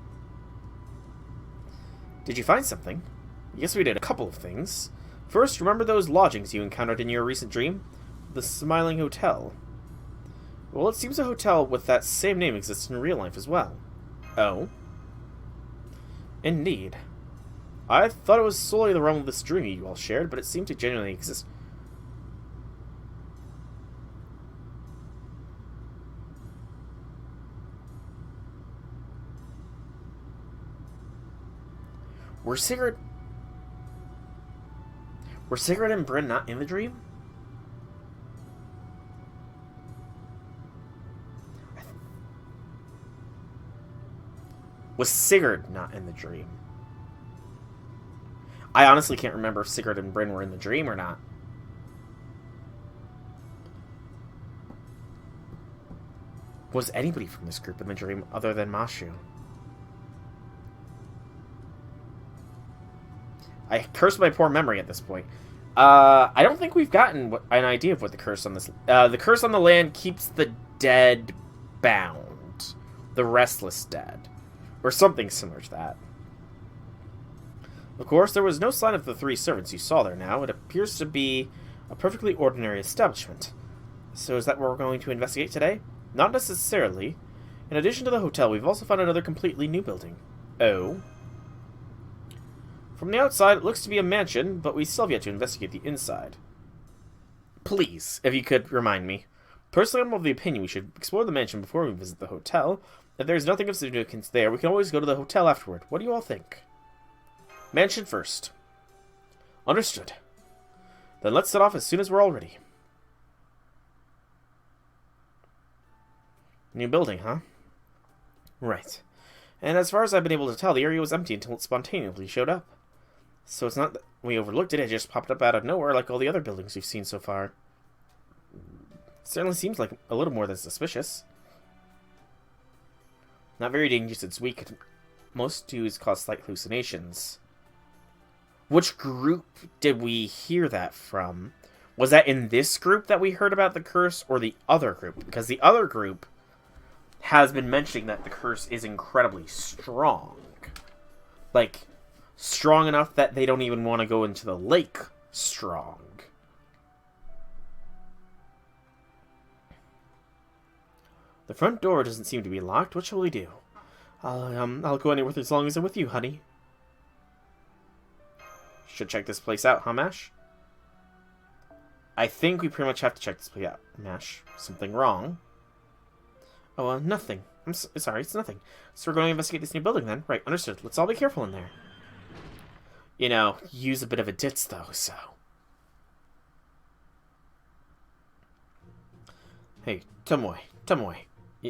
Did you find something? Yes, we did a couple of things. First, remember those lodgings you encountered in your recent dream? The Smiling Hotel. Well, it seems a hotel with that same name exists in real life as well. Oh? Indeed. I thought it was solely the realm of this dream you all shared, but it seemed to genuinely exist. Were Sigurd and Bryn not in the dream? Was Sigurd not in the dream? I honestly can't remember if Sigurd and Bryn were in the dream or not. Was anybody from this group in the dream other than Mashu? I curse my poor memory at this point. I don't think we've gotten an idea of what the curse on this... the curse on the land keeps the dead bound. The restless dead. Or something similar to that. Of course, there was no sign of the three servants you saw there now. It appears to be a perfectly ordinary establishment. So is that what we're going to investigate today? Not necessarily. In addition to the hotel, we've also found another completely new building. Oh? From the outside, it looks to be a mansion, but we still have yet to investigate the inside. Please, if you could remind me. Personally, I'm of the opinion we should explore the mansion before we visit the hotel. If there's nothing of significance there, we can always go to the hotel afterward. What do you all think? Mansion first. Understood. Then let's set off as soon as we're all ready. New building, huh? Right. And as far as I've been able to tell, the area was empty until it spontaneously showed up. So it's not that we overlooked it, it just popped up out of nowhere like all the other buildings we've seen so far. Certainly seems like a little more than suspicious. Not very dangerous, it's weak. Most do is cause slight hallucinations. Which group did we hear that from? Was that in this group that we heard about the curse, or the other group? Because the other group has been mentioning that the curse is incredibly strong. Like, strong enough that they don't even want to go into the lake strong. The front door doesn't seem to be locked. What shall we do? I'll go anywhere as long as I'm with you, honey. Should check this place out, huh, Mash? I think we pretty much have to check this place out, Mash. Something wrong? Oh, nothing. I'm sorry, it's nothing. So we're going to investigate this new building then? Right, understood. Let's all be careful in there. You know, use a bit of a ditz though, so. Hey, Tomoe.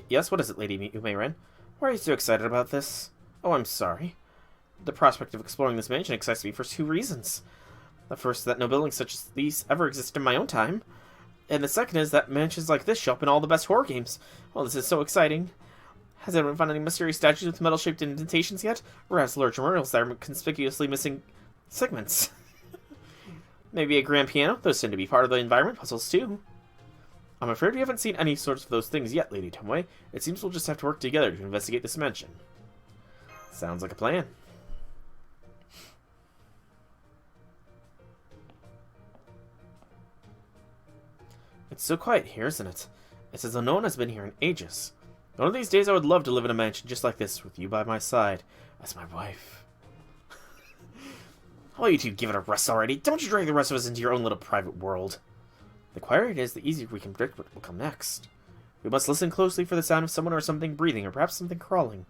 Yes, what is it, Lady Umeiren? Why are you so excited about this? Oh, I'm sorry. The prospect of exploring this mansion excites me for two reasons. The first, that no buildings such as these ever existed in my own time. And the second is that mansions like this show up in all the best horror games. Well, this is so exciting. Has anyone found any mysterious statues with metal-shaped indentations yet? Or has large memorials that are conspicuously missing segments? Maybe a grand piano? Those tend to be part of the environment puzzles, too. I'm afraid we haven't seen any sorts of those things yet, Lady Tomoe. It seems we'll just have to work together to investigate this mansion. Sounds like a plan. It's so quiet here, isn't it? It's as though no one has been here in ages. One of these days I would love to live in a mansion just like this, with you by my side, as my wife. How about you two give it a rest already? Don't you drag the rest of us into your own little private world. The quieter it is, the easier we can predict what will come next. We must listen closely for the sound of someone or something breathing, or perhaps something crawling.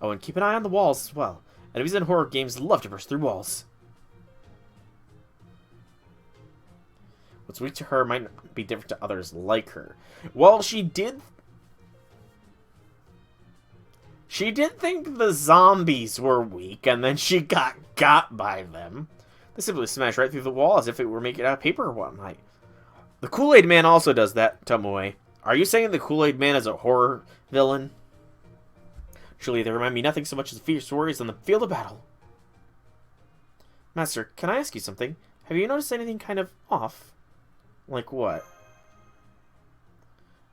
Oh, and keep an eye on the walls as well. Enemies in horror games love to burst through walls. What's weak to her might not be different to others like her. Well, she did think the zombies were weak, and then she got by them. They simply smashed right through the wall as if it were making out of paper or whatnot. The Kool-Aid Man also does that, Tomoe. Are you saying the Kool-Aid Man is a horror villain? Truly, they remind me nothing so much as fierce warriors on the field of battle. Master, can I ask you something? Have you noticed anything kind of off? Like what?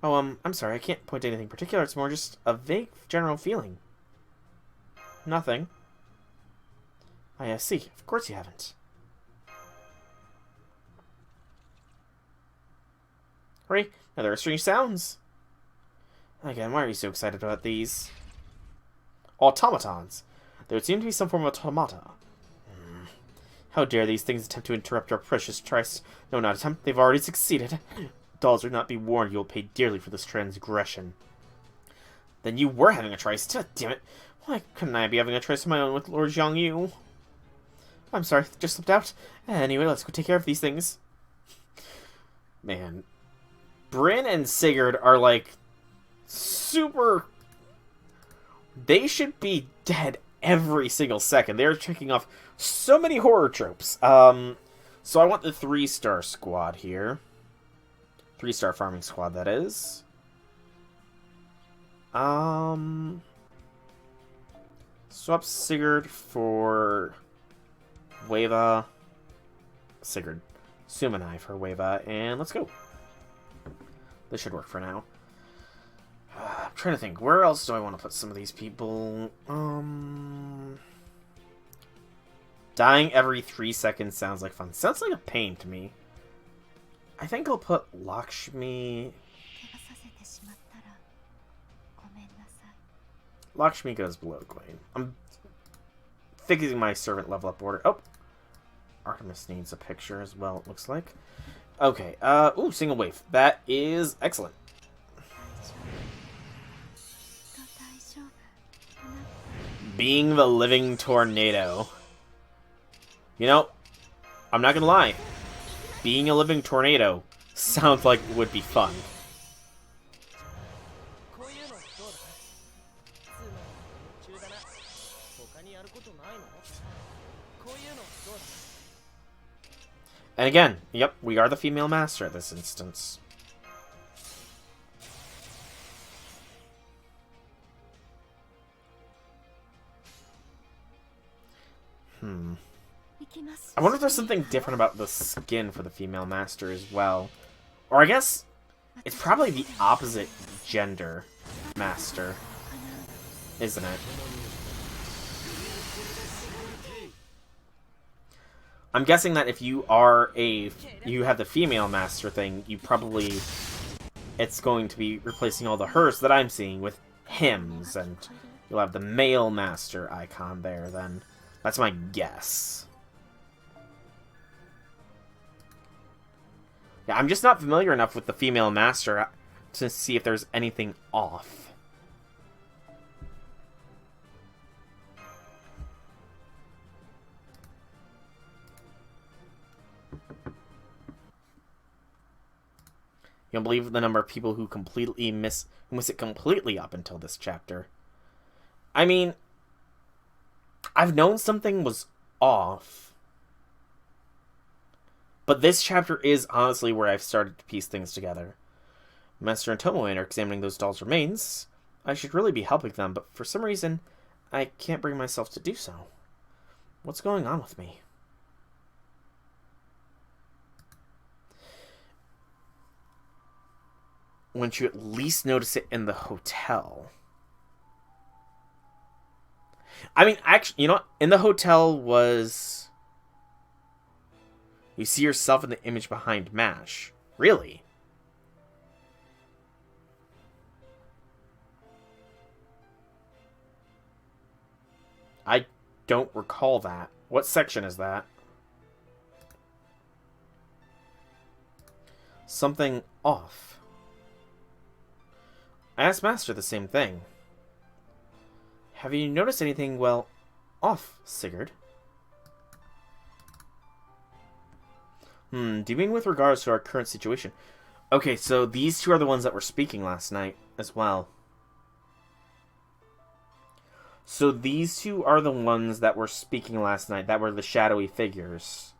Oh, I'm sorry, I can't point to anything particular. It's more just a vague general feeling. Nothing. I see. Of course you haven't. Hurry! Now there are strange sounds. Again, why are you so excited about these? Automatons. There would seem to be some form of automata. How dare these things attempt to interrupt our precious tryst? No, not attempt. They've already succeeded. Dolls are not be warned. You will pay dearly for this transgression. Then you were having a tryst. Damn it. Why couldn't I be having a tryst of my own with Lord Jiangyu? I'm sorry, just slipped out. Anyway, let's go take care of these things. Man. Bryn and Sigurd are, like, super... They should be dead every single second. They're checking off so many horror tropes. So I want the 3-star squad here. 3-star farming squad, that is. Swap Sigurd for Weva. Sigurd. Sumanai for Weva, and let's go. This should work for now. I'm trying to think, where else do I want to put some of these people? Dying every 3 seconds sounds like fun. Sounds like a pain to me. I think I'll put Lakshmi. Lakshmi goes below Gwaine. I'm fixing my servant level up order. Oh! Artemis needs a picture as well, it looks like. Okay, ooh, single wave. That is excellent. Being the living tornado. You know, I'm not gonna lie. Being a living tornado sounds like it would be fun. And again, yep, we are the female master at this instance. I wonder if there's something different about the skin for the female master as well. Or I guess it's probably the opposite gender master, isn't it? I'm guessing that if you have the female master thing, you probably, it's going to be replacing all the hers that I'm seeing with hims, and you'll have the male master icon there then. That's my guess. Yeah, I'm just not familiar enough with the female master to see if there's anything off. You don't believe the number of people who miss it completely up until this chapter. I mean, I've known something was off. But this chapter is honestly where I've started to piece things together. Master and Tomoe are examining those dolls' remains. I should really be helping them, but for some reason, I can't bring myself to do so. What's going on with me? Wouldn't you at least notice it in the hotel? I mean, actually, you know what? In the hotel was... You see yourself in the image behind MASH. Really? I don't recall that. What section is that? Something off. I asked Master the same thing. Have you noticed anything, well, off, Sigurd? Do you mean with regards to our current situation? Okay, so these two are the ones that were speaking last night as well. So these two are the ones that were speaking last night. That were the shadowy figures.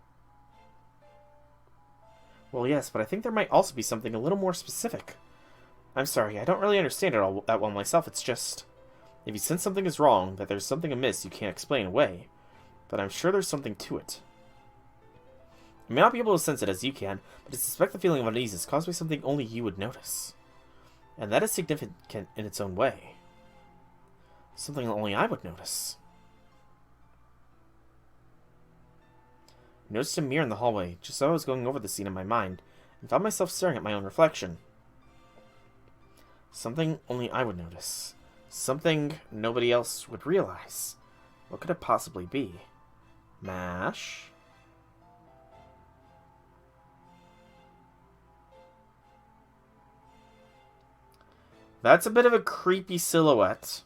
Well, yes, but I think there might also be something a little more specific. I'm sorry, I don't really understand it all that well myself. It's just, if you sense something is wrong, that there's something amiss you can't explain away, but I'm sure there's something to it. I may not be able to sense it as you can, but I suspect the feeling of unease is caused by something only you would notice. And that is significant in its own way. Something only I would notice. I noticed a mirror in the hallway, just as I was going over the scene in my mind, and found myself staring at my own reflection. Something only I would notice. Something nobody else would realize. What could it possibly be? Mash? That's a bit of a creepy silhouette.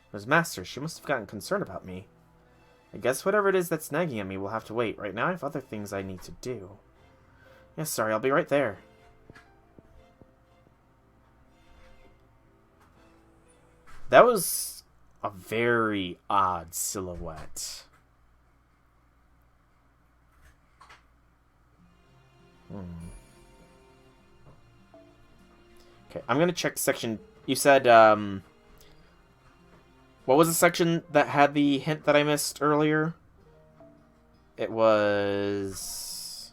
It was Master. She must have gotten concerned about me. I guess whatever it is that's nagging at me will have to wait. Right now I have other things I need to do. Yes, sorry, I'll be right there. That was a very odd silhouette. Okay, I'm gonna check section. You said, what was the section that had the hint that I missed earlier? It was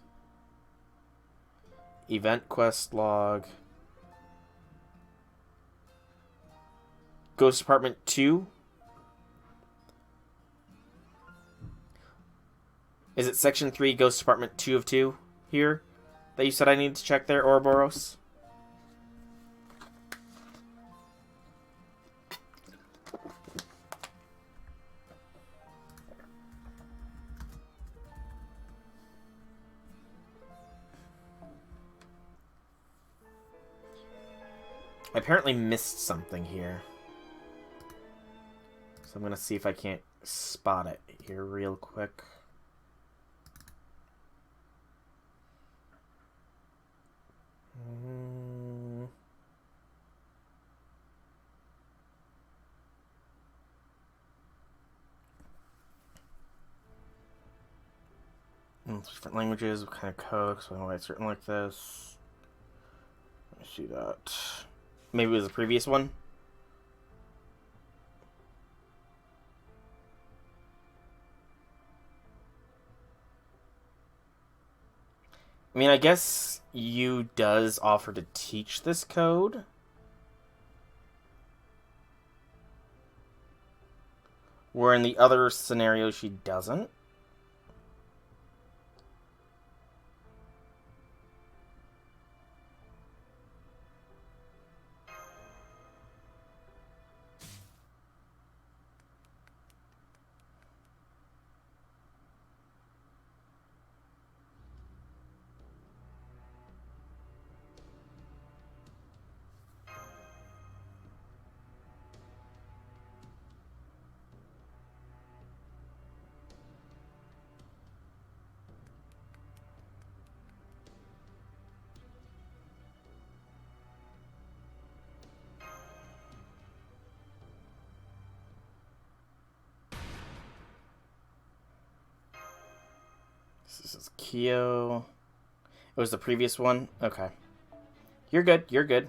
event quest log. Ghost Department 2. Is it section 3, Ghost Department 2 of 2 here that you said I need to check there, Ouroboros? I apparently missed something here. So I'm going to see if I can't spot it here real quick. Different languages, what kind of code, so I know why it's written like this. Let me see that. Maybe it was the previous one. I mean, I guess you does offer to teach this code. Where in the other scenario she doesn't. This is Kyo. It was the previous one? Okay. You're good, you're good.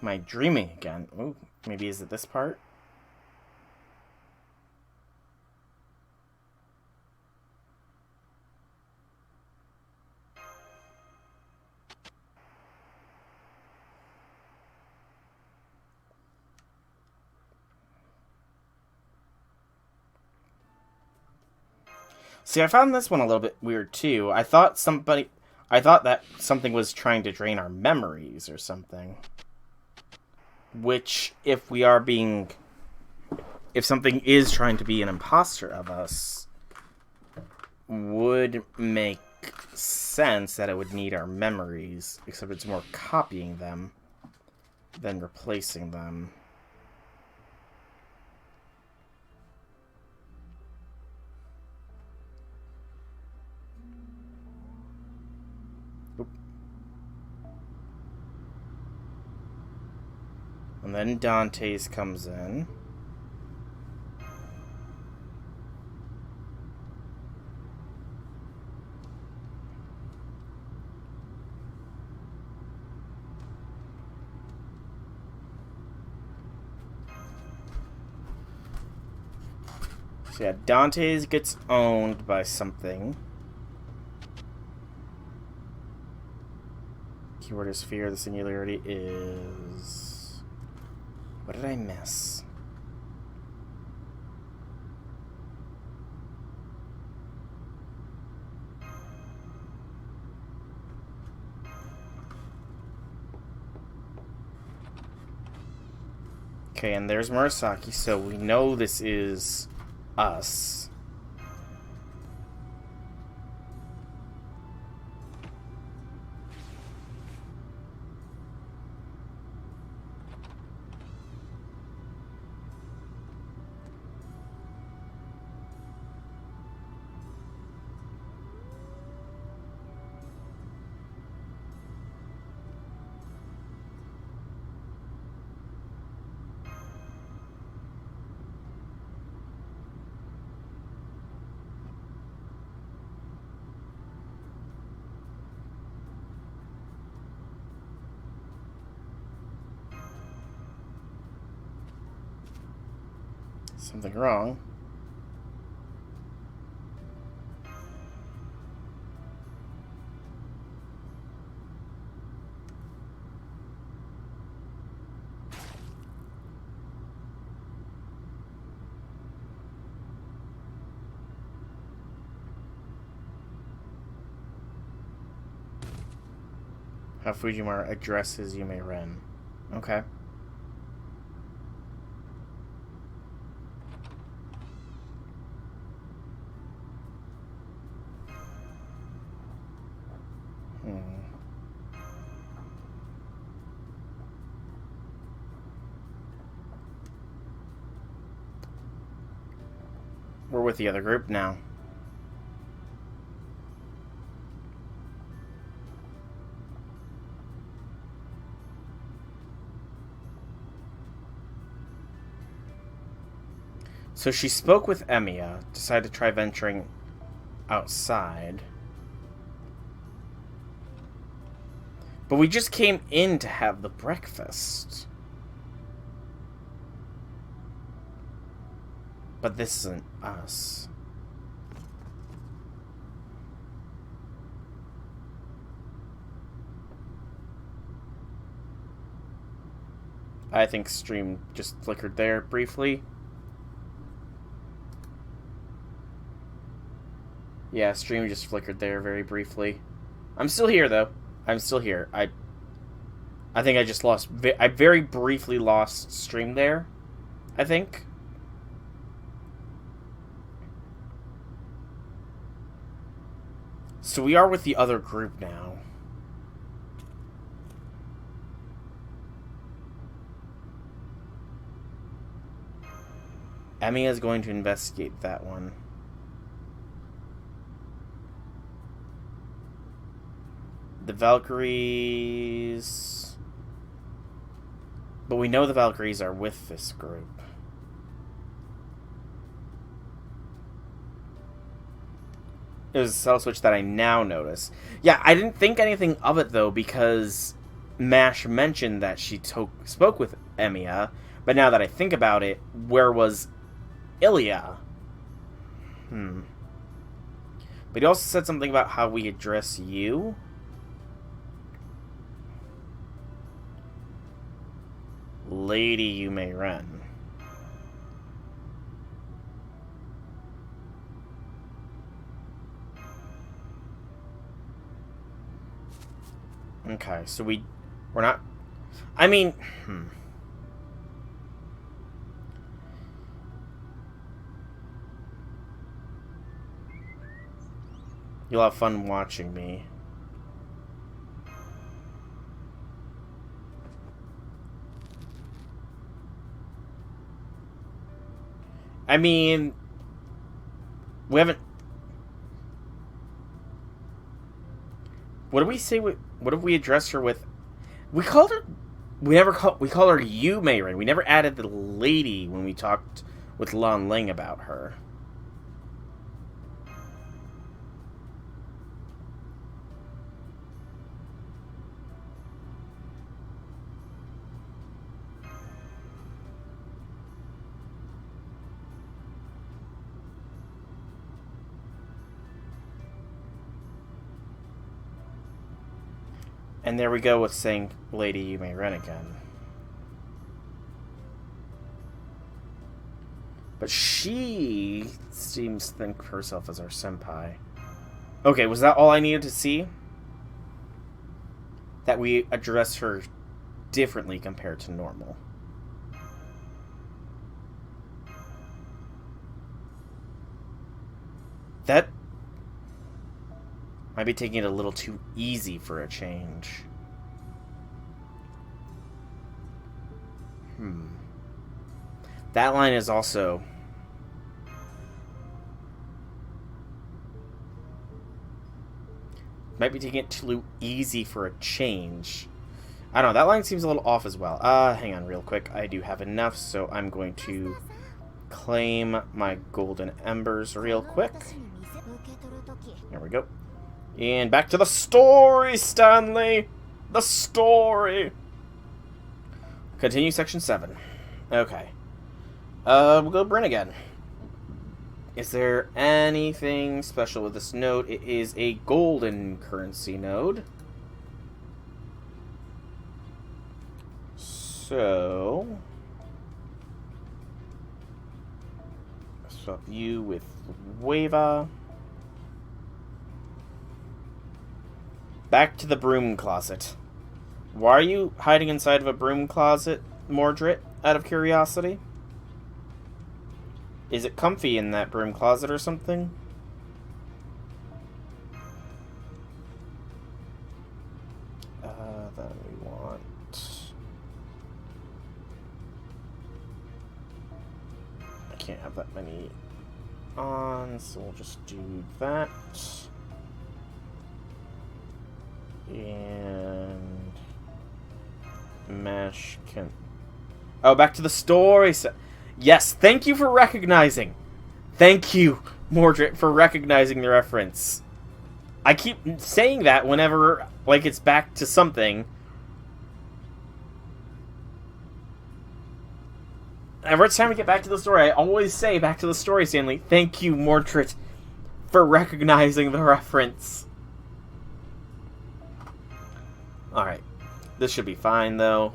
Am I dreaming again? Ooh, maybe is it this part? See, I found this one a little bit weird too. I thought that something was trying to drain our memories or something. Which, if something is trying to be an imposter of us, would make sense that it would need our memories, except it's more copying them than replacing them. Oop. And then Dante's comes in. So yeah, Dante's gets owned by something. Keyword is fear. The singularity is... What did I miss? Okay, and there's Murasaki, so we know this is us. Something wrong. How Fujimura addresses Yume Ren. Okay. We're with the other group now. So she spoke with Emiya, decided to try venturing outside. But we just came in to have the breakfast. But this isn't us. I think stream just flickered there briefly. Yeah, stream just flickered there very briefly. I'm still here, though. I'm still here. I think I just lost... I very briefly lost stream there, I think. So we are with the other group now. Emiya is going to investigate that one. The Valkyries... But we know the Valkyries are with this group. It was a subtle switch that I now notice. Yeah, I didn't think anything of it, though, because Mash mentioned that she spoke with Emiya. But now that I think about it, where was Ilya? But he also said something about how we address you. Lady Yume Ren. Okay, so we're not... I mean... You'll have fun watching me. I mean... We haven't... What did we say? What did we address her with? We called her... We call her Yume Ren. We never added the lady when we talked with Lan Ling about her. And there we go with saying, "Lady, you may run again." But she seems to think of herself as our senpai. Okay, was that all I needed to see? That we address her differently compared to normal. That might be taking it a little too easy for a change. That line is also... might be taking it too easy for a change. I don't know, that line seems a little off as well. Hang on real quick. I do have enough, so I'm going to claim my golden embers real quick. There we go. And back to the story, Stanley! The story! Continue section 7. Okay. We'll go Bryn again. Is there anything special with this node? It is a golden currency node. So... swap you with Wava. Back to the broom closet. Why are you hiding inside of a broom closet, Mordred, out of curiosity? Is it comfy in that broom closet or something? Then we want... I can't have that many on, so we'll just do that. And... mesh can... oh, back to the story set. Yes, thank you for recognizing. Thank you, Mordred, for recognizing the reference. I keep saying that whenever, like, it's back to something. Every time we get back to the story, I always say back to the story, Stanley. Thank you, Mordred, for recognizing the reference. Alright. This should be fine, though.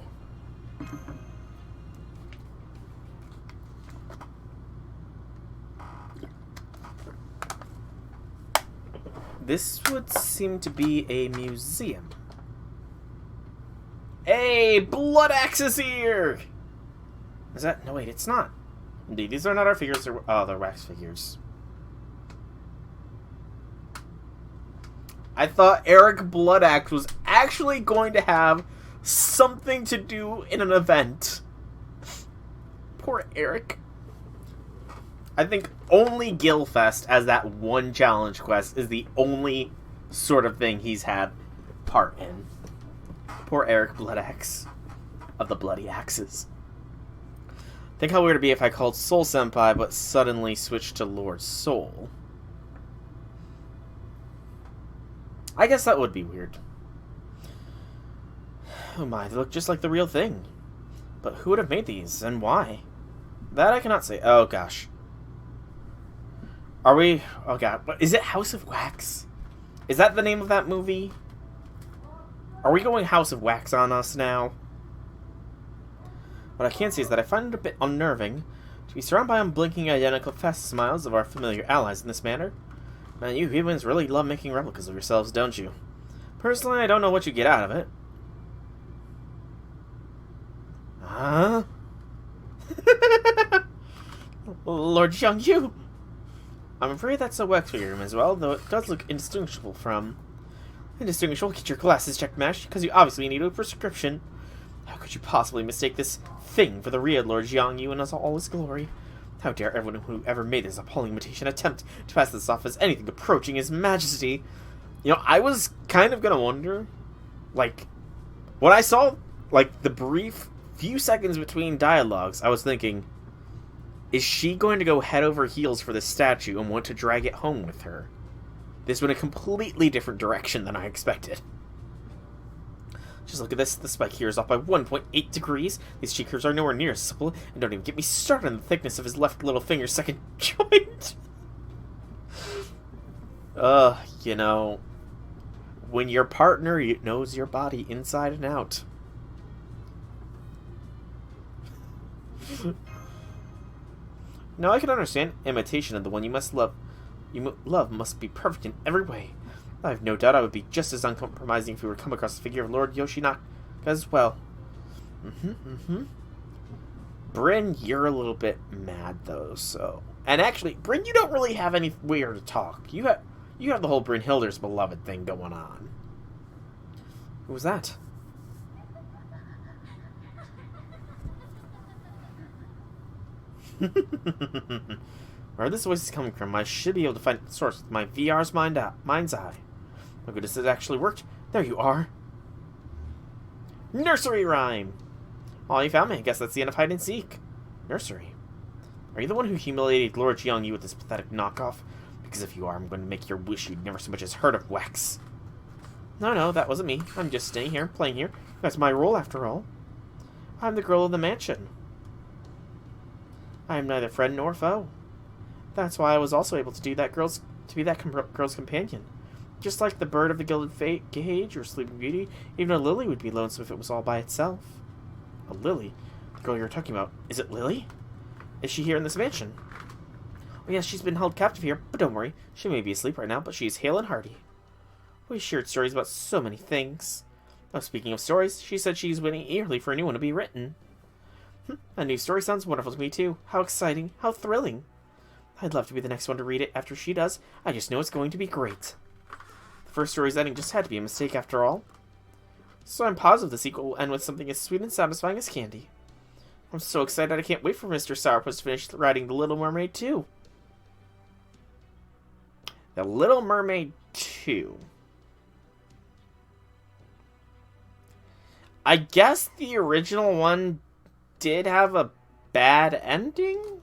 This would seem to be a museum. Hey, Blood Axe is here! Is that... no, wait, it's not. Indeed, these are not our figures. They're... oh, they're wax figures. I thought Eric Bloodaxe was actually going to have something to do in an event. Poor Eric. I think only Gilfest, as that one challenge quest, is the only sort of thing he's had part in. Poor Eric Bloodaxe of the Bloody Axes. Think how weird it'd be if I called Soul Senpai, but suddenly switched to Lord Soul. I guess that would be weird. Oh my, they look just like the real thing. But who would have made these, and why? That I cannot say. Oh gosh. Are we... oh god. Is it House of Wax? Is that the name of that movie? Are we going House of Wax on us now? What I can say is that I find it a bit unnerving to be surrounded by unblinking identical fast smiles of our familiar allies in this manner. Man, you humans really love making replicas of yourselves, don't you? Personally, I don't know what you get out of it. Huh? Lord Xiangyu! I'm afraid that's a wax figure as well, though it does look indistinguishable from... indistinguishable? Get your glasses checked, Mash, because you obviously need a prescription. How could you possibly mistake this thing for the real Lord Xiangyu in all his glory? How dare everyone who ever made this appalling imitation attempt to pass this off as anything approaching his majesty? You know, I was kind of gonna wonder, like, when I saw, like, the brief few seconds between dialogues, I was thinking, is she going to go head over heels for this statue and want to drag it home with her? This went a completely different direction than I expected. Just look at this. The spike here is off by 1.8 degrees. These cheek curves are nowhere near as supple, and don't even get me started on the thickness of his left little finger's second joint. You know, When your partner knows your body inside and out. Now I can understand imitation of the one you must love. Love must be perfect in every way. I have no doubt I would be just as uncompromising if we were to come across the figure of Lord Yoshinaka as well. Bryn, you're a little bit mad though, so... And actually, Bryn, you don't really have anywhere to talk. You have the whole Brynhilder's beloved thing going on. Who was that? Where this voice is coming from, I should be able to find the source with my VR's mind's eye. Oh goodness, it actually worked. There you are. Nursery rhyme! Oh, you found me. I guess that's the end of hide and seek. Nursery. Are you the one who humiliated Lord Jiangyu with this pathetic knockoff? Because if you are, I'm going to make your wish you'd never so much as heard of Wax. No, that wasn't me. I'm just staying here, playing here. That's my role, after all. I'm the girl of the mansion. I am neither friend nor foe. That's why I was also able to be that girl's companion. Just like the bird of the gilded cage or Sleeping Beauty, even a lily would be lonesome if it was all by itself. A lily? The girl you're talking about. Is it Lily? Is she here in this mansion? Oh yes, she's been held captive here, but don't worry. She may be asleep right now, but she is hale and hearty. We shared stories about so many things. Oh, speaking of stories, she said she's waiting eagerly for a new one to be written. A new story sounds wonderful to me, too. How exciting. How thrilling. I'd love to be the next one to read it after she does. I just know it's going to be great. The first story's ending just had to be a mistake after all. So I'm positive the sequel will end with something as sweet and satisfying as candy. I'm so excited I can't wait for Mr. Sourpuss to finish writing The Little Mermaid 2. The Little Mermaid 2. I guess the original one did have a bad ending?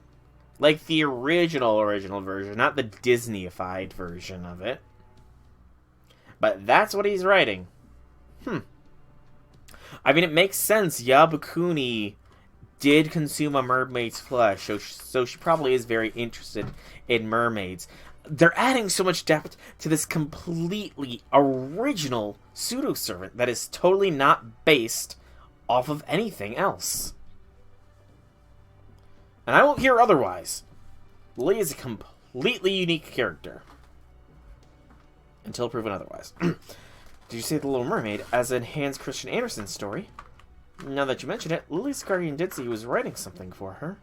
Like the original version, not the Disney-ified version of it. But that's what he's writing. I mean, it makes sense. Yabukuni did consume a mermaid's flesh, so she probably is very interested in mermaids. They're adding so much depth to this completely original pseudo-servant that is totally not based off of anything else. And I won't hear otherwise. Lily is a completely unique character. Until proven otherwise. Did you say The Little Mermaid as in Hans Christian Andersen's story? Now that you mention it, Lily's guardian did say he was writing something for her.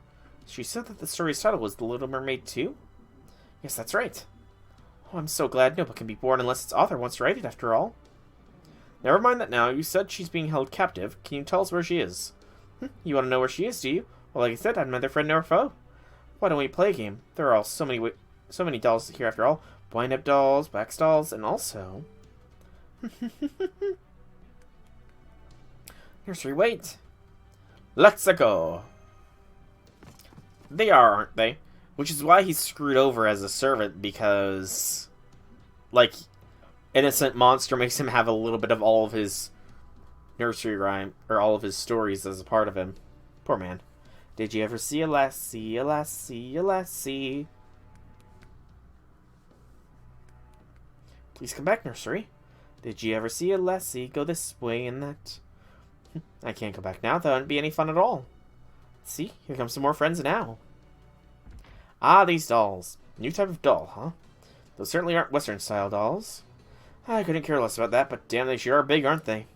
She said that the story's title was The Little Mermaid 2? Yes, that's right. Oh, I'm so glad no book can be born unless its author wants to write it after all. Never mind that now. You said she's being held captive. Can you tell us where she is? You want to know where she is, do you? Well, like I said, I'm neither friend nor foe. Why don't we play a game? There are all so many dolls here after all. Wind-up dolls, wax dolls, and also... Nursery, wait. Let's go. They are, aren't they? Which is why he's screwed over as a servant, because... like, Innocent Monster makes him have a little bit of all of his nursery rhyme, or all of his stories as a part of him. Poor man. Did you ever see a lassie, a lassie, a lassie? Please come back, Nursery. Did you ever see a lassie go this way and that? I can't go back now. That wouldn't be any fun at all. See, here come some more friends now. Ah, these dolls. New type of doll, huh? Those certainly aren't Western-style dolls. I couldn't care less about that, but damn, they sure are big, aren't they?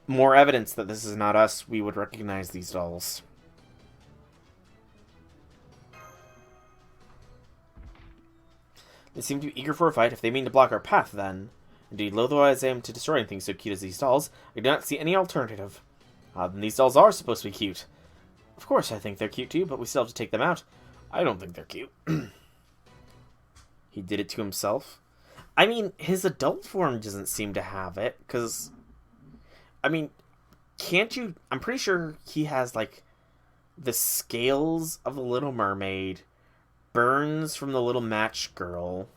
More evidence that this is not us. We would recognize these dolls. They seem to be eager for a fight if they mean to block our path, then. Indeed, loath though I am to destroying things so cute as these dolls, I do not see any alternative. Then these dolls are supposed to be cute. Of course I think they're cute too, but we still have to take them out. I don't think they're cute. He did it to himself. I mean, his adult form doesn't seem to have it, because... I mean, can't you... I'm pretty sure he has, like, the scales of the Little Mermaid, burns from the Little Match Girl.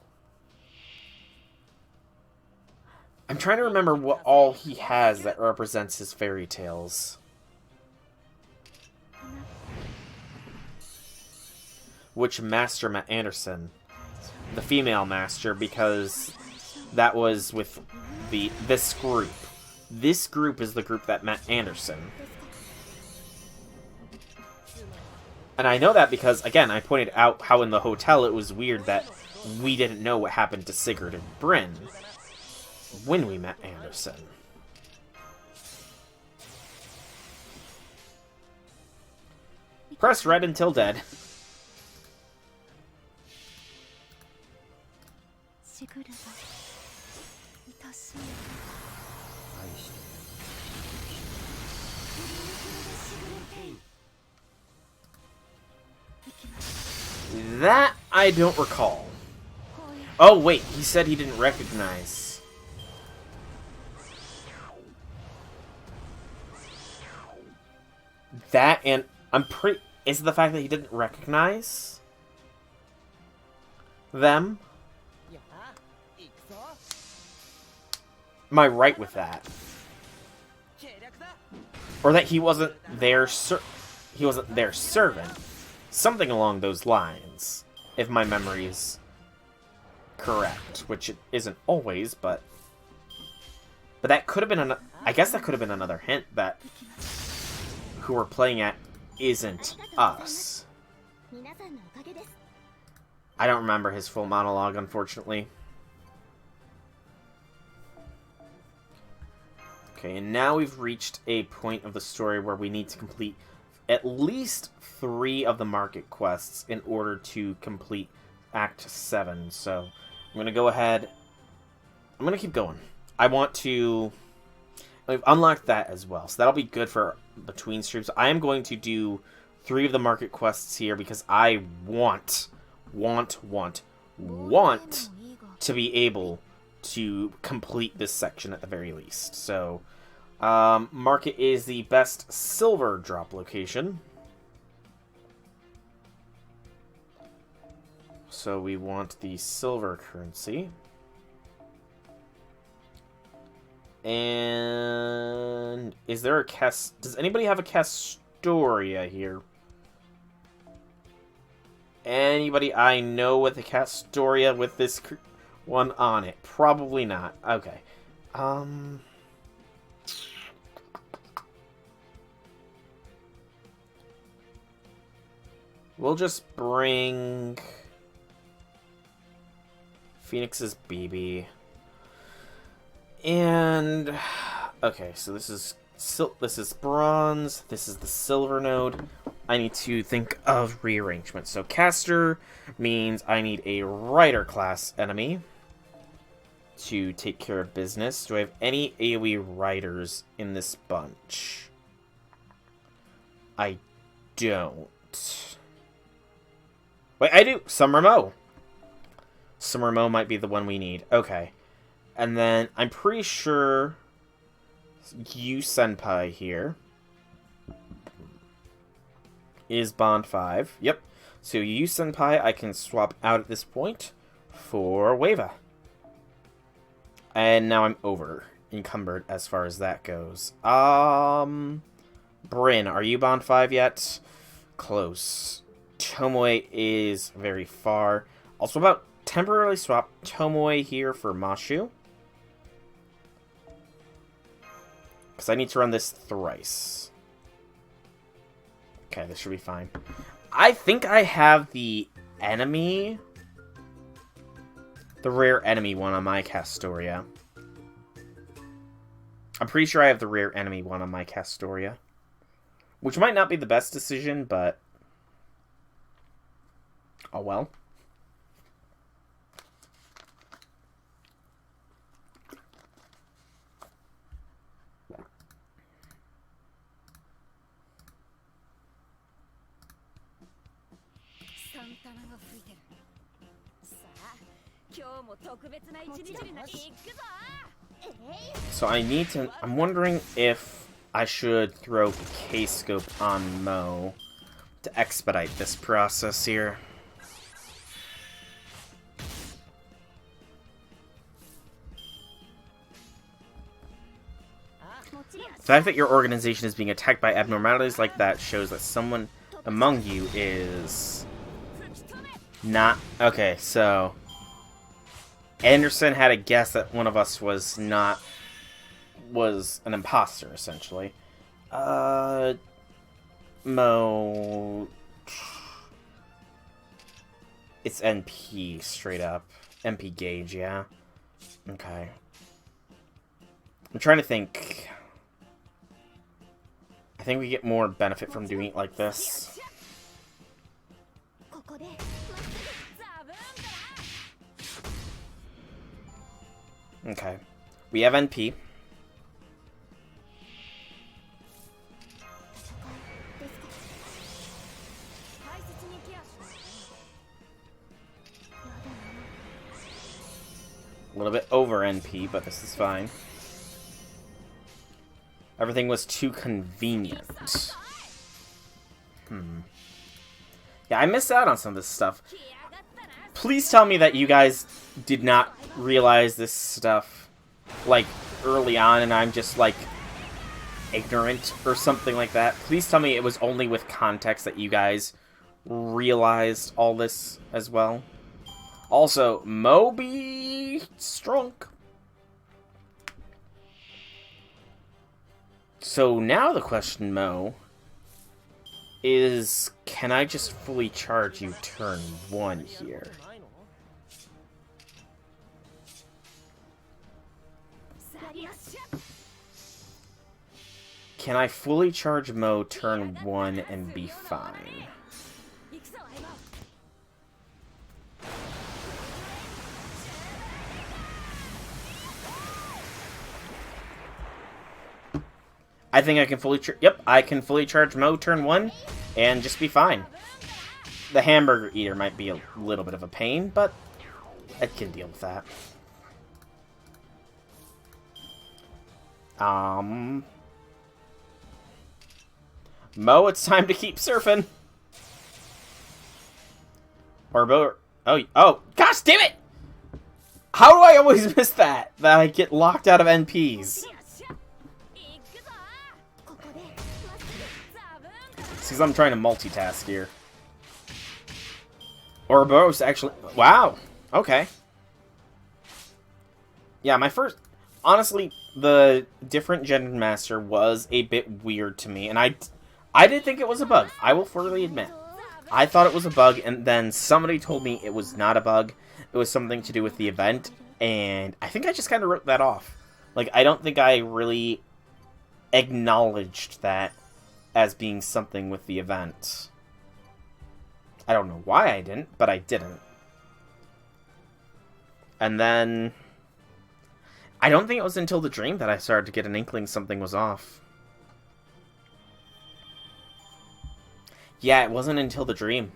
I'm trying to remember what all he has that represents his fairy tales. which master met Anderson. The female master, because that was with this group. This group is the group that met Anderson. And I know that because, again, I pointed out how in the hotel it was weird that we didn't know what happened to Sigurd and Brynn when we met Anderson. Press red until dead. That I don't recall. Oh wait, he said he didn't recognize. That, and I'm pretty... Is it the fact that he didn't recognize them? Am I right with that? Or that he wasn't their servant? Something along those lines, if my memory's correct, which it isn't always, but that could have been I guess that could have been another hint that who we're playing at isn't us. I don't remember his full monologue, unfortunately. Okay, and now we've reached a point of the story where we need to complete at least 3 of the market quests in order to complete Act 7. So, I'm going to go ahead. I'm going to keep going. I want to... We've unlocked that as well, so that'll be good for between streams. I am going to do 3 of the market quests here because I want to be able to complete this section at the very least. So, market is the best silver drop location. So we want the silver currency. And is there a does anybody have a Castoria here? Anybody I know with a Castoria with this one on it? Probably not. Okay. We'll just bring Phoenix's BB. And okay, so this is bronze. This is the silver node. I need to think of rearrangement. So caster means I need a rider class enemy to take care of business. Do I have any AoE riders in this bunch? I don't. Wait, I do! Summermo! Summermo might be the one we need. Okay. And then, I'm pretty sure Yu Senpai here is Bond 5. Yep. So Yu Senpai I can swap out at this point for Weva. And now I'm over encumbered as far as that goes. Brynn, are you Bond 5 yet? Close. Tomoe is very far. Also about temporarily swap Tomoe here for Mashu. Because I need to run this thrice. Okay, this should be fine. I think I have the enemy... the rare enemy one on my Castoria. I'm pretty sure I have the rare enemy one on my Castoria. Which might not be the best decision, but... oh well. So I need to... I'm wondering if I should throw K-Scope on Mo to expedite this process here. The fact that your organization is being attacked by abnormalities like that shows that someone among you is Not... Okay, so... Anderson had a guess that one of us was not... was an imposter, essentially. Mo... It's NP, straight up. MP Gauge, yeah. Okay. I'm trying to think... I think we get more benefit from doing it like this. Okay. We have NP. A little bit over NP, but this is fine. Everything was too convenient. Yeah, I missed out on some of this stuff. Please tell me that you guys did not realize this stuff, like, early on, and I'm just, like, ignorant or something like that. Please tell me it was only with context that you guys realized all this as well. Also, Moby Strunk. So now the question, Mo, is can I just fully charge you turn 1 here? Can I fully charge Mo turn 1 and be fine? I think I can fully... Yep, I can fully charge Mo turn 1 and just be fine. The hamburger eater might be a little bit of a pain, but I can deal with that. Mo, it's time to keep surfing. Or Mo... Oh, gosh damn it! How do I always miss that? That I get locked out of NPs. Because I'm trying to multitask here. Ouroboros actually... Wow! Okay. Yeah, my first... Honestly, the different gender master was a bit weird to me. And I did think it was a bug. I will fully admit. I thought it was a bug, and then somebody told me it was not a bug. It was something to do with the event. And I think I just kind of wrote that off. Like, I don't think I really acknowledged that as being something with the event. I don't know why I didn't, but I didn't. And then... I don't think it was until the dream that I started to get an inkling something was off. Yeah, it wasn't until the dream.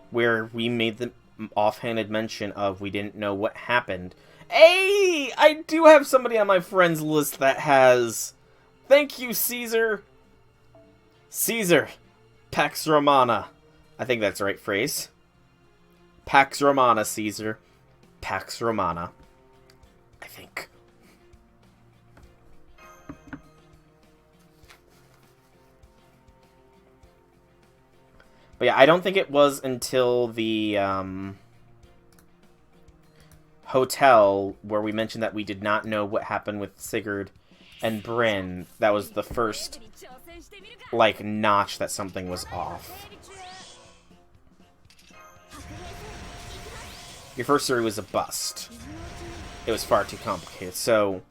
Where we made the offhanded mention of we didn't know what happened. Hey! I do have somebody on my friends list that has... Thank you, Caesar. Caesar. Pax Romana. I think that's the right phrase. Pax Romana, Caesar. Pax Romana. I think. But yeah, I don't think it was until the hotel where we mentioned that we did not know what happened with Sigurd and Bryn, that was the first, like, notch that something was off. Your first theory was a bust. It was far too complicated, so...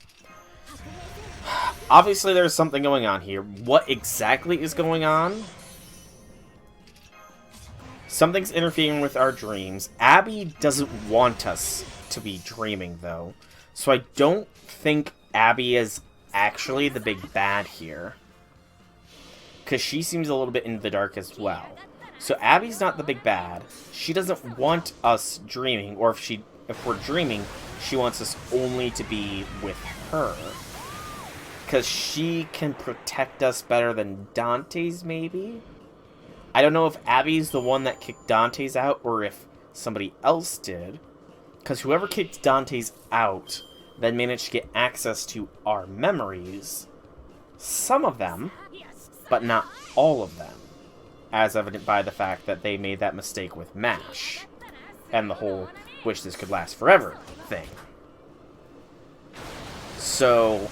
Obviously there's something going on here. What exactly is going on? Something's interfering with our dreams. Abby doesn't want us to be dreaming, though. So I don't think Abby is actually the big bad here. Because she seems a little bit in the dark as well. So Abby's not the big bad. She doesn't want us dreaming, or if we're dreaming, she wants us only to be with her. Because she can protect us better than Dante's, maybe? I don't know if Abby's the one that kicked Dante's out, or if somebody else did. Because whoever kicked Dante's out then managed to get access to our memories. Some of them, but not all of them. as evident by the fact that they made that mistake with MASH and the whole wish this could last forever thing. So,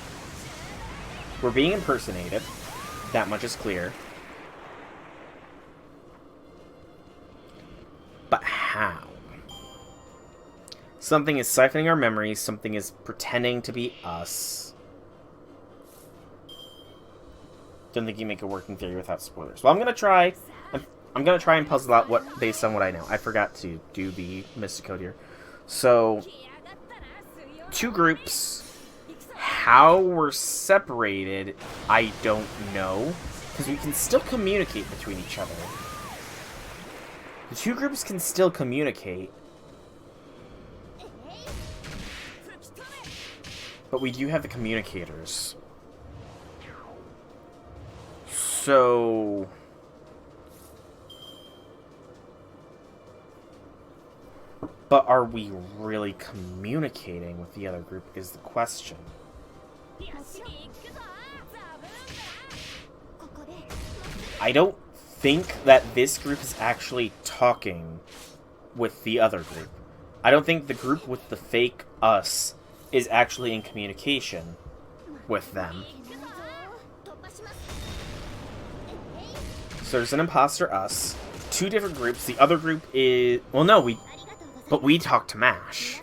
we're being impersonated. That much is clear. But how? Something is siphoning our memories, something is pretending to be us. Don't think you make a working theory without spoilers. Well, I'm gonna try and puzzle out what based on what I know. I forgot to do the Mystic Code here. So, two groups. How we're separated, I don't know. Because we can still communicate between each other. The two groups can still communicate. But we do have the communicators. So... But are we really communicating with the other group is the question. I don't think that this group is actually talking with the other group. I don't think the group with the fake us is actually in communication with them. So there's an imposter us, two different groups. The other group is... Well, no, we talk to MASH.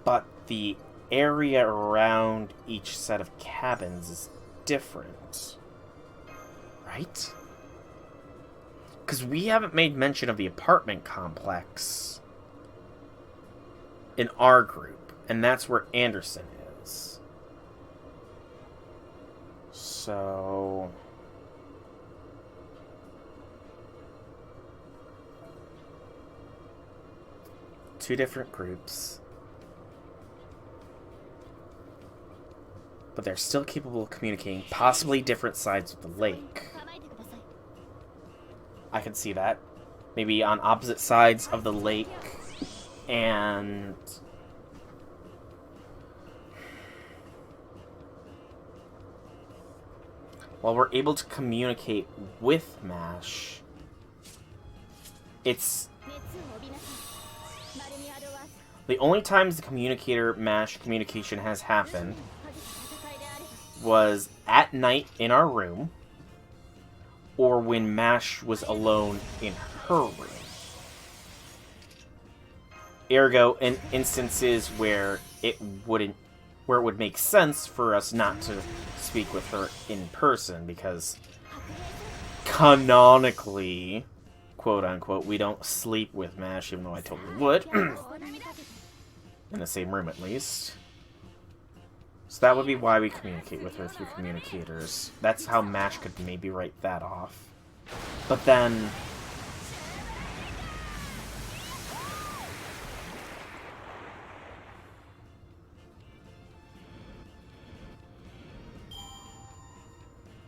But the area around each set of cabins is different. Right? Because we haven't made mention of the apartment complex in our group. And that's where Anderson is. So... two different groups. But they're still capable of communicating possibly different sides of the lake. I can see that. Maybe on opposite sides of the lake. And... while we're able to communicate with MASH, it's... the only times the communicator-MASH communication has happened was at night in our room, or when MASH was alone in her room. Ergo, in instances where it would make sense for us not to speak with her in person, because canonically, quote-unquote, we don't sleep with MASH, even though I totally would. In the same room, at least. So that would be why we communicate with her through communicators. That's how MASH could maybe write that off. But then...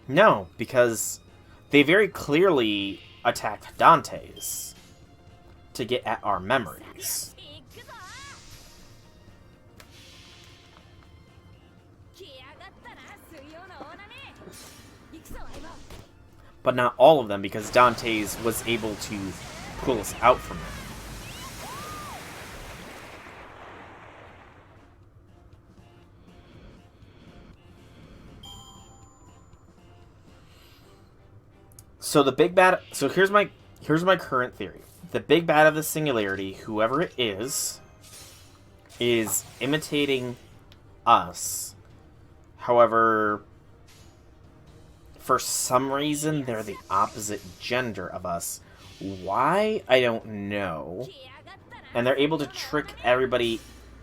no, because they very clearly attacked Dante's to get at our memories. But not all of them, because Dante's was able to pull us out from it. So the big bad... so here's my current theory. The big bad of the singularity, whoever it is imitating us. However, for some reason, they're the opposite gender of us. Why? I don't know. And they're able to trick everybody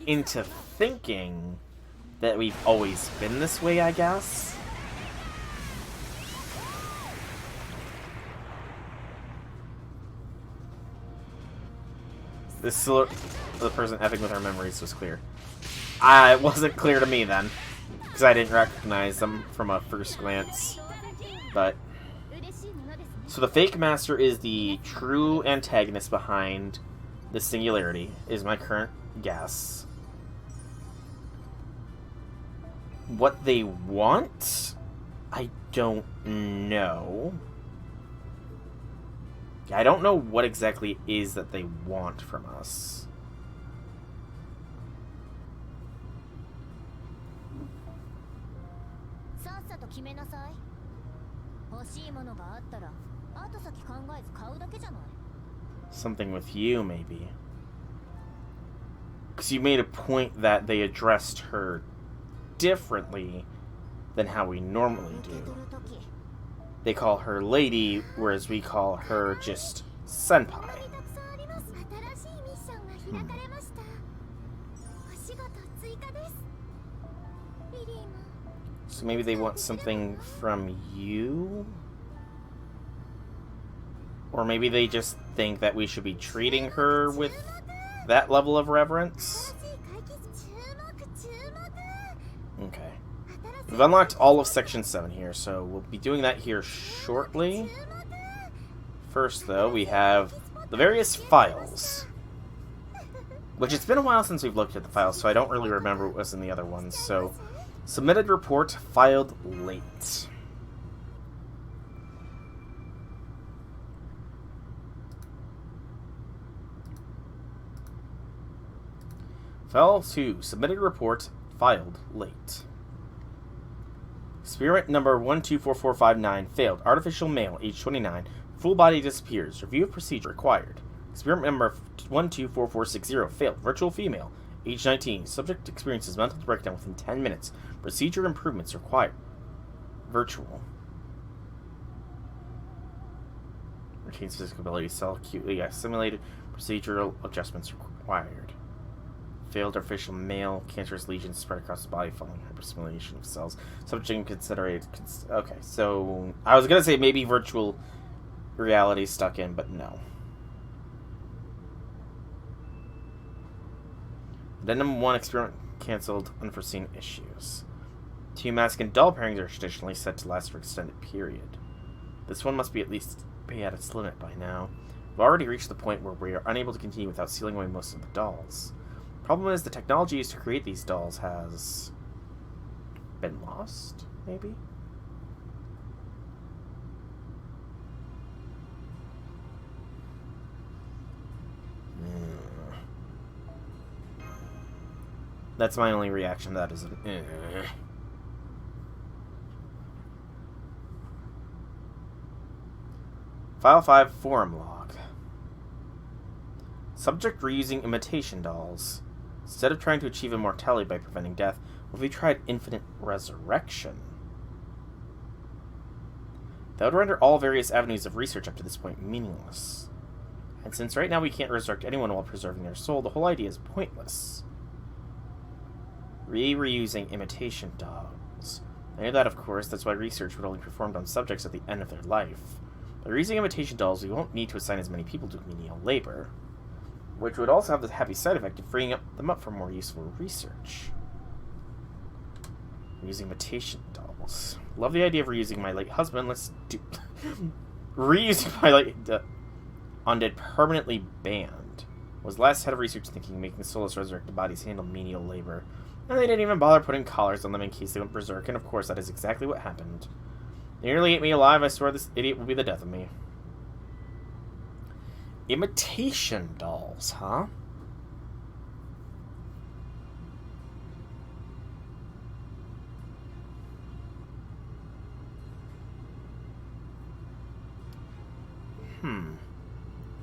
into thinking that we've always been this way, I guess. The person effing with our memories was clear. It wasn't clear to me then, because I didn't recognize them from a first glance. But so the fake master is the true antagonist behind the singularity, is my current guess. What they want? I don't know. I don't know what exactly it is that they want from us. Something with you, maybe. Because you made a point that they addressed her differently than how we normally do. They call her lady, whereas we call her just senpai. So maybe they want something from you? Or maybe they just think that we should be treating her with that level of reverence? Okay. We've unlocked all of Section 7 here, so we'll be doing that here shortly. First, though, we have the various files. Which, it's been a while since we've looked at the files, so I don't really remember what was in the other ones. So, submitted report, filed late. File 2, submitted report, filed late. Experiment number 124459 failed. Artificial male, age 29. Full body disappears. Review of procedure required. Experiment number 124460 failed. Virtual female, age 19. Subject experiences mental breakdown within 10 minutes. Procedure improvements required. Virtual. Retains physical ability. Cell acutely simulated. Procedural adjustments required. Failed artificial male, cancerous lesions spread across the body following hyperstimulation of cells. Subject considered. Okay, so I was gonna say maybe virtual reality stuck in, but no. Addendum 1 experiment cancelled. Unforeseen issues. 2 mask and doll pairings are traditionally set to last for extended period. This one must be at least be at its limit by now. We've already reached the point where we are unable to continue without sealing away most of the dolls. Problem is, the technology used to create these dolls has been lost, maybe? That's my only reaction to that is an File 5 forum log. Subject reusing imitation dolls. Instead of trying to achieve immortality by preventing death, what if we tried infinite resurrection? That would render all various avenues of research up to this point meaningless. And since right now we can't resurrect anyone while preserving their soul, the whole idea is pointless. Reusing imitation dolls. I know that, of course, that's why research would only be performed on subjects at the end of their life. By reusing imitation dolls, we won't need to assign as many people to menial labor, which would also have the happy side effect of freeing them up for more useful research. Reusing imitation dolls. Love the idea of reusing my late husband. Let's do... Reusing my late... undead permanently banned. Was last head of research thinking making soulless resurrected bodies handle menial labor. And they didn't even bother putting collars on them in case they went berserk, and of course that is exactly what happened. They nearly ate me alive. I swear this idiot will be the death of me. Imitation dolls, huh?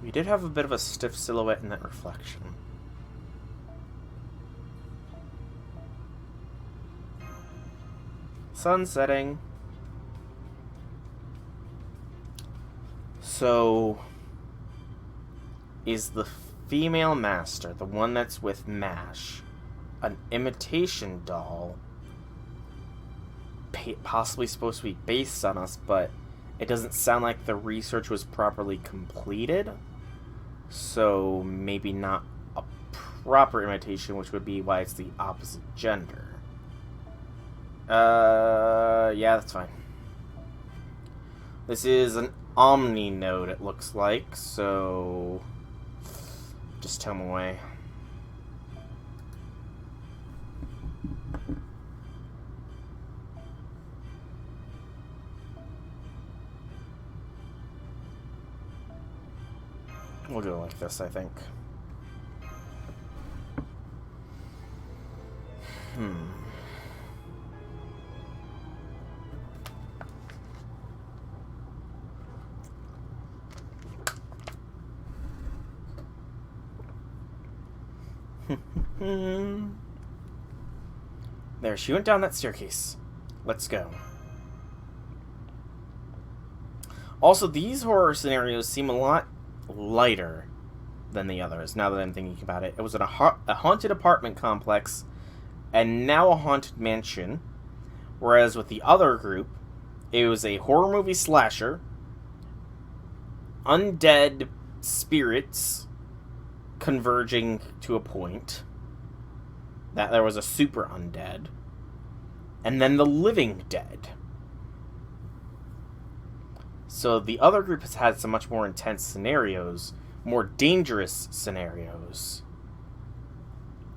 We did have a bit of a stiff silhouette in that reflection. Sun setting. So... is the female master, the one that's with MASH, an imitation doll, possibly supposed to be based on us, but it doesn't sound like the research was properly completed, so maybe not a proper imitation, which would be why it's the opposite gender. Yeah, that's fine. This is an Omni node, it looks like, so... just tell him away. We'll go like this, I think. There, she went down that staircase. Let's go. Also, these horror scenarios seem a lot lighter than the others, now that I'm thinking about it. It was a haunted apartment complex, and now a haunted mansion. Whereas with the other group, it was a horror movie slasher, undead spirits converging to a point, that there was a super undead, and then the living dead. So the other group has had some much more intense scenarios, more dangerous scenarios.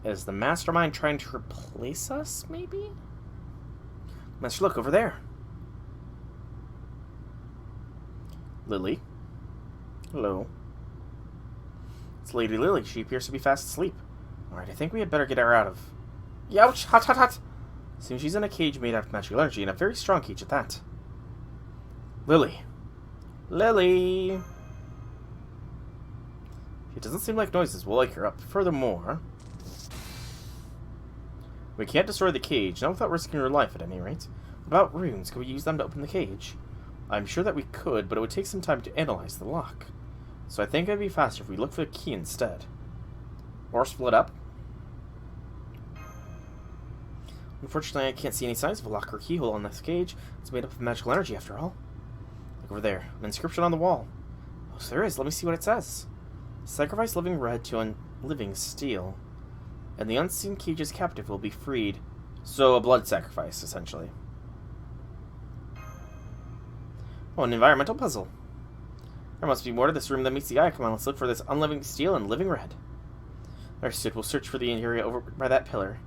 Is the mastermind trying to replace us, maybe? Let's look over there. Lily. Hello. It's Lady Lily. She appears to be fast asleep. Alright, I think we had better get her out of... Youch! Hot, hot, hot! Seems she's in a cage made out of magical energy, and a very strong cage at that. Lily. Lily! It doesn't seem like noises will wake her up. Furthermore... we can't destroy the cage, not without risking her life at any rate. What about runes? Could we use them to open the cage? I'm sure that we could, but it would take some time to analyze the lock. So I think it'd be faster if we look for the key instead. Or split up. Unfortunately, I can't see any signs of a lock or keyhole on this cage. It's made up of magical energy, after all. Look over there. An inscription on the wall. Oh, so there is. Let me see what it says. Sacrifice living red to living steel, and the unseen cage's captive will be freed. So, a blood sacrifice, essentially. Oh, an environmental puzzle. There must be more to this room than meets the eye. Come on, let's look for this unliving steel and living red. Understood. We'll search for the area over by that pillar.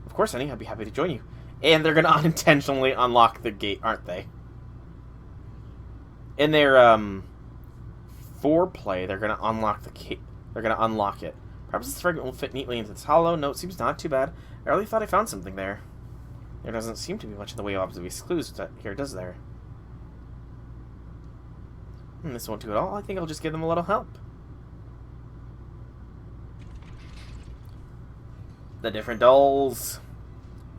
Of course, honey. I'd be happy to join you. And they're going to unintentionally unlock the gate, aren't they? In their, foreplay, they're going to unlock the gate. They're going to unlock it. Perhaps this fragment will fit neatly into this hollow. No, it seems not too bad. I really thought I found something there. There doesn't seem to be much in the way of obvious clues here, does there? This won't do it all. I think I'll just give them a little help. The different dolls.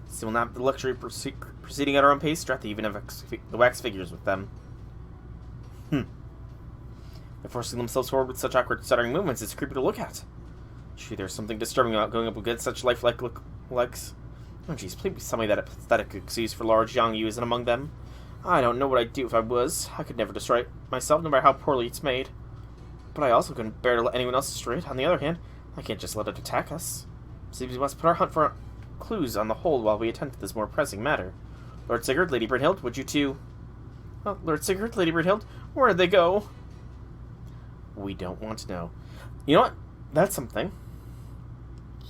So we'll not have the luxury of proceeding at our own pace. Drat, they even have the wax figures with them. They're forcing themselves forward with such awkward, stuttering movements. It's creepy to look at. Gee, there's something disturbing about going up against such lifelike looks. Oh, jeez, please tell me that a pathetic excuse for large young you isn't among them. I don't know what I'd do if I was. I could never destroy it myself, no matter how poorly it's made. But I also couldn't bear to let anyone else destroy it. On the other hand, I can't just let it attack us. Seems we must put our hunt for clues on the hold while we attend to this more pressing matter. Lord Sigurd, Lady Brynhild, would you two... Oh, Lord Sigurd, Lady Brynhild, where'd they go? We don't want to know. You know what? That's something.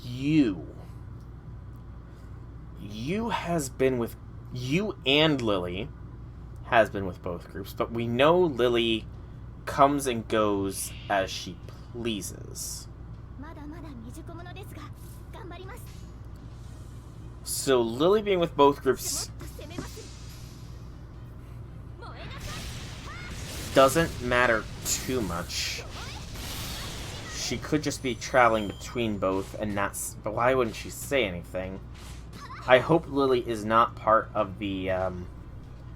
You has been with... You and Lily has been with both groups, but we know Lily comes and goes as she pleases. So Lily being with both groups doesn't matter too much. She could just be traveling between both and not... But why wouldn't she say anything? I hope Lily is not part of the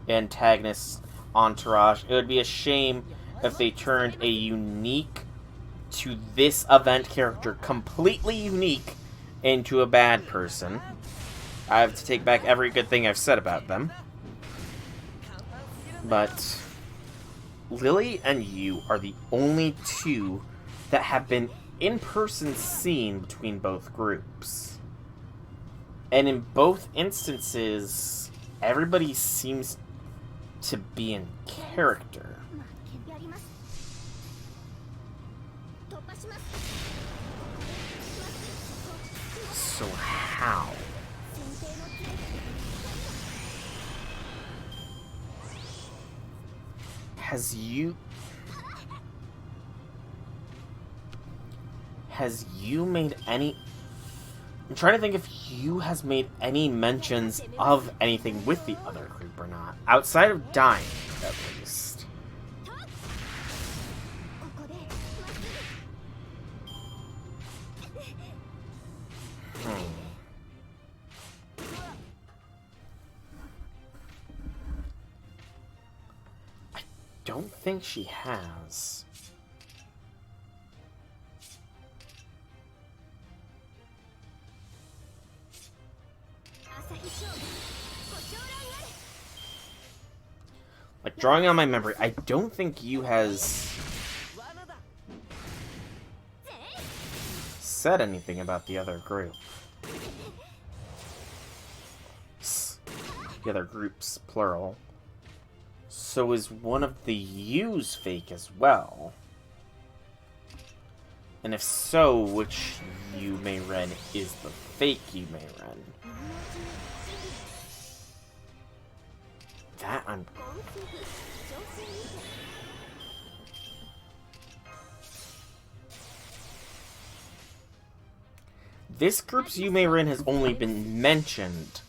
antagonist entourage. It would be a shame if they turned a unique to this event character, completely unique, into a bad person. I have to take back every good thing I've said about them. But Lily and you are the only two that have been in-person seen between both groups. And in both instances, everybody seems to be in character. So how? Has you... Has you made any... I'm trying to think if you has made any mentions of anything with the other group or not. Outside of dying, at least. I don't think she has. Like, drawing on my memory, I don't think you has said anything about the other group. The other groups, plural. So is one of the U's fake as well? And if so, which Yume Ren is the fake Yume Ren? That I'm... This group's Yume Ren has only been mentioned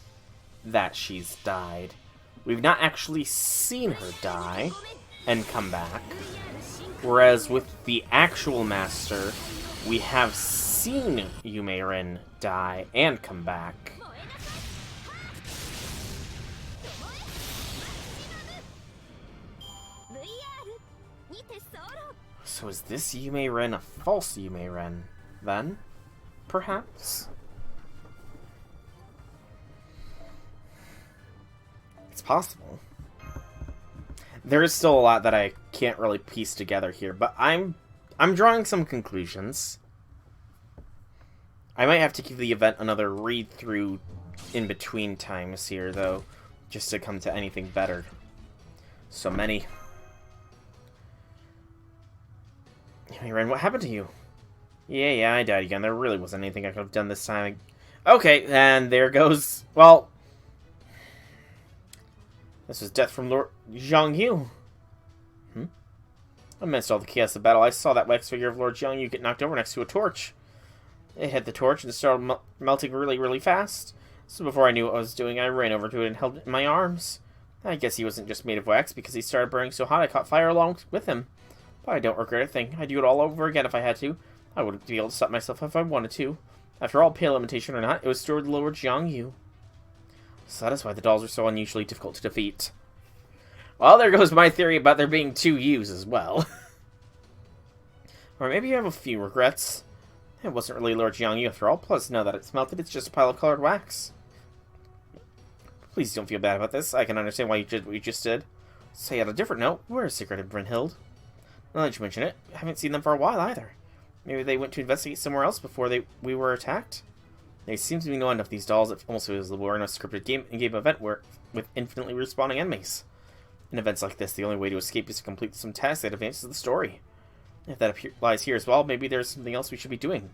that she's died. We've not actually seen her die and come back. Whereas with the actual master, we have seen Yume Ren die and come back. So is this Yume Ren a false Yume Ren, then? Perhaps? It's possible. There is still a lot that I can't really piece together here, but I'm drawing some conclusions. I might have to give the event another read-through in between times here, though, just to come to anything better. So many. Hey, Ren, what happened to you? Yeah, I died again. There really wasn't anything I could have done this time. Okay, and there goes... Well... This was death from Lord Zhang Yu. Amidst all the chaos of battle, I saw that wax figure of Lord Zhang Yu get knocked over next to a torch. It hit the torch and started melting really fast. So before I knew what I was doing, I ran over to it and held it in my arms. I guess he wasn't just made of wax, because he started burning so hot I caught fire along with him. But I don't regret a thing. I'd do it all over again if I had to. I wouldn't be able to stop myself if I wanted to. After all, pale imitation or not, it was stored with Lord Zhang Yu. So that is why the dolls are so unusually difficult to defeat. Well, there goes my theory about there being two U's as well. Or maybe you have a few regrets. It wasn't really Lord Zhang Yu after all, plus now that it's melted, it's just a pile of colored wax. Please don't feel bad about this. I can understand why you did what you just did. Say on a different note, where is Sigrid and Brynhild? Now that you mention it, I haven't seen them for a while either. Maybe they went to investigate somewhere else before we were attacked? They seem to be knowing enough these dolls. It almost feels like we're in a scripted game event with infinitely respawning enemies. In events like this, the only way to escape is to complete some task that advances the story. If that applies here as well, maybe there's something else we should be doing.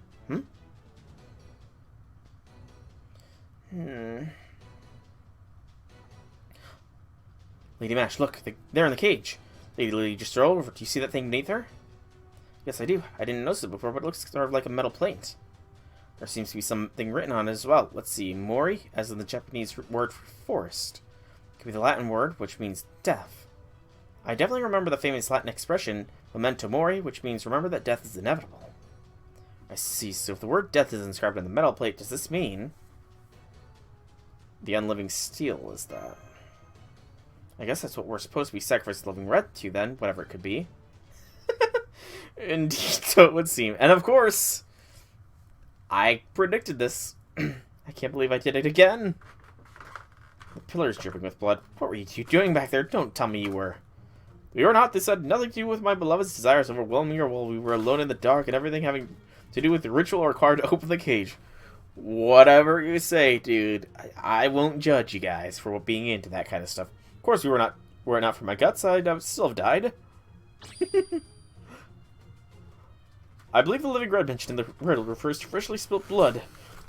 Lady Mash, look, they're in the cage. Lady Lily just rolled over. Do you see that thing beneath her? Yes, I do. I didn't notice it before, but it looks sort of like a metal plate. There seems to be something written on it as well. Let's see. Mori, as in the Japanese word for forest. Could be the Latin word, which means death. I definitely remember the famous Latin expression, memento mori, which means remember that death is inevitable. I see. So if the word death is inscribed on the metal plate, does this mean the unliving steel is that? I guess that's what we're supposed to be sacrificing living red to then, whatever it could be. Indeed, so it would seem. And of course, I predicted this. I can't believe I did it again. The pillar is dripping with blood. What were you two doing back there? Don't tell me you were. We were not. This had nothing to do with my beloved's desires overwhelming her while we were alone in the dark, and everything having to do with the ritual required to open the cage. Whatever you say, dude. I won't judge you guys for being into that kind of stuff. Of course, were it not for my guts, I'd still have died. I believe the living red mentioned in the riddle refers to freshly spilt blood.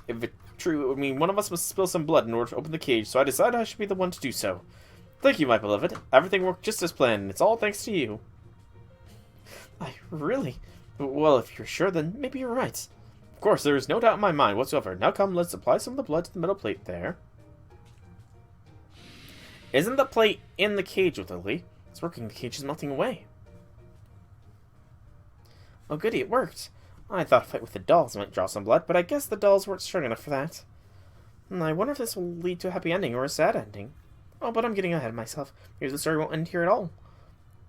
If it's true, it would mean one of us must spill some blood in order to open the cage, so I decided I should be the one to do so. Thank you, my beloved. Everything worked just as planned, and it's all thanks to you. I really... Well, if you're sure, then maybe you're right. Of course, there is no doubt in my mind whatsoever. Now come, let's apply some of the blood to the metal plate there. Isn't the plate in the cage with Lily? It's working, the cage is melting away. Oh goody, it worked. I thought a fight with the dolls might draw some blood, but I guess the dolls weren't strong enough for that. I wonder if this will lead to a happy ending or a sad ending. Oh, but I'm getting ahead of myself. Maybe the story won't end here at all.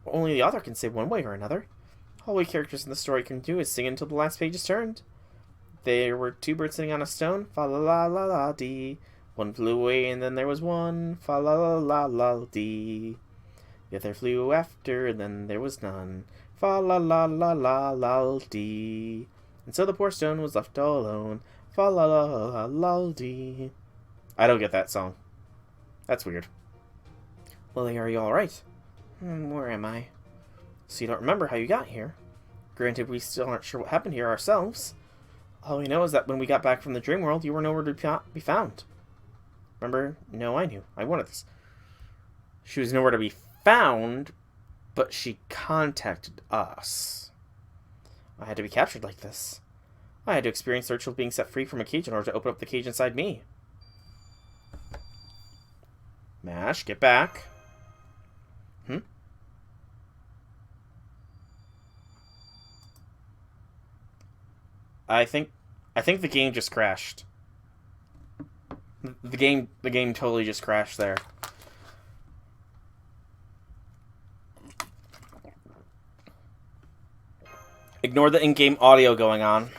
Only the author can say one way or another. All we characters in the story can do is sing until the last page is turned. There were two birds sitting on a stone, fa la la la la dee. One flew away and then there was one, fa la la la la dee. The other flew after and then there was none, fa la la la la la dee. And so the poor stone was left all alone, fa la la la la dee. I don't get that song. That's weird. Lily, are you alright? Where am I? So you don't remember how you got here? Granted, we still aren't sure what happened here ourselves. All we know is that when we got back from the dream world, you were nowhere to be found. Remember? No, I knew. I wanted this. She was nowhere to be found, but she contacted us. I had to be captured like this. I had to experience the ritual of being set free from a cage in order to open up the cage inside me. Mash, get back. I think the game just crashed. The game totally just crashed there. Ignore the in-game audio going on.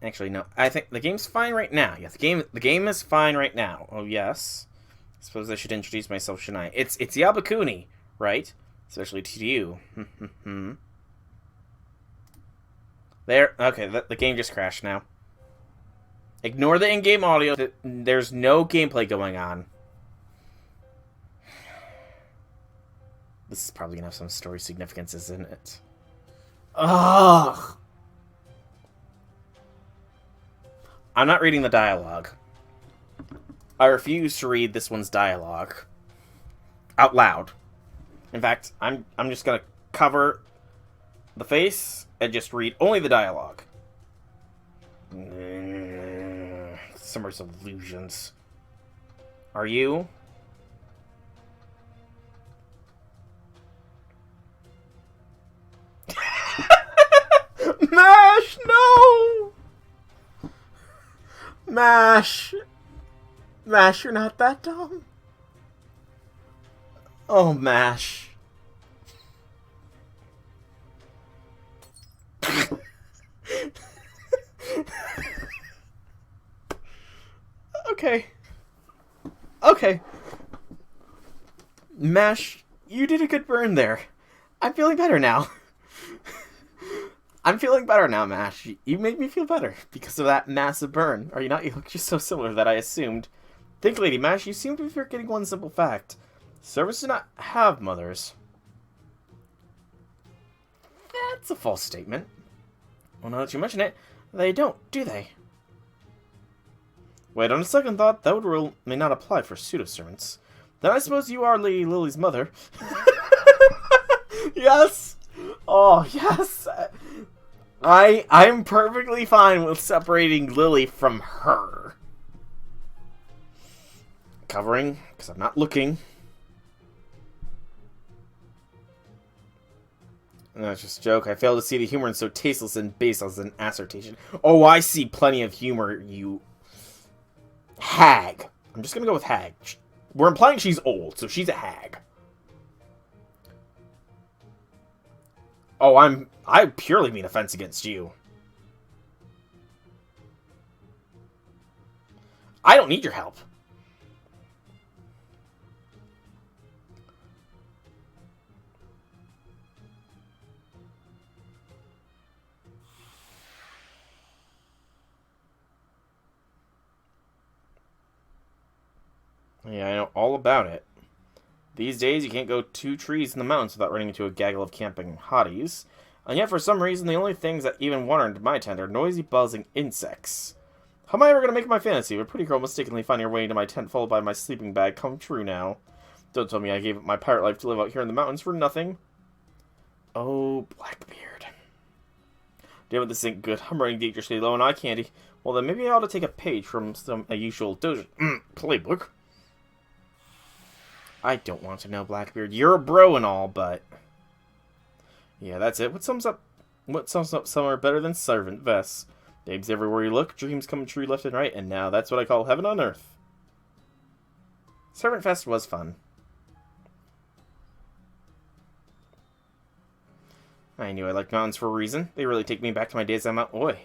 Actually, no. I think the game's fine right now. Yeah, the game is fine right now. Oh yes. I suppose I should introduce myself, shouldn't I? It's Yabakuni, right? Especially to you. There. Okay, the game just crashed now. Ignore the in-game audio. There's no gameplay going on. This is probably gonna have some story significance, isn't it? Ugh! I'm not reading the dialogue. I refuse to read this one's dialogue out loud. In fact, I'm just gonna cover the face and just read only the dialogue. Summer's illusions. Are you? Mash, no! Mash, you're not that dumb. Oh, Mash. Okay. Mash, you did a good burn there. I'm feeling better now. Mash. You made me feel better because of that massive burn. Are you not? You look just so similar that I assumed. Think, Lady Mash, you seem to be forgetting one simple fact. Servants do not have mothers. That's a false statement. Well, now that you mention it, they don't, do they? Wait, on a second thought, that rule may not apply for pseudo-servants. Then I suppose you are Lady Lily's mother. Yes! Oh, yes! I'm perfectly fine with separating Lily from her. Covering, because I'm not looking. That's just a joke. I fail to see the humor in so tasteless and baseless an assertion. Oh, I see plenty of humor, you hag. I'm just gonna go with hag. We're implying she's old, so she's a hag. Oh, I purely mean offense against you. I don't need your help. Yeah, I know all about it. These days, you can't go 2 trees in the mountains without running into a gaggle of camping hotties. And yet, for some reason, the only things that even wander into my tent are noisy, buzzing insects. How am I ever going to make my fantasy of a pretty girl mistakenly finding her way into my tent followed by my sleeping bag come true now? Don't tell me I gave up my pirate life to live out here in the mountains for nothing. Oh, Blackbeard. Damn it, this ain't good. I'm running dangerously low on eye candy. Well, then maybe I ought to take a page from a usual dojo playbook. I don't want to know, Blackbeard. You're a bro and all, but... Yeah, that's it. What sums up summer better than servant vests? Babes everywhere you look, dreams come true left and right, and now that's what I call heaven on earth. Servant Fest was fun. I knew I liked mountains for a reason. They really take me back to my days on Mount Oi.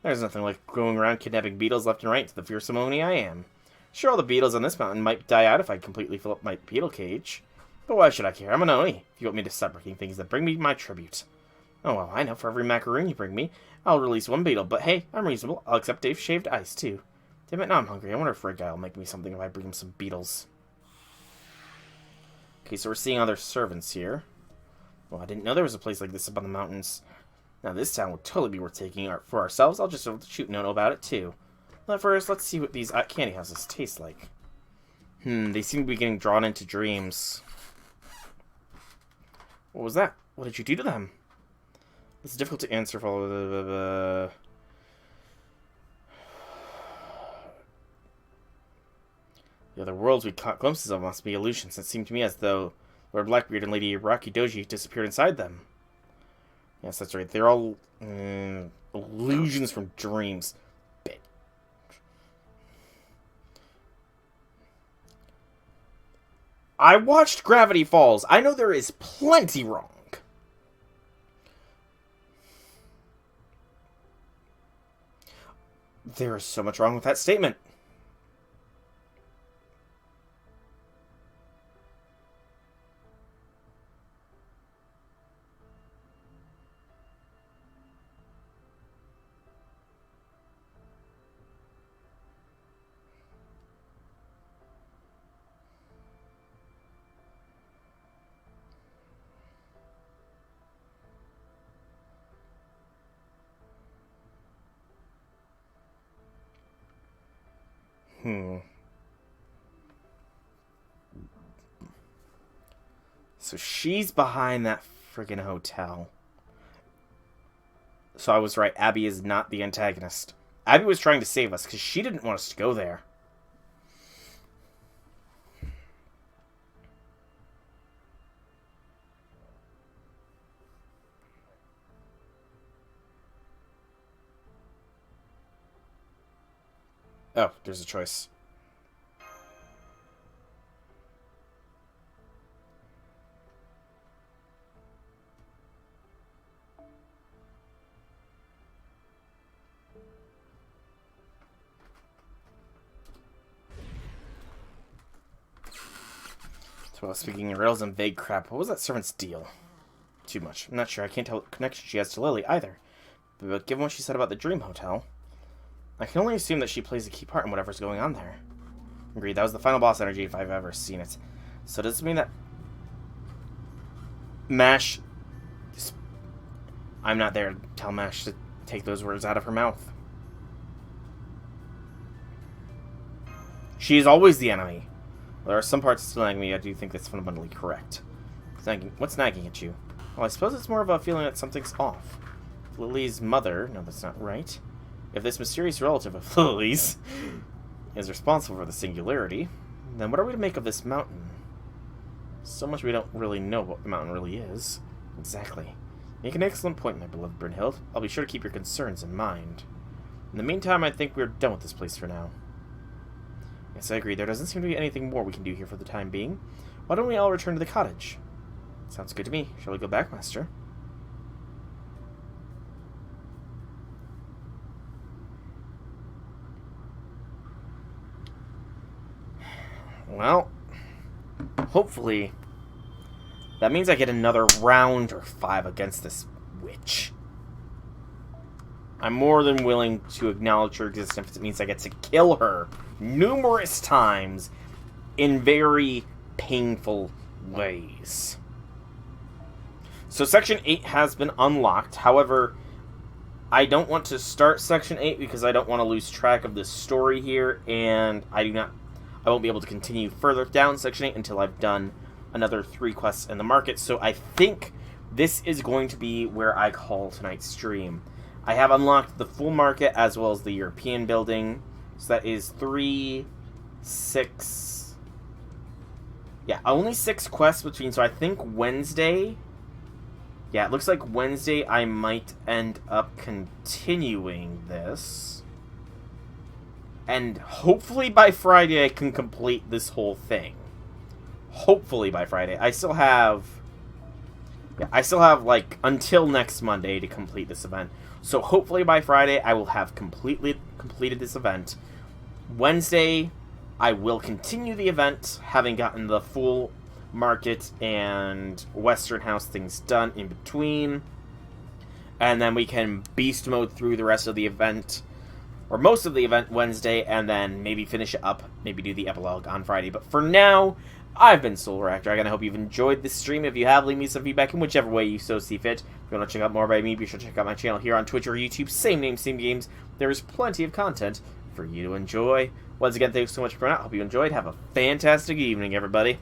There's nothing like going around kidnapping beetles left and right to the fearsome Oni I am. Sure, all the beetles on this mountain might die out if I completely fill up my beetle cage. But why should I care? I'm an Oni. If you want me to stop breaking things, then bring me my tribute. Oh, well, I know. For every macaroon you bring me, I'll release one beetle. But hey, I'm reasonable. I'll accept Dave's shaved ice, too. Damn it, now I'm hungry. I wonder if Red Guy will make me something if I bring him some beetles. Okay, so we're seeing other servants here. Well, I didn't know there was a place like this up on the mountains. Now, this town would totally be worth taking for ourselves. I'll just shoot Nono about it, too. But first, let's see what these candy houses taste like. They seem to be getting drawn into dreams. What was that? What did you do to them? It's difficult to answer. The other worlds we caught glimpses of must be illusions. It seemed to me as though Lord Blackbeard and Lady Rakidoji disappeared inside them. Yes, that's right. They're all illusions from dreams. Bit. I watched Gravity Falls. I know there is plenty wrong. There is so much wrong with that statement. So she's behind that friggin' hotel. So I was right. Abby is not the antagonist. Abby was trying to save us because she didn't want us to go there. Oh, there's a choice. So, speaking of riddles and vague crap, what was that servant's deal? Too much. I'm not sure. I can't tell what connection she has to Lily either. But given what she said about the Dream Hotel, I can only assume that she plays a key part in whatever's going on there. Agreed, that was the final boss energy if I've ever seen it. So does it mean that Mash... I'm not there to tell Mash to take those words out of her mouth. She is always the enemy. Well, there are some parts still nagging me. I do think that's fundamentally correct. What's nagging at you? Well, I suppose it's more of a feeling that something's off. Lily's mother... No, that's not right. If this mysterious relative of Lily's is responsible for the singularity, then what are we to make of this mountain? So much we don't really know what the mountain really is. Exactly. Make an excellent point, my beloved Brynhild. I'll be sure to keep your concerns in mind. In the meantime, I think we're done with this place for now. Yes, I agree. There doesn't seem to be anything more we can do here for the time being. Why don't we all return to the cottage? Sounds good to me. Shall we go back, Master? Well, hopefully that means I get another round or 5 against this witch. I'm more than willing to acknowledge her existence if it means I get to kill her numerous times in very painful ways. So Section 8 has been unlocked. However, I don't want to start Section 8 because I don't want to lose track of this story here, and I won't be able to continue further down Section 8 until I've done another 3 quests in the market. So I think this is going to be where I call tonight's stream. I have unlocked the full market as well as the European building. So that is 3, 6... Yeah, only 6 quests between, so I think Wednesday... Yeah, it looks like Wednesday I might end up continuing this. And hopefully by Friday I can complete this whole thing. Hopefully by Friday. I still have, like, until next Monday to complete this event. So hopefully by Friday I will have completed this event. Wednesday, I will continue the event, having gotten the full market and Western House things done in between. And then we can beast mode through the rest of the event, or most of the event Wednesday, and then maybe finish it up, maybe do the epilogue on Friday. But for now, I've been Soul Dragon. I hope you've enjoyed this stream. If you have, leave me some feedback in whichever way you so see fit. If you want to check out more by me, be sure to check out my channel here on Twitch or YouTube. Same name, same games. There is plenty of content for you to enjoy. Once again, thanks so much for coming out. Hope you enjoyed. Have a fantastic evening, everybody.